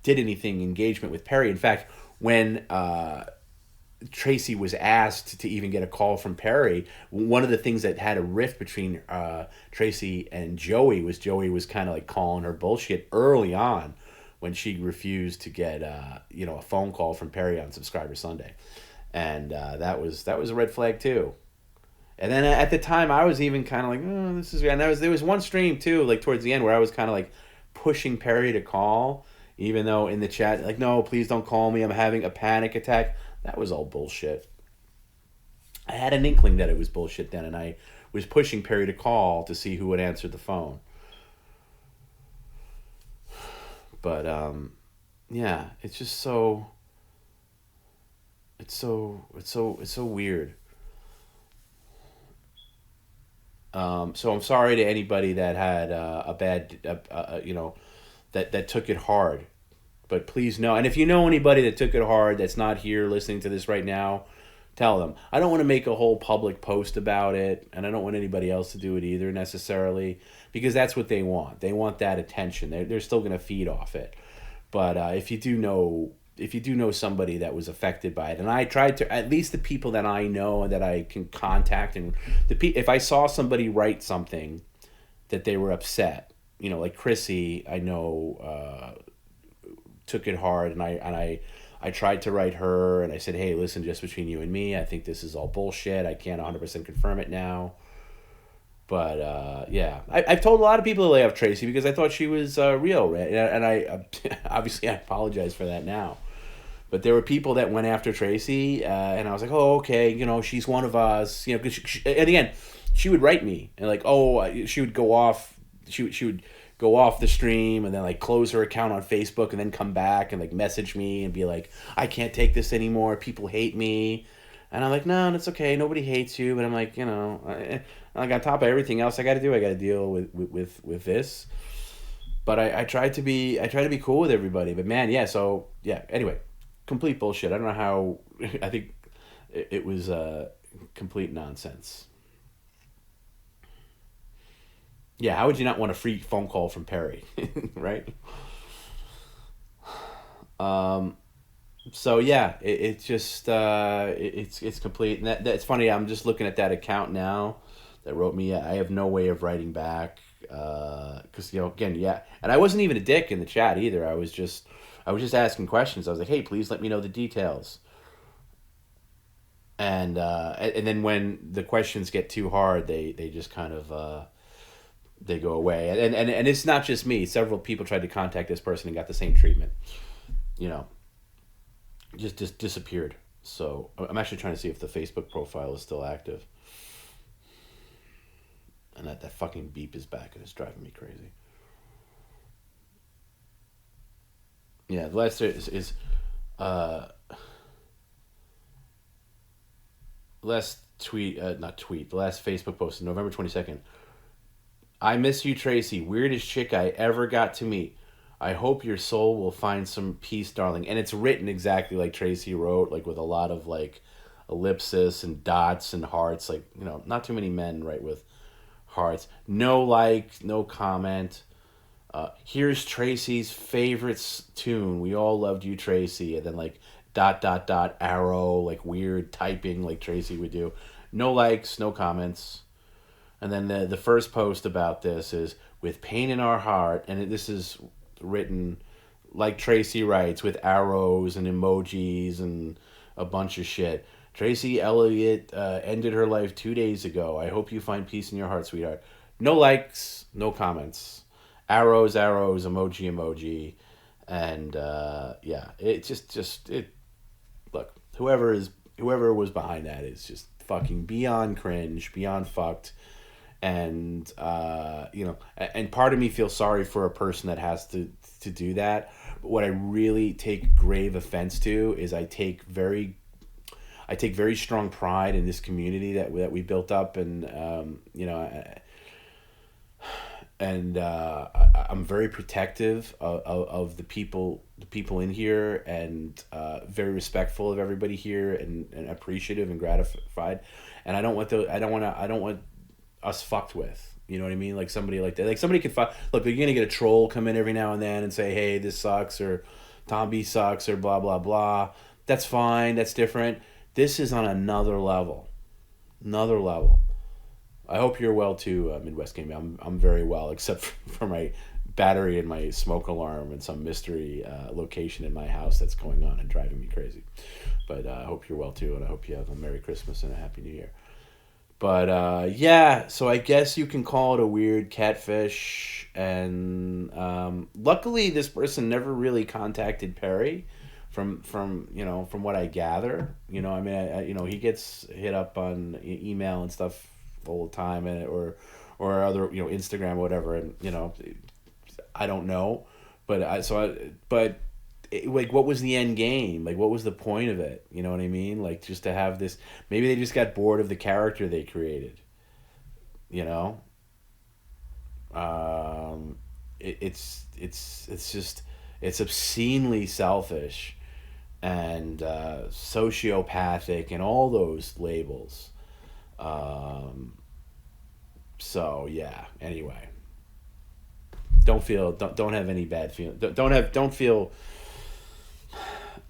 did anything engagement with Perry. In fact, when Tracy was asked to even get a call from Perry, one of the things that had a rift between Tracy and Joey was kind of like calling her bullshit early on when she refused to get a phone call from Perry on Subscriber Sunday. And that was a red flag too. And then at the time I was even kind of like, oh, this is weird. And there was one stream too, like towards the end, where I was kind of like pushing Perry to call, even though in the chat, like, no, please don't call me, I'm having a panic attack. That was all bullshit. I had an inkling that it was bullshit then, and I was pushing Perry to call to see who would answer the phone. But yeah, it's just so weird. So I'm sorry to anybody that had a bad that took it hard. But please know, and if you know anybody that took it hard that's not here listening to this right now, tell them. I don't want to make a whole public post about it, and I don't want anybody else to do it either necessarily, because that's what they want. They want that attention. They're still going to feed off it. But if you do know somebody that was affected by it, and I tried to, at least the people that I know and that I can contact, and if I saw somebody write something that they were upset, like Chrissy, I know took it hard, and I tried to write her, and I said, hey, listen, just between you and me, I think this is all bullshit. I can't 100% confirm it now. But yeah, I've told a lot of people to lay off Tracy because I thought she was real, right? And I obviously I apologize for that now. But there were people that went after Tracy, and I was like, oh, okay, she's one of us, because and again, she would write me, and like, oh, she would go off, she would go off the stream and then like close her account on Facebook and then come back and like message me and be like, I can't take this anymore, people hate me. And I'm like, no, that's okay, nobody hates you. But I'm like, like on top of everything else I got to deal with this. But I try to be cool with everybody. But man, yeah. So yeah. Anyway, complete bullshit. I don't know how. I think it was complete nonsense. Yeah, how would you not want a free phone call from Perry, right? So yeah, it's just it's complete. And that's funny. I'm just looking at that account now that wrote me. I have no way of writing back because again, yeah, and I wasn't even a dick in the chat either. I was just asking questions. I was like, hey, please let me know the details. And then when the questions get too hard, they just kind of they go away. And it's not just me. Several people tried to contact this person and got the same treatment. You know, just disappeared. So I'm actually trying to see if the Facebook profile is still active. And that fucking beep is back and it's driving me crazy. Yeah, the last is uh, last tweet, not tweet, the last Facebook post is November 22nd. I miss you, Tracy. Weirdest chick I ever got to meet. I hope your soul will find some peace, darling. And it's written exactly like Tracy wrote, like with a lot of like ellipsis and dots and hearts. Like, not too many men write with hearts. No like, no comment. Here's Tracy's favorite tune. We all loved you, Tracy. And then like dot dot dot arrow, like weird typing like Tracy would do. No likes, no comments. And then the first post about this is with pain in our heart, and this is written like Tracy writes with arrows and emojis and a bunch of shit. Tracy Elliott ended her life 2 days ago. I hope you find peace in your heart, sweetheart. No likes, no comments. Arrows, arrows, emoji, emoji, and yeah, it just it. Look, whoever was behind that is just fucking beyond cringe, beyond fucked, and and part of me feels sorry for a person that has to do that. But what I really take grave offense to is I take very strong pride in this community that we built up, and I'm very protective of the people in here, and very respectful of everybody here, and appreciative and gratified. And I don't want us fucked with. You know what I mean? Like somebody like that. Like somebody could fuck. Look, you're gonna get a troll come in every now and then and say, "Hey, this sucks," or "TomB sucks," or blah blah blah. That's fine. That's different. This is on another level. Another level. I hope you're well too, Midwest Gaming. I'm very well, except for my battery and my smoke alarm and some mystery location in my house that's going on and driving me crazy. But I hope you're well too, and I hope you have a Merry Christmas and a Happy New Year. But yeah, so I guess you can call it a weird catfish. And luckily, this person never really contacted Perry. From what I gather, I mean, he gets hit up on email and stuff all the time, and or other Instagram or whatever, and I don't know, but like, what was the end game? Like, what was the point of it? You know what I mean? Like, just to have this, maybe they just got bored of the character they created. You know, it's just it's obscenely selfish and sociopathic and all those labels. So yeah. Anyway, don't have any bad feeling. Don't feel.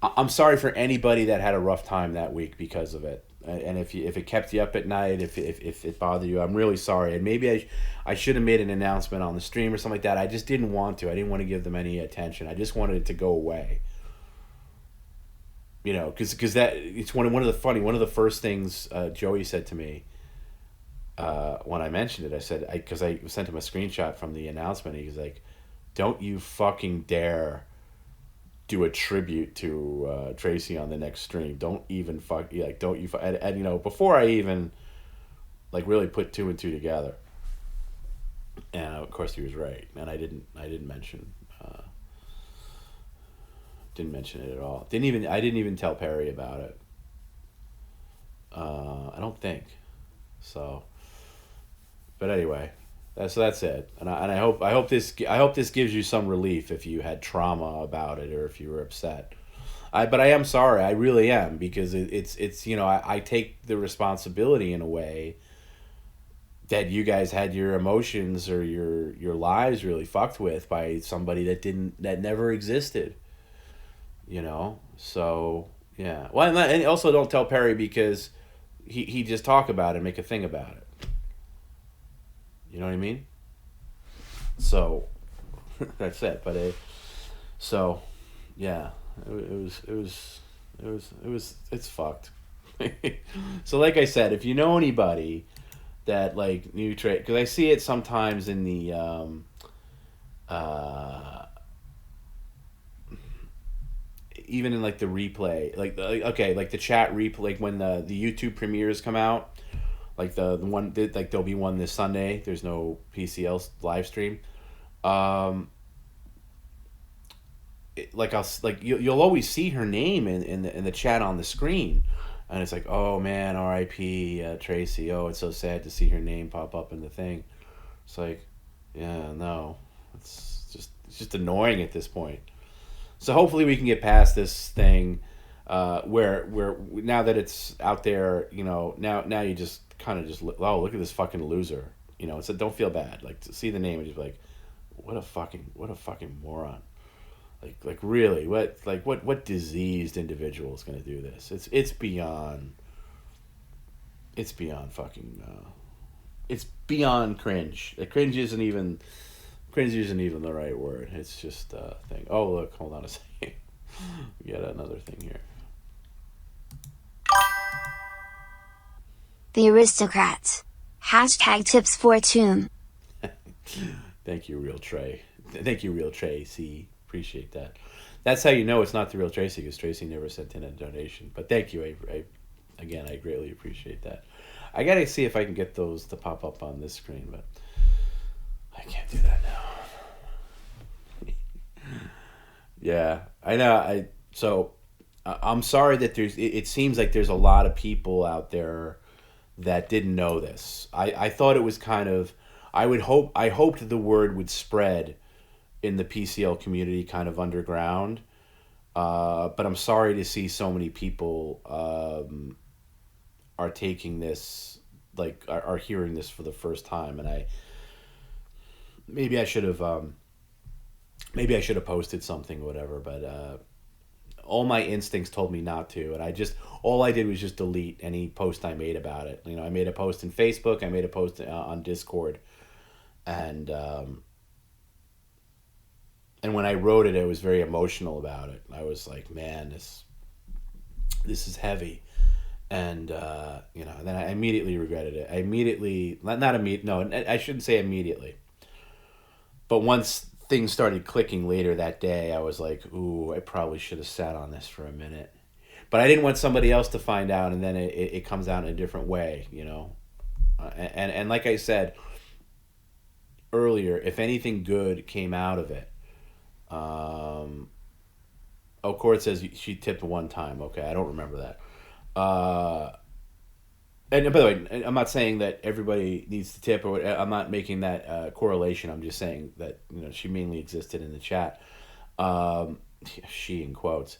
I'm sorry for anybody that had a rough time that week because of it. And if it kept you up at night, if it bothered you, I'm really sorry. And maybe I should have made an announcement on the stream or something like that. I just didn't want to. I didn't want to give them any attention. I just wanted it to go away. Because that it's one of the first things Joey said to me when I mentioned it. I said, because I sent him a screenshot from the announcement. He was like, "Don't you fucking dare do a tribute to Tracy on the next stream. Don't even don't you and before I even really put two and two together." And of course he was right, and I didn't mention it at all. I didn't even tell Perry about it. I don't think so. But anyway, that's it. And I hope this gives you some relief if you had trauma about it or if you were upset. But I am sorry. I really am, because it's I take the responsibility in a way that you guys had your emotions or your lives really fucked with by somebody that never existed, you know. So yeah, well, and also don't tell Perry because he just talk about it and make a thing about it. You know what I mean? So that's it. But so yeah, it's fucked. So like I said, if you know anybody that like new trade, because I see it sometimes in the uh even in like the replay, okay, like the chat replay, like when the YouTube premieres come out, like the one like there'll be one this Sunday. There's no PCL live stream. Um, like you'll always see her name in the chat on the screen, and it's like, oh man, R.I.P. Tracy. Oh, it's so sad to see her name pop up in the thing. It's like, yeah, no, it's just annoying at this point. So hopefully we can get past this thing, where now that it's out there, you know, now you just kind of just, oh, look at this fucking loser, you know. So don't feel bad, like to see the name and just be like, what a fucking moron. Like really, what diseased individual is going to do this? It's beyond fucking it's beyond cringe. Cringe isn't even the right word. It's just a thing. Oh look, hold on a second. We got another thing here. The Aristocrats. Hashtag tips for Tomb. Thank you, Real Trey. Thank you, Real Tracy. Appreciate that. That's how you know it's not the real Tracy, because Tracy never sent in a donation. But thank you. Again, I greatly appreciate that. I gotta see if I can get those to pop up on this screen, but I can't do that now. Yeah, I know. I'm sorry that it seems like there's a lot of people out there that didn't know this. I thought it was kind of, I hoped the word would spread in the PCL community kind of underground. But I'm sorry to see so many people are taking this, like are hearing this for the first time. And maybe I should have posted something or whatever, but all my instincts told me not to, and all I did was just delete any post I made about it. You know, I made a post in Facebook, I made a post on Discord, and when I wrote it, I was very emotional about it. I was like, man, this is heavy, and you know, then I immediately regretted it. I immediately, no, I shouldn't say immediately, but once things started clicking later that day, I was like, ooh, I probably should have sat on this for a minute. But I didn't want somebody else to find out, and then it comes out in a different way, you know? And like I said earlier, if anything good came out of it, Court says she tipped one time. Okay, I don't remember that. And by the way, I'm not saying that everybody needs to tip, or I'm not making that correlation. I'm just saying that, you know, she mainly existed in the chat. She in quotes,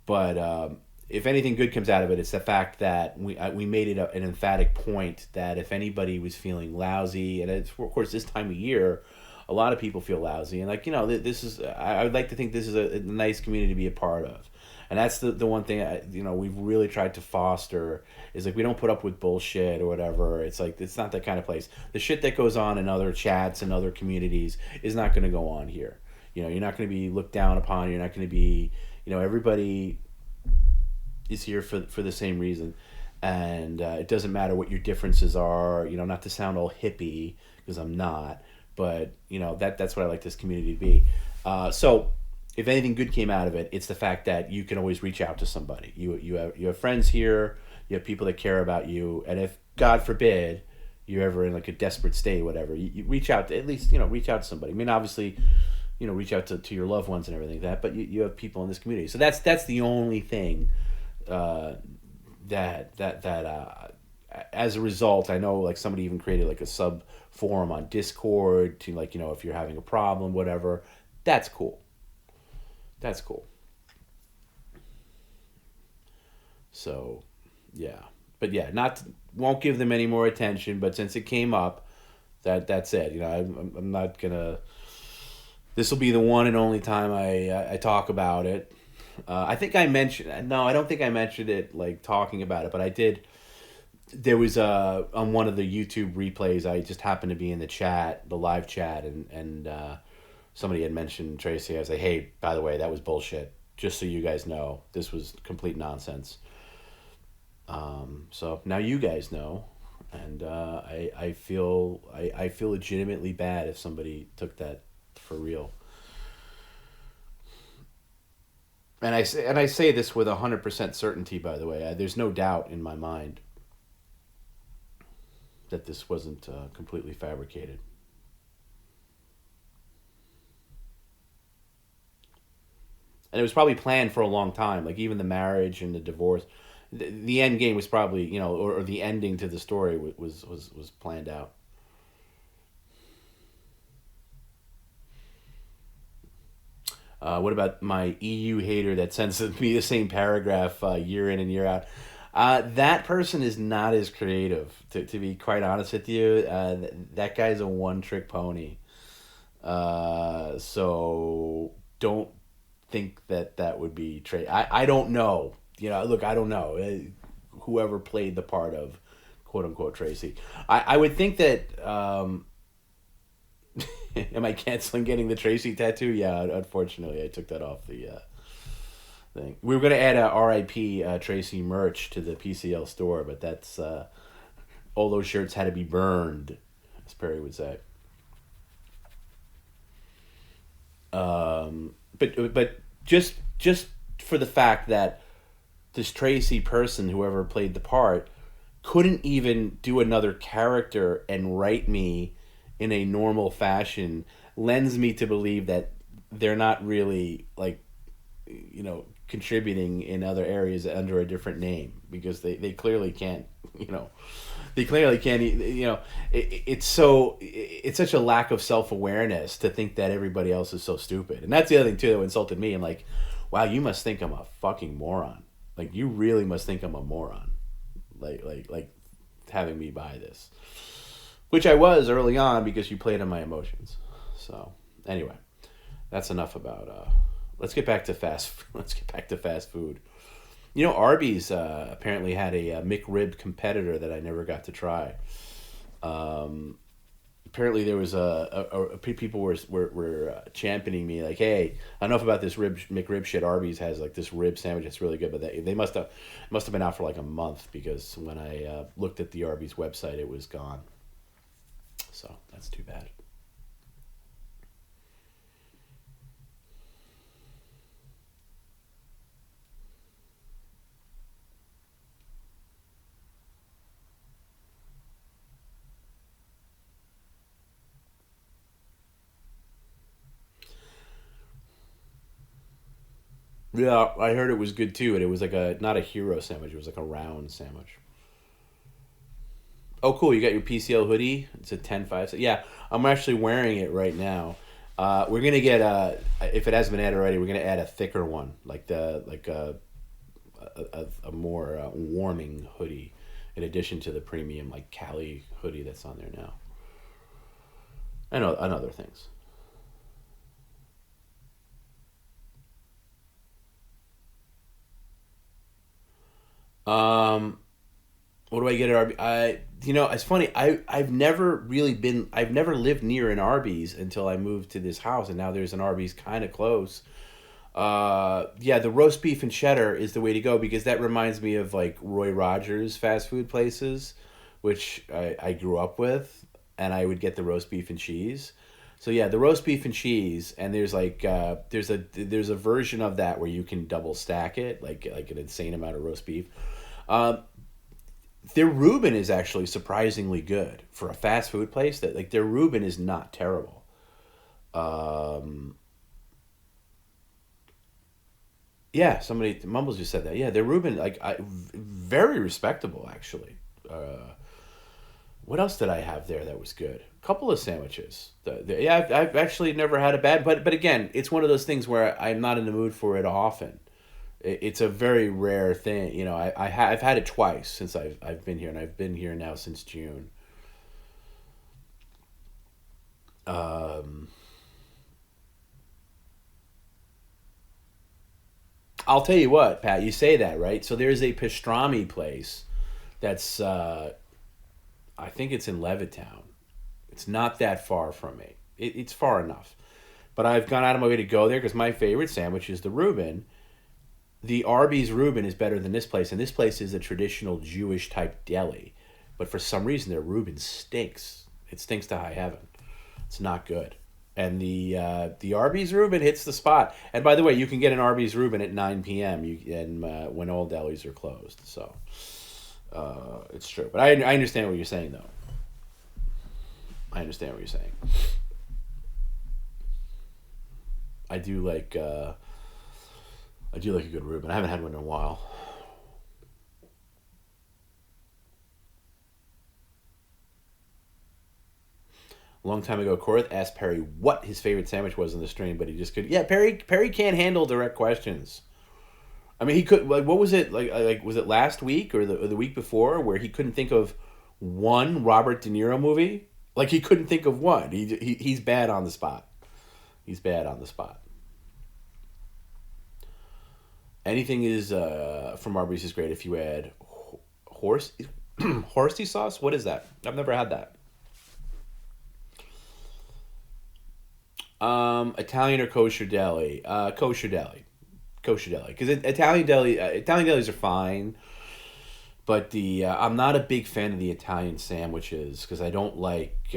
but if anything good comes out of it, it's the fact that we made it an emphatic point that if anybody was feeling lousy, and it's, of course, this time of year, a lot of people feel lousy, and like, you know, this is, I would like to think this is a nice community to be a part of. And that's the one thing, you know, we've really tried to foster, is like, we don't put up with bullshit or whatever. It's like, it's not that kind of place. The shit that goes on in other chats and other communities is not going to go on here. You know, you're not going to be looked down upon. You're not going to be, you know, everybody is here for the same reason. And it doesn't matter what your differences are, you know, not to sound all hippie, because I'm not, but, you know, that's what I like this community to be. So if anything good came out of it, it's the fact that you can always reach out to somebody. You have friends here, you have people that care about you, and if, God forbid, you're ever in like a desperate state or whatever, you reach out to, at least, you know, reach out to somebody. I mean, obviously, you know, reach out to your loved ones and everything like that, but you have people in this community. So that's the only thing that as a result, I know, like, somebody even created like a sub forum on Discord to, like, you know, if you're having a problem, whatever. That's cool. So, yeah. But yeah, won't give them any more attention. But since it came up, that's it. You know, I'm not gonna. This will be the one and only time I talk about it. I think I mentioned. No, I don't think I mentioned it like talking about it, but I did. There was on one of the YouTube replays. I just happened to be in the chat, the live chat, and somebody had mentioned Tracy. I was like, hey, by the way, that was bullshit. Just so you guys know, this was complete nonsense. So now you guys know, and I feel legitimately bad if somebody took that for real. And I say this with 100% certainty. By the way, there's no doubt in my mind that this wasn't completely fabricated. And it was probably planned for a long time. Like even the marriage and the divorce, the end game was probably, you know, or the ending to the story was planned out. What about my EU hater that sends me the same paragraph year in and year out? That person is not as creative, to be quite honest with you. That guy's a one-trick pony. So don't think that would be Trey. I don't know. You know, look, I don't know. Whoever played the part of quote-unquote Tracy. I would think that... am I canceling getting the Tracy tattoo? Yeah, unfortunately, I took that off the thing. We were going to add a RIP Tracy merch to the PCL store, but that's... all those shirts had to be burned, as Perry would say. But just for the fact that this Tracy person, whoever played the part, couldn't even do another character and write me in a normal fashion, lends me to believe that they're not really, like, you know, contributing in other areas under a different name, because they clearly can't, you know, they clearly can't, you know, it's such a lack of self-awareness to think that everybody else is so stupid. And that's the other thing too that insulted me. And like, wow, you must think I'm a fucking moron. Like, you really must think I'm a moron. Like having me buy this. Which I was early on, because you played on my emotions. So anyway, that's enough about. Let's get back to fast food. You know, Arby's apparently had a McRib competitor that I never got to try. Apparently there was people were championing me like, hey, enough about this McRib shit. Arby's has like this rib sandwich that's really good, but they must have been out for like a month, because when I looked at the Arby's website, it was gone. So that's too bad. Yeah, I heard it was good too, and it was like not a hero sandwich, it was like a round sandwich. Oh, cool! You got your PCL hoodie. It's a 10-5. So yeah, I'm actually wearing it right now. We're gonna get if it hasn't been added already, we're gonna add a thicker one, like a more warming hoodie, in addition to the premium like Cali hoodie that's on there now. And other things. What do I get at Arby's? It's funny. I've never lived near an Arby's until I moved to this house, and now there's an Arby's kind of close. Yeah, the roast beef and cheddar is the way to go, because that reminds me of like Roy Rogers fast food places, which I grew up with, and I would get the roast beef and cheese. So yeah, the roast beef and cheese, and there's like there's a version of that where you can double stack it, like an insane amount of roast beef. Their Reuben is actually surprisingly good for a fast food place. That like their Reuben is not terrible. Yeah, somebody Mumbles just said that. Yeah, their Reuben very respectable actually. What else did I have there that was good? A couple of sandwiches. Yeah, I've actually never had a bad. But again, it's one of those things where I'm not in the mood for it often. It's a very rare thing. You know, I've had it twice since I've been here, and I've been here now since June. Um, I'll tell you what, Pat. You say that, right? So there's a pastrami place that's I think it's in Levittown. It's not that far from me. It's far enough, but I've gone out of my way to go there because my favorite sandwich is the Reuben. The Arby's Reuben is better than this place, and this place is a traditional Jewish type deli. But for some reason, their Reuben stinks. It stinks to high heaven. It's not good. And the Arby's Reuben hits the spot. And by the way, you can get an Arby's Reuben at 9 p.m. And when all delis are closed. So it's true. But I understand what you're saying, though. I understand what you're saying. I do like a good Reuben. I haven't had one in a while. A long time ago, Korth asked Perry what his favorite sandwich was in the stream, but he just could. Yeah, Perry can't handle direct questions. I mean, he could. Like, what was it like? Was it last week or the week before where he couldn't think of one Robert De Niro movie? Like, he couldn't think of one. He's bad on the spot. He's bad on the spot. Anything is from Arby's is great if you add horsey sauce. What is that? I've never had that. Italian or kosher deli? Kosher deli. Because Italian delis are fine, but I'm not a big fan of the Italian sandwiches because I don't like.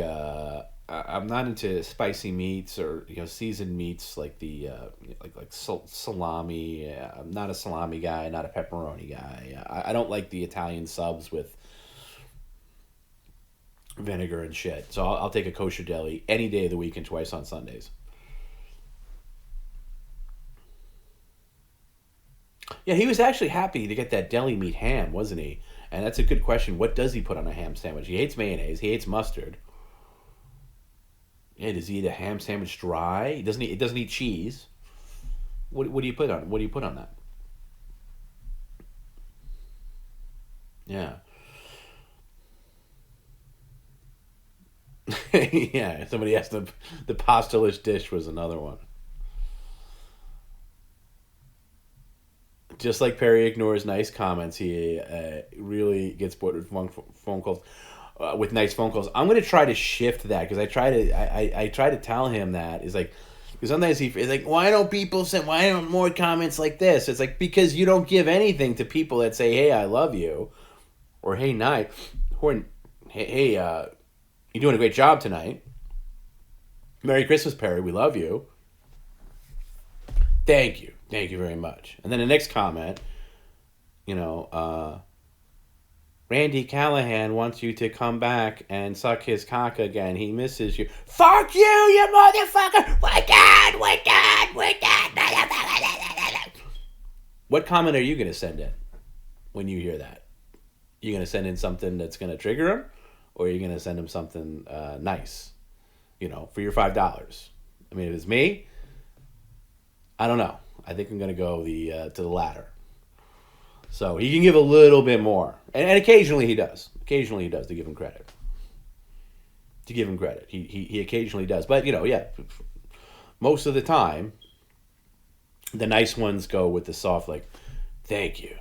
I'm not into spicy meats or seasoned meats like the salami. I'm not a salami guy, not a pepperoni guy. I don't like the Italian subs with vinegar and shit. So I'll take a kosher deli any day of the week and twice on Sundays. Yeah, he was actually happy to get that deli meat ham, wasn't he? And that's a good question. What does he put on a ham sandwich? He hates mayonnaise. He hates mustard. Yeah, does he eat a ham sandwich dry? It doesn't eat cheese. What do you put on? What do you put on that? Yeah. Yeah, somebody asked the pastelish dish was another one. Just like Perry ignores nice comments, he really gets bored with phone calls. With nice phone calls, I'm gonna try to shift that because I try to tell him that is like because sometimes he's like, why don't more comments like this? It's like because you don't give anything to people that say, hey, I love you, or hey, night, or hey, you're doing a great job tonight. Merry Christmas, Perry. We love you. Thank you very much. And then the next comment, Randy Callahan wants you to come back and suck his cock again. He misses you. Fuck you motherfucker! We're done. What comment are you going to send in when you hear that? You going to send in something that's going to trigger him? Or are you going to send him something nice? For your $5. I mean, if it's me, I don't know. I think I'm going to go to the latter. So he can give a little bit more. And occasionally he does. Occasionally he does, to give him credit. He occasionally does. But, yeah, most of the time, the nice ones go with the soft, like, thank you.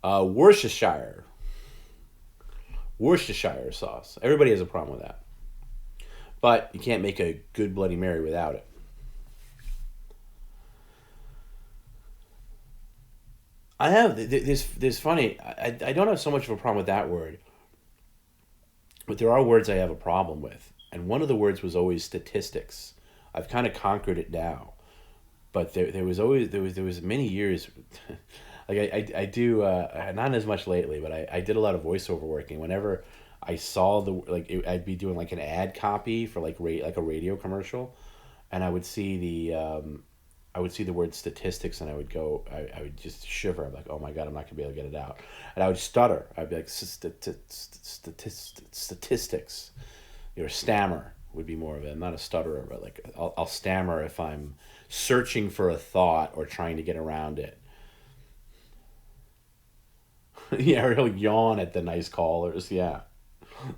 Worcestershire sauce. Everybody has a problem with that. But you can't make a good Bloody Mary without it. I have there's funny. I don't have so much of a problem with that word, but there are words I have a problem with, and one of the words was always statistics. I've kind of conquered it now, but there was many years, like I do not as much lately, but I did a lot of voiceover work, and whenever I saw I'd be doing like an ad copy for like a radio commercial, and I would see the word statistics and I would just shiver. I'm like, oh my God, I'm not going to be able to get it out. And I would stutter. I'd be like, statistics. Stammer would be more of it. I'm not a stutterer, but like I'll stammer if I'm searching for a thought or trying to get around it. Yeah, he'll yawn at the nice callers. Yeah.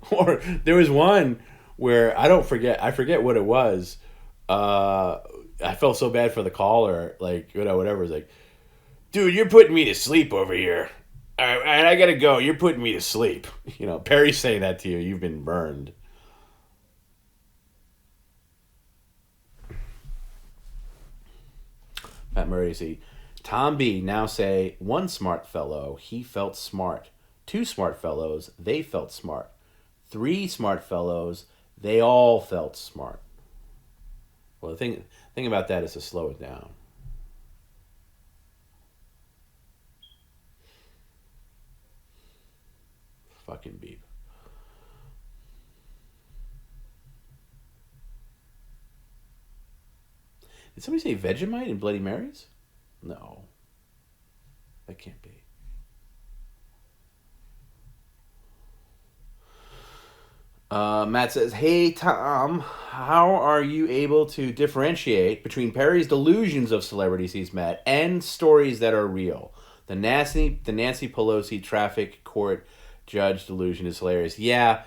Or there was one where I forget what it was. I felt so bad for the caller, like, whatever. It's like, dude, you're putting me to sleep over here. All right, I gotta go. You're putting me to sleep. Perry's saying that to you. You've been burned. Pat Murray, see, TomB now say, one smart fellow, he felt smart. Two smart fellows, they felt smart. Three smart fellows, they all felt smart. Well, the thing about that is to slow it down. Fucking beep. Did somebody say Vegemite in Bloody Marys? No. That can't be. Matt says, hey, Tom, how are you able to differentiate between Perry's delusions of celebrities he's met and stories that are real? The Nancy Pelosi traffic court judge delusion is hilarious. Yeah,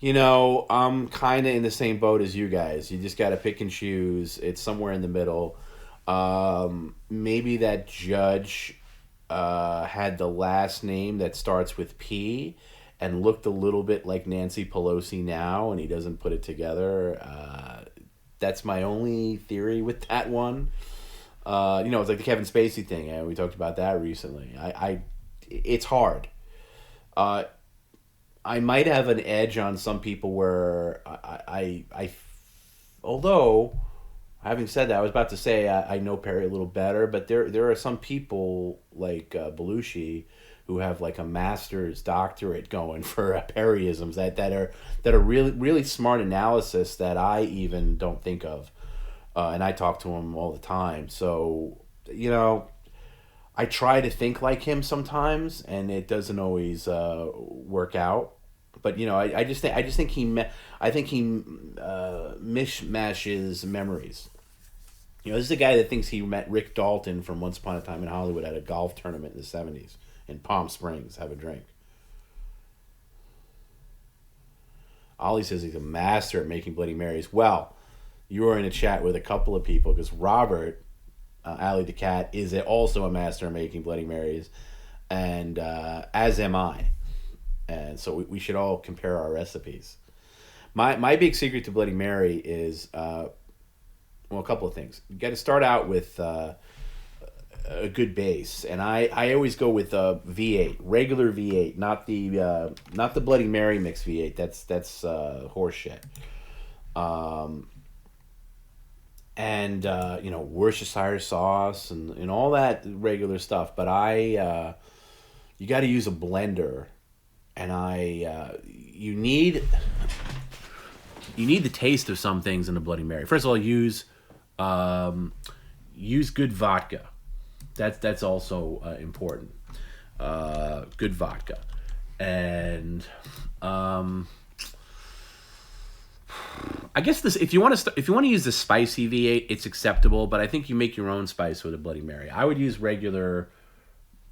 I'm kind of in the same boat as you guys. You just got to pick and choose. It's somewhere in the middle. Maybe that judge had the last name that starts with P and looked a little bit like Nancy Pelosi now, and he doesn't put it together. That's my only theory with that one. It's like the Kevin Spacey thing, and we talked about that recently. It's hard. I might have an edge on some people where although, having said that, I was about to say I know Perry a little better, but there are some people like Belushi who have like a master's doctorate going for Perryisms that are really really smart analysis that I even don't think of, and I talk to him all the time. So I try to think like him sometimes, and it doesn't always work out. But I just think he mishmashes memories. This is a guy that thinks he met Rick Dalton from Once Upon a Time in Hollywood at a golf tournament in the 70s in Palm Springs. Have a drink. Ollie says he's a master at making Bloody Marys. Well, you were in a chat with a couple of people because Robert, Ali the Cat, is also a master at making Bloody Marys, and as am I. And so we should all compare our recipes. My big secret to Bloody Mary is, a couple of things. You got to start out with a good base, and I always go with V8, regular V8, not the Bloody Mary mix V8. That's horse shit. And Worcestershire sauce and all that regular stuff. But you got to use a blender. And you need the taste of some things in a Bloody Mary. First of all, use good vodka. That's also important. Good vodka, and I guess this if you want to use the spicy V8, it's acceptable. But I think you make your own spice with a Bloody Mary. I would use regular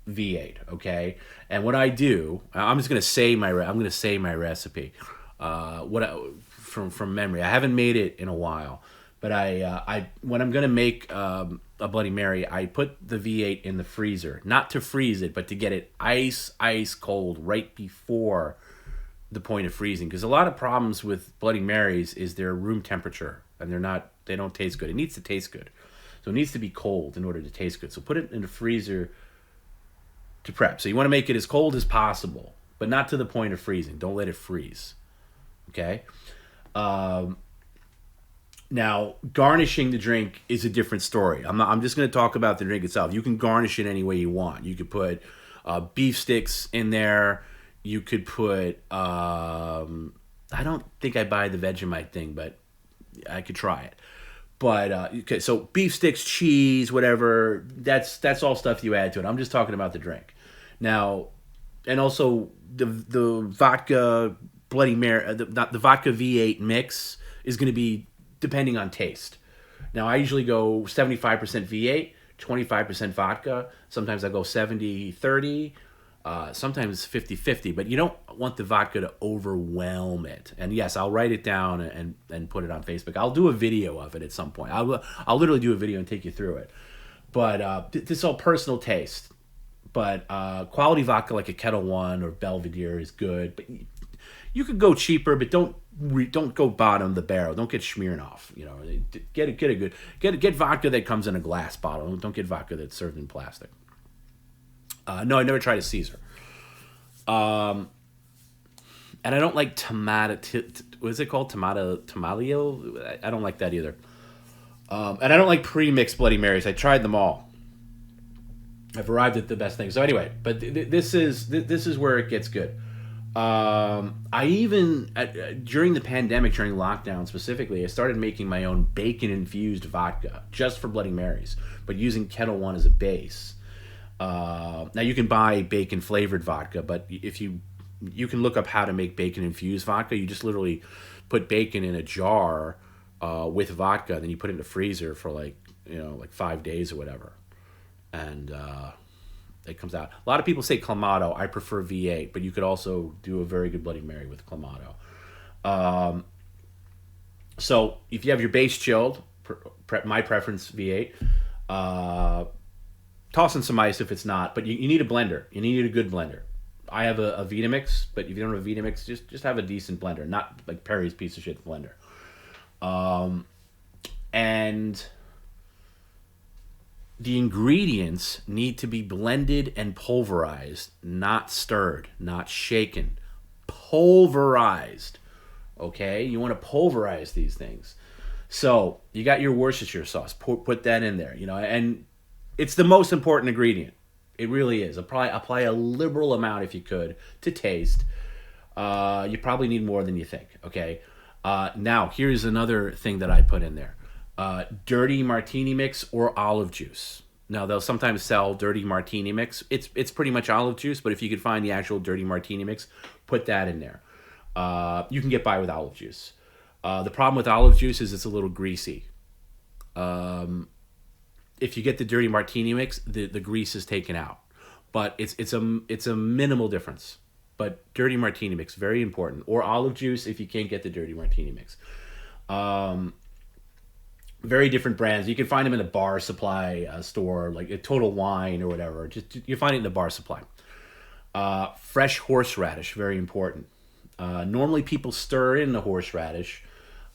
V8, okay? And what I do, I'm just gonna say my recipe, from memory. I haven't made it in a while, but I when I'm gonna make a Bloody Mary, I put the V8 in the freezer, not to freeze it, but to get it ice cold right before the point of freezing. Because a lot of problems with Bloody Marys is they're room temperature and they don't taste good. It needs to taste good, so it needs to be cold in order to taste good. So put it in the freezer to prep. So you want to make it as cold as possible, but not to the point of freezing. Don't let it freeze. Okay? Now, garnishing the drink is a different story. I'm just going to talk about the drink itself. You can garnish it any way you want. You could put beef sticks in there. You could put... I don't think I buy the Vegemite thing, but I could try it. But okay, so beef sticks, cheese, whatever. That's all stuff you add to it. I'm just talking about the drink. Now, and also the vodka Bloody Mary, the vodka V8 mix is going to be depending on taste. Now I usually go 75% V8, 25% vodka. Sometimes I go 70-30. Sometimes 50-50, but you don't want the vodka to overwhelm it. And yes, I'll write it down and put it on Facebook. I'll do a video of it at some point. I'll literally do a video and take you through it. But this is all personal taste. But quality vodka like a Kettle One or Belvedere is good. But you could go cheaper, but don't go bottom of the barrel. Don't get Smirnoff. You know, get vodka that comes in a glass bottle. Don't get vodka that's served in plastic. No, I never tried a Caesar. And I don't like tomato. What is it called? Tamalio? I don't like that either. And I don't like pre-mixed Bloody Marys. I tried them all. I've arrived at the best thing. So anyway, but this is where it gets good. I even during the pandemic, during lockdown specifically, I started making my own bacon-infused vodka just for Bloody Marys, but using Kettle One as a base. Now you can buy bacon flavored vodka, but if you can look up how to make bacon infused vodka. You just literally put bacon in a jar with vodka, then you put it in the freezer for like 5 days or whatever, and it comes out. A lot of people say Clamato. I prefer V8, but you could also do a very good Bloody Mary with Clamato. So if you have your base chilled, my preference V8. Toss in some ice if it's not, but you need a blender. You need a good blender. I have a Vitamix, but if you don't have a Vitamix, just have a decent blender, not like Perry's piece of shit blender. And the ingredients need to be blended and pulverized, not stirred, not shaken. Pulverized. Okay? You want to pulverize these things. So you got your Worcestershire sauce. Put that in there, and it's the most important ingredient. It really is. Apply a liberal amount if you could to taste. You probably need more than you think. Okay. Now here's another thing that I put in there: dirty martini mix or olive juice. Now they'll sometimes sell dirty martini mix. It's pretty much olive juice, but if you could find the actual dirty martini mix, put that in there. You can get by with olive juice. The problem with olive juice is it's a little greasy. If you get the dirty martini mix, the grease is taken out, but it's a minimal difference. But dirty martini mix, very important, or olive juice if you can't get the dirty martini mix. Very different brands. You can find them in a bar supply store, like a Total Wine or whatever. You find it in the bar supply. Fresh horseradish, very important. Normally people stir in the horseradish.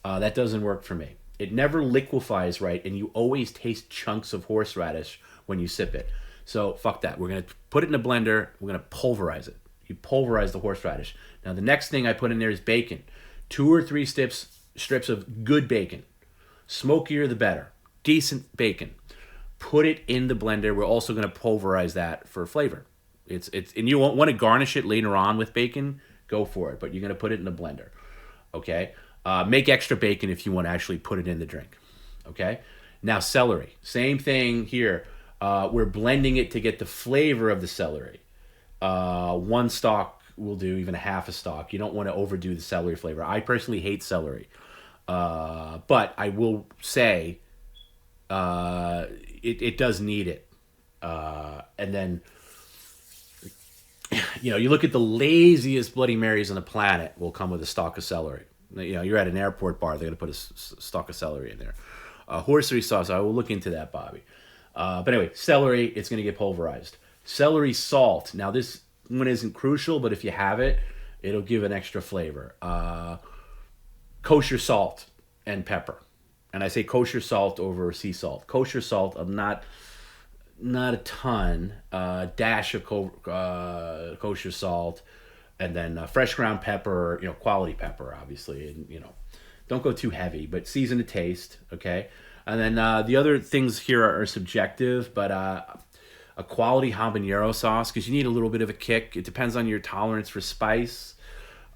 That doesn't work for me. It never liquefies right, and you always taste chunks of horseradish when you sip it. So fuck that. We're going to put it in a blender. We're going to pulverize it. You pulverize the horseradish. Now the next thing I put in there is bacon. 2 or 3 strips of good bacon. Smokier the better. Decent bacon. Put it in the blender. We're also going to pulverize that for flavor. And you want to garnish it later on with bacon, go for it. But you're going to put it in a blender. Okay? Make extra bacon if you want to actually put it in the drink. Okay? Now, celery. Same thing here. We're blending it to get the flavor of the celery. 1 stalk will do, even a half a stalk. You don't want to overdo the celery flavor. I personally hate celery. But I will say it does need it. And then, you look at the laziest Bloody Marys on the planet will come with a stalk of celery. You're at an airport bar, they're going to put a stalk of celery in there. Horseradish sauce, I will look into that, Bobby. But anyway, celery, it's going to get pulverized. Celery salt. Now, this one isn't crucial, but if you have it, it'll give an extra flavor. Kosher salt and pepper. And I say kosher salt over sea salt. Kosher salt, not a ton. Dash of kosher salt. And then fresh ground pepper, quality pepper, obviously. And, don't go too heavy, but season to taste, okay? And then the other things here are subjective, but a quality habanero sauce, because you need a little bit of a kick. It depends on your tolerance for spice.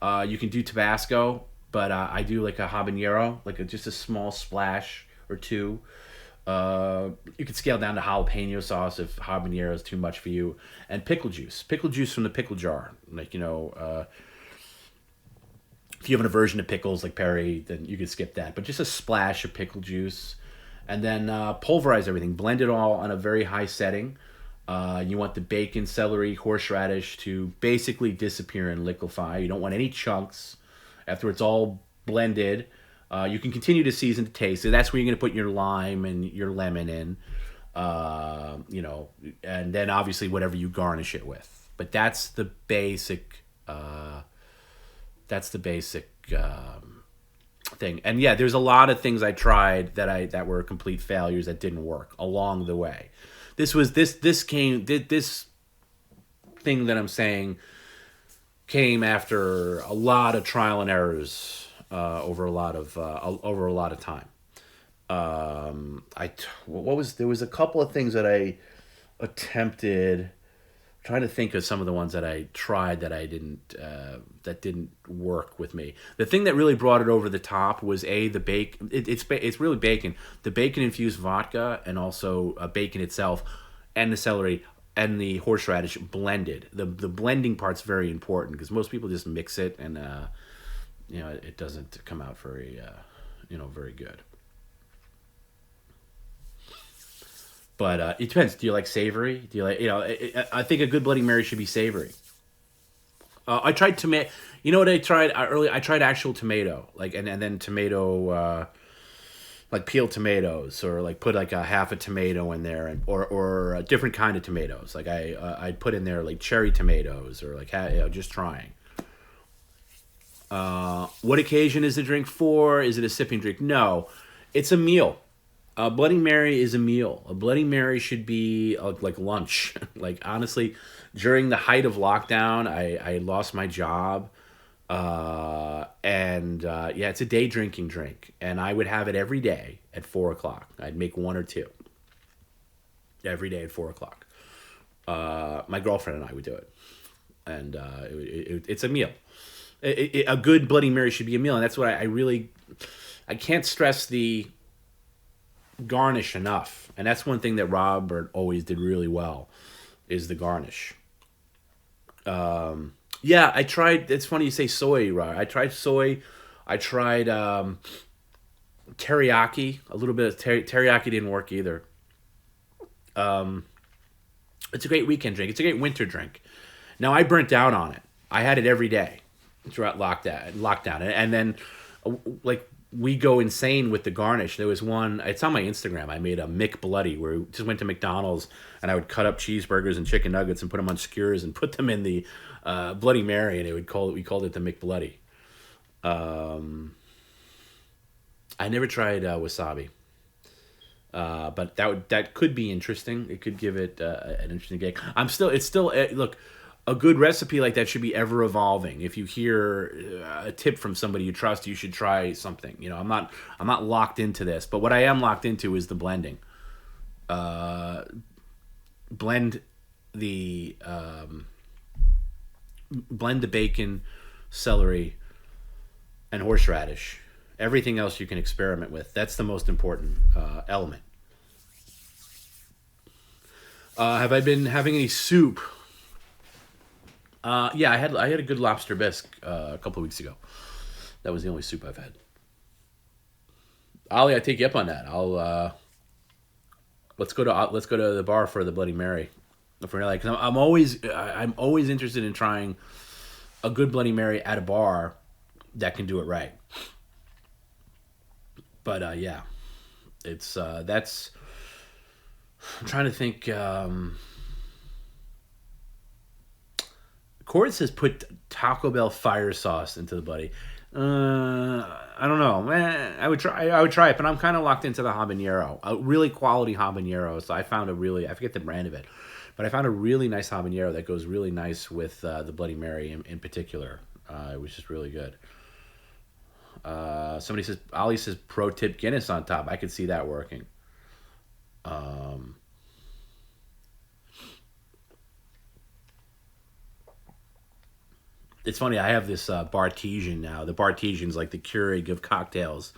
You can do Tabasco, but I do like a habanero, just a small splash or 2. You could scale down to jalapeno sauce if habanero is too much for you. And pickle juice from the pickle jar. If you have an aversion to pickles like Perry, then you could skip that. But just a splash of pickle juice. And then pulverize everything. Blend it all on a very high setting. You want the bacon, celery, horseradish to basically disappear and liquefy. You don't want any chunks. After it's all blended, you can continue to season to taste. So that's where you're going to put your lime and your lemon in. And then obviously whatever you garnish it with. But that's the basic. Thing. And yeah, there's a lot of things I tried that were complete failures that didn't work along the way. This thing that I'm saying came after a lot of trial and errors over a lot of time. There was a couple of things that I attempted. Trying to think of some of the ones that I tried that didn't work with me. The thing that really brought it over the top was the bacon. It's really bacon. The bacon infused vodka and also bacon itself, and the celery and the horseradish blended. The blending part's very important because most people just mix it and it doesn't come out very very good. But it depends. Do you like savory? Do you like, I think a good Bloody Mary should be savory. I tried tomato. You know what I tried earlier? I tried actual tomato, and then tomato, like peeled tomatoes, or like put like a half a tomato in there, or a different kind of tomatoes. Like I'd put in there like cherry tomatoes, or like just trying. What occasion is the drink for? Is it a sipping drink? No, it's a meal. A Bloody Mary is a meal. A Bloody Mary should be like lunch. Like, honestly, during the height of lockdown, I lost my job. It's a day drinking drink. And I would have it every day at 4 o'clock. I'd make one or two. Every day at 4 o'clock. My girlfriend and I would do it. And it's a meal. A good Bloody Mary should be a meal. And that's what I can't stress the garnish enough, and that's one thing that Robert always did really well, is the garnish. I tried. It's funny you say soy, Robert. I tried soy. I tried teriyaki. A little bit of teriyaki didn't work either. It's a great weekend drink. It's a great winter drink. Now I burnt out on it. I had it every day throughout lockdown, and then we go insane with the garnish. There was one, it's on my Instagram, I made a McBloody, where we just went to McDonald's and I would cut up cheeseburgers and chicken nuggets and put them on skewers and put them in the Bloody Mary, and we called it the McBloody. I never tried wasabi. But that could be interesting. It could give it an interesting gig. Look, a good recipe like that should be ever evolving. If you hear a tip from somebody you trust, you should try something. I'm not locked into this, but what I am locked into is the blending. Blend the bacon, celery, and horseradish. Everything else you can experiment with. That's the most important element. Have I been having any soup? I had a good lobster bisque a couple of weeks ago. That was the only soup I've had. Ollie, I take you up on that. Let's go to the bar for the Bloody Mary. If we're like, I'm always interested in trying a good Bloody Mary at a bar that can do it right. But it's that's. I'm trying to think. Court says put Taco Bell fire sauce into the Bloody. I don't know. I would try it, but I'm kind of locked into the habanero. A really quality habanero. So I found I forget the brand of it, but I found a really nice habanero that goes really nice with the Bloody Mary in particular. It was just really good. Somebody says, Ollie says, pro tip Guinness on top. I could see that working. It's funny, I have this Bartesian now. The Bartesian's like the Keurig of cocktails,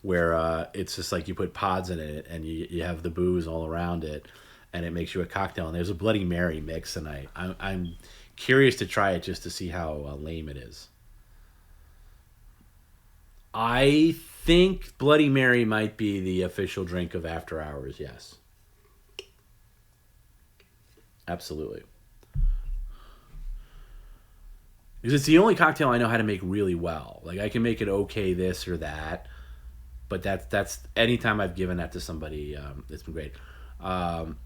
where it's just like you put pods in it and you have the booze all around it, and it makes you a cocktail. And there's a Bloody Mary mix, and I'm curious to try it just to see how lame it is. I think Bloody Mary might be the official drink of After Hours, yes. Absolutely. Because it's the only cocktail I know how to make really well. Like, I can make it okay this or that, but that's anytime I've given that to somebody, it's been great. I'm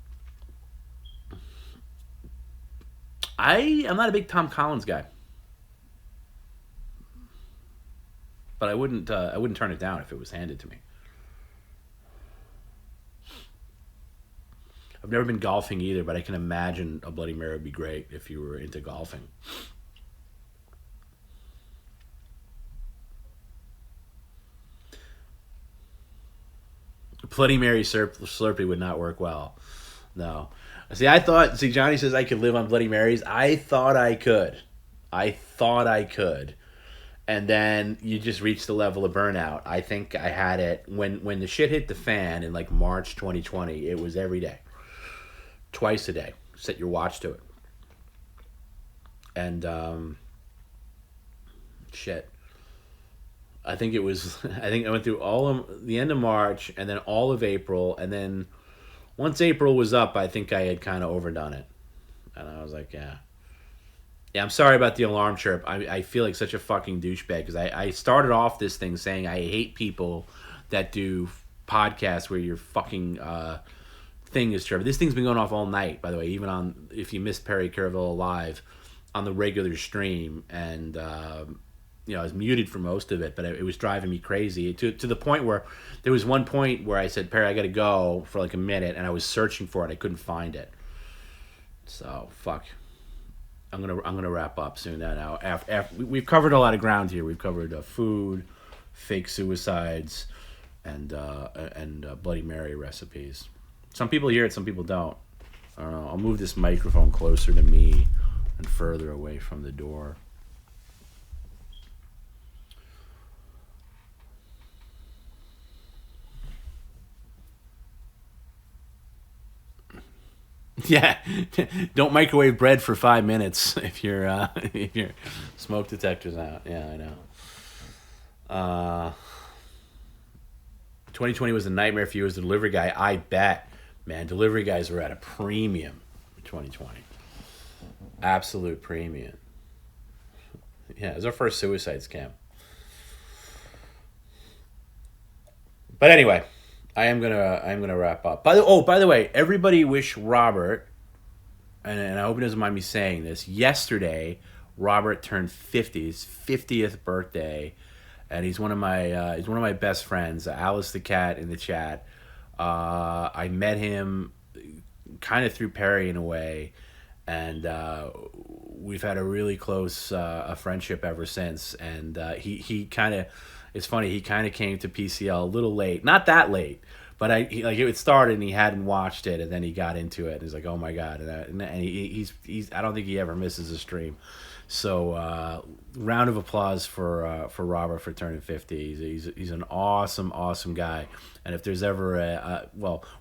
not a big Tom Collins guy, but I wouldn't turn it down if it was handed to me. I've never been golfing either, but I can imagine a Bloody Mary would be great if you were into golfing. Bloody Mary Slurpee would not work well. No. See, Johnny says I could live on Bloody Marys. I thought I could. And then you just reach the level of burnout. I think I had it when the shit hit the fan in like March 2020. It was every day. Twice a day. Set your watch to it. And shit. I think I went through all of the end of March and then all of April, and then once April was up, I think I had kind of overdone it. And I was like, yeah, I'm sorry about the alarm chirp. I feel like such a fucking douchebag because I started off this thing saying I hate people that do podcasts where your fucking thing is chirping. This thing's been going off all night, by the way, even on, if you missed Perry Caravello live on the regular stream, and I was muted for most of it, but it was driving me crazy to the point where there was one point where I said, Perry, I got to go for like a minute, and I was searching for it. I couldn't find it. So, fuck. I'm gonna wrap up soon now. After we've covered a lot of ground here. We've covered food, fake suicides, and Bloody Mary recipes. Some people hear it, some people don't. I don't know. I'll move this microphone closer to me and further away from the door. Yeah, don't microwave bread for 5 minutes if your smoke detector's out. Yeah, I know. 2020 was a nightmare for you as a delivery guy. I bet, man. Delivery guys were at a premium in 2020. Absolute premium. Yeah, it was our first suicide scam. But anyway. I am gonna wrap up. By the way, everybody wish Robert, and I hope he doesn't mind me saying this. Yesterday, Robert turned 50, his 50th birthday, and he's one of my best friends. Alice the cat in the chat. I met him kind of through Perry in a way, and we've had a really close a friendship ever since. And he kind of. It's funny, he kind of came to PCL a little late. Not that late, but it started and he hadn't watched it, and then he got into it and he's like, oh my God. And he's I don't think he ever misses a stream. So round of applause for Robert for turning 50. He's an awesome guy. And if there's ever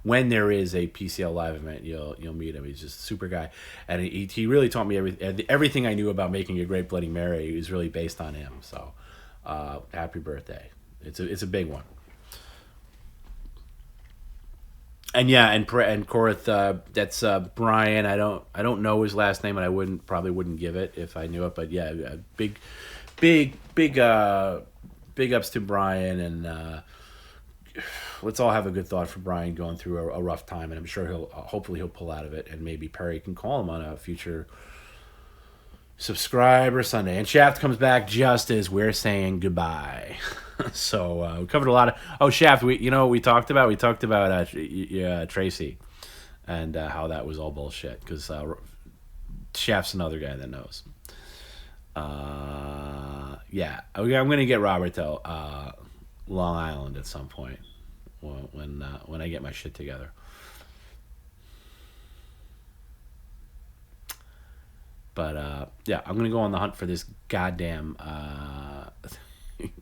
when there is a PCL live event, you'll meet him. He's just a super guy. And he really taught me everything I knew about making a great Bloody Mary is really based on him. So happy birthday. It's a big one. And yeah, and Korath, that's Brian. I don't know his last name, and I probably wouldn't give it if I knew it. But yeah, big ups to Brian, and let's all have a good thought for Brian going through a rough time, and I'm sure hopefully he'll pull out of it, and maybe Perry can call him on a future Subscriber Sunday. And Shaft comes back just as we're saying goodbye. So we covered a lot of... Shaft, we talked about? We talked about Tracy and how that was all bullshit, because Shaft's another guy that knows. Yeah, I'm going to get Robert to Long Island at some point when I get my shit together. But yeah, I'm gonna go on the hunt for this goddamn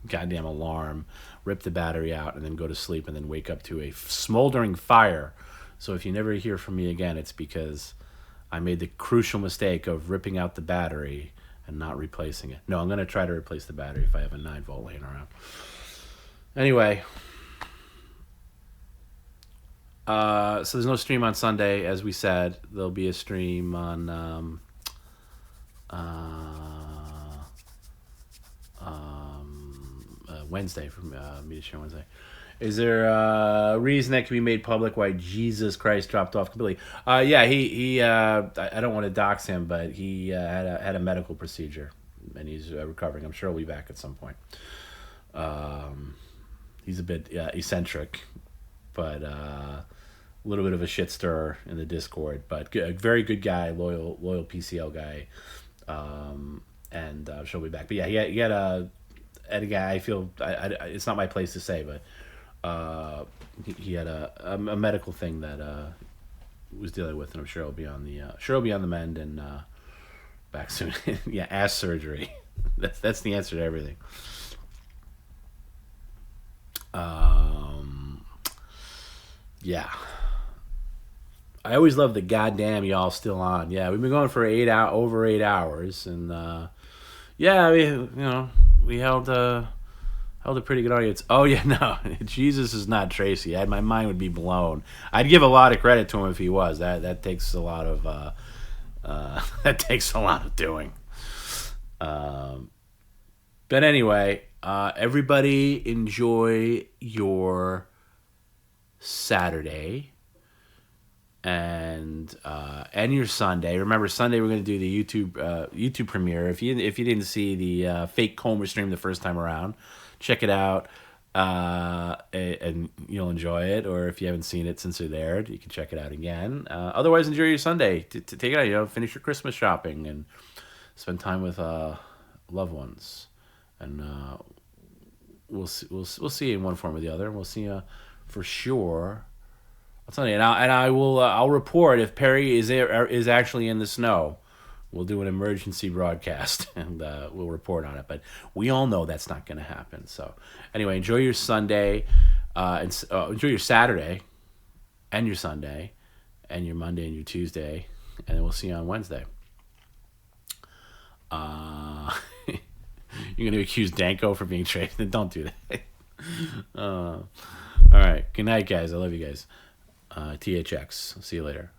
alarm, rip the battery out, and then go to sleep, and then wake up to a smoldering fire. So if you never hear from me again, it's because I made the crucial mistake of ripping out the battery and not replacing it. No, I'm gonna try to replace the battery if I have a 9-volt laying around. Anyway, so there's no stream on Sunday, as we said. There'll be a stream on Wednesday from Media Share Wednesday. Is there a reason that can be made public why Jesus Christ dropped off completely? Yeah, he I don't want to dox him, but he had a medical procedure, and he's recovering. I'm sure he'll be back at some point. He's a bit eccentric, but a little bit of a shit stirrer in the Discord. But a very good guy, loyal PCL guy, and she'll be back. But yeah, he had a guy. I feel it's not my place to say, but he had a medical thing that was dealing with, and I'm sure he'll be on the mend and back soon. Yeah, ass surgery. That's the answer to everything. Yeah. I always love the goddamn y'all still on. Yeah, we've been going for over 8 hours, and yeah, we held a pretty good audience. Oh yeah, no, Jesus is not Tracy. My mind would be blown. I'd give a lot of credit to him if he was. That takes a lot of that takes a lot of doing. But anyway, everybody enjoy your Saturday and your Sunday. Remember, Sunday we're going to do the YouTube premiere. If you didn't see the fake Comer stream the first time around, check it out, and you'll enjoy it. Or if you haven't seen it since it aired, you can check it out again. Otherwise, enjoy your Sunday. To take it out, finish your Christmas shopping and spend time with loved ones. And we'll see you in one form or the other. We'll see you for sure. I'll tell you, and I will. I'll report if Perry is actually in the snow. We'll do an emergency broadcast and we'll report on it. But we all know that's not going to happen. So anyway, enjoy your Sunday, and enjoy your Saturday, and your Sunday, and your Monday and your Tuesday, and then we'll see you on Wednesday. You're going to accuse Danko for being traded? Don't do that. All right. Good night, guys. I love you guys. THX. See you later.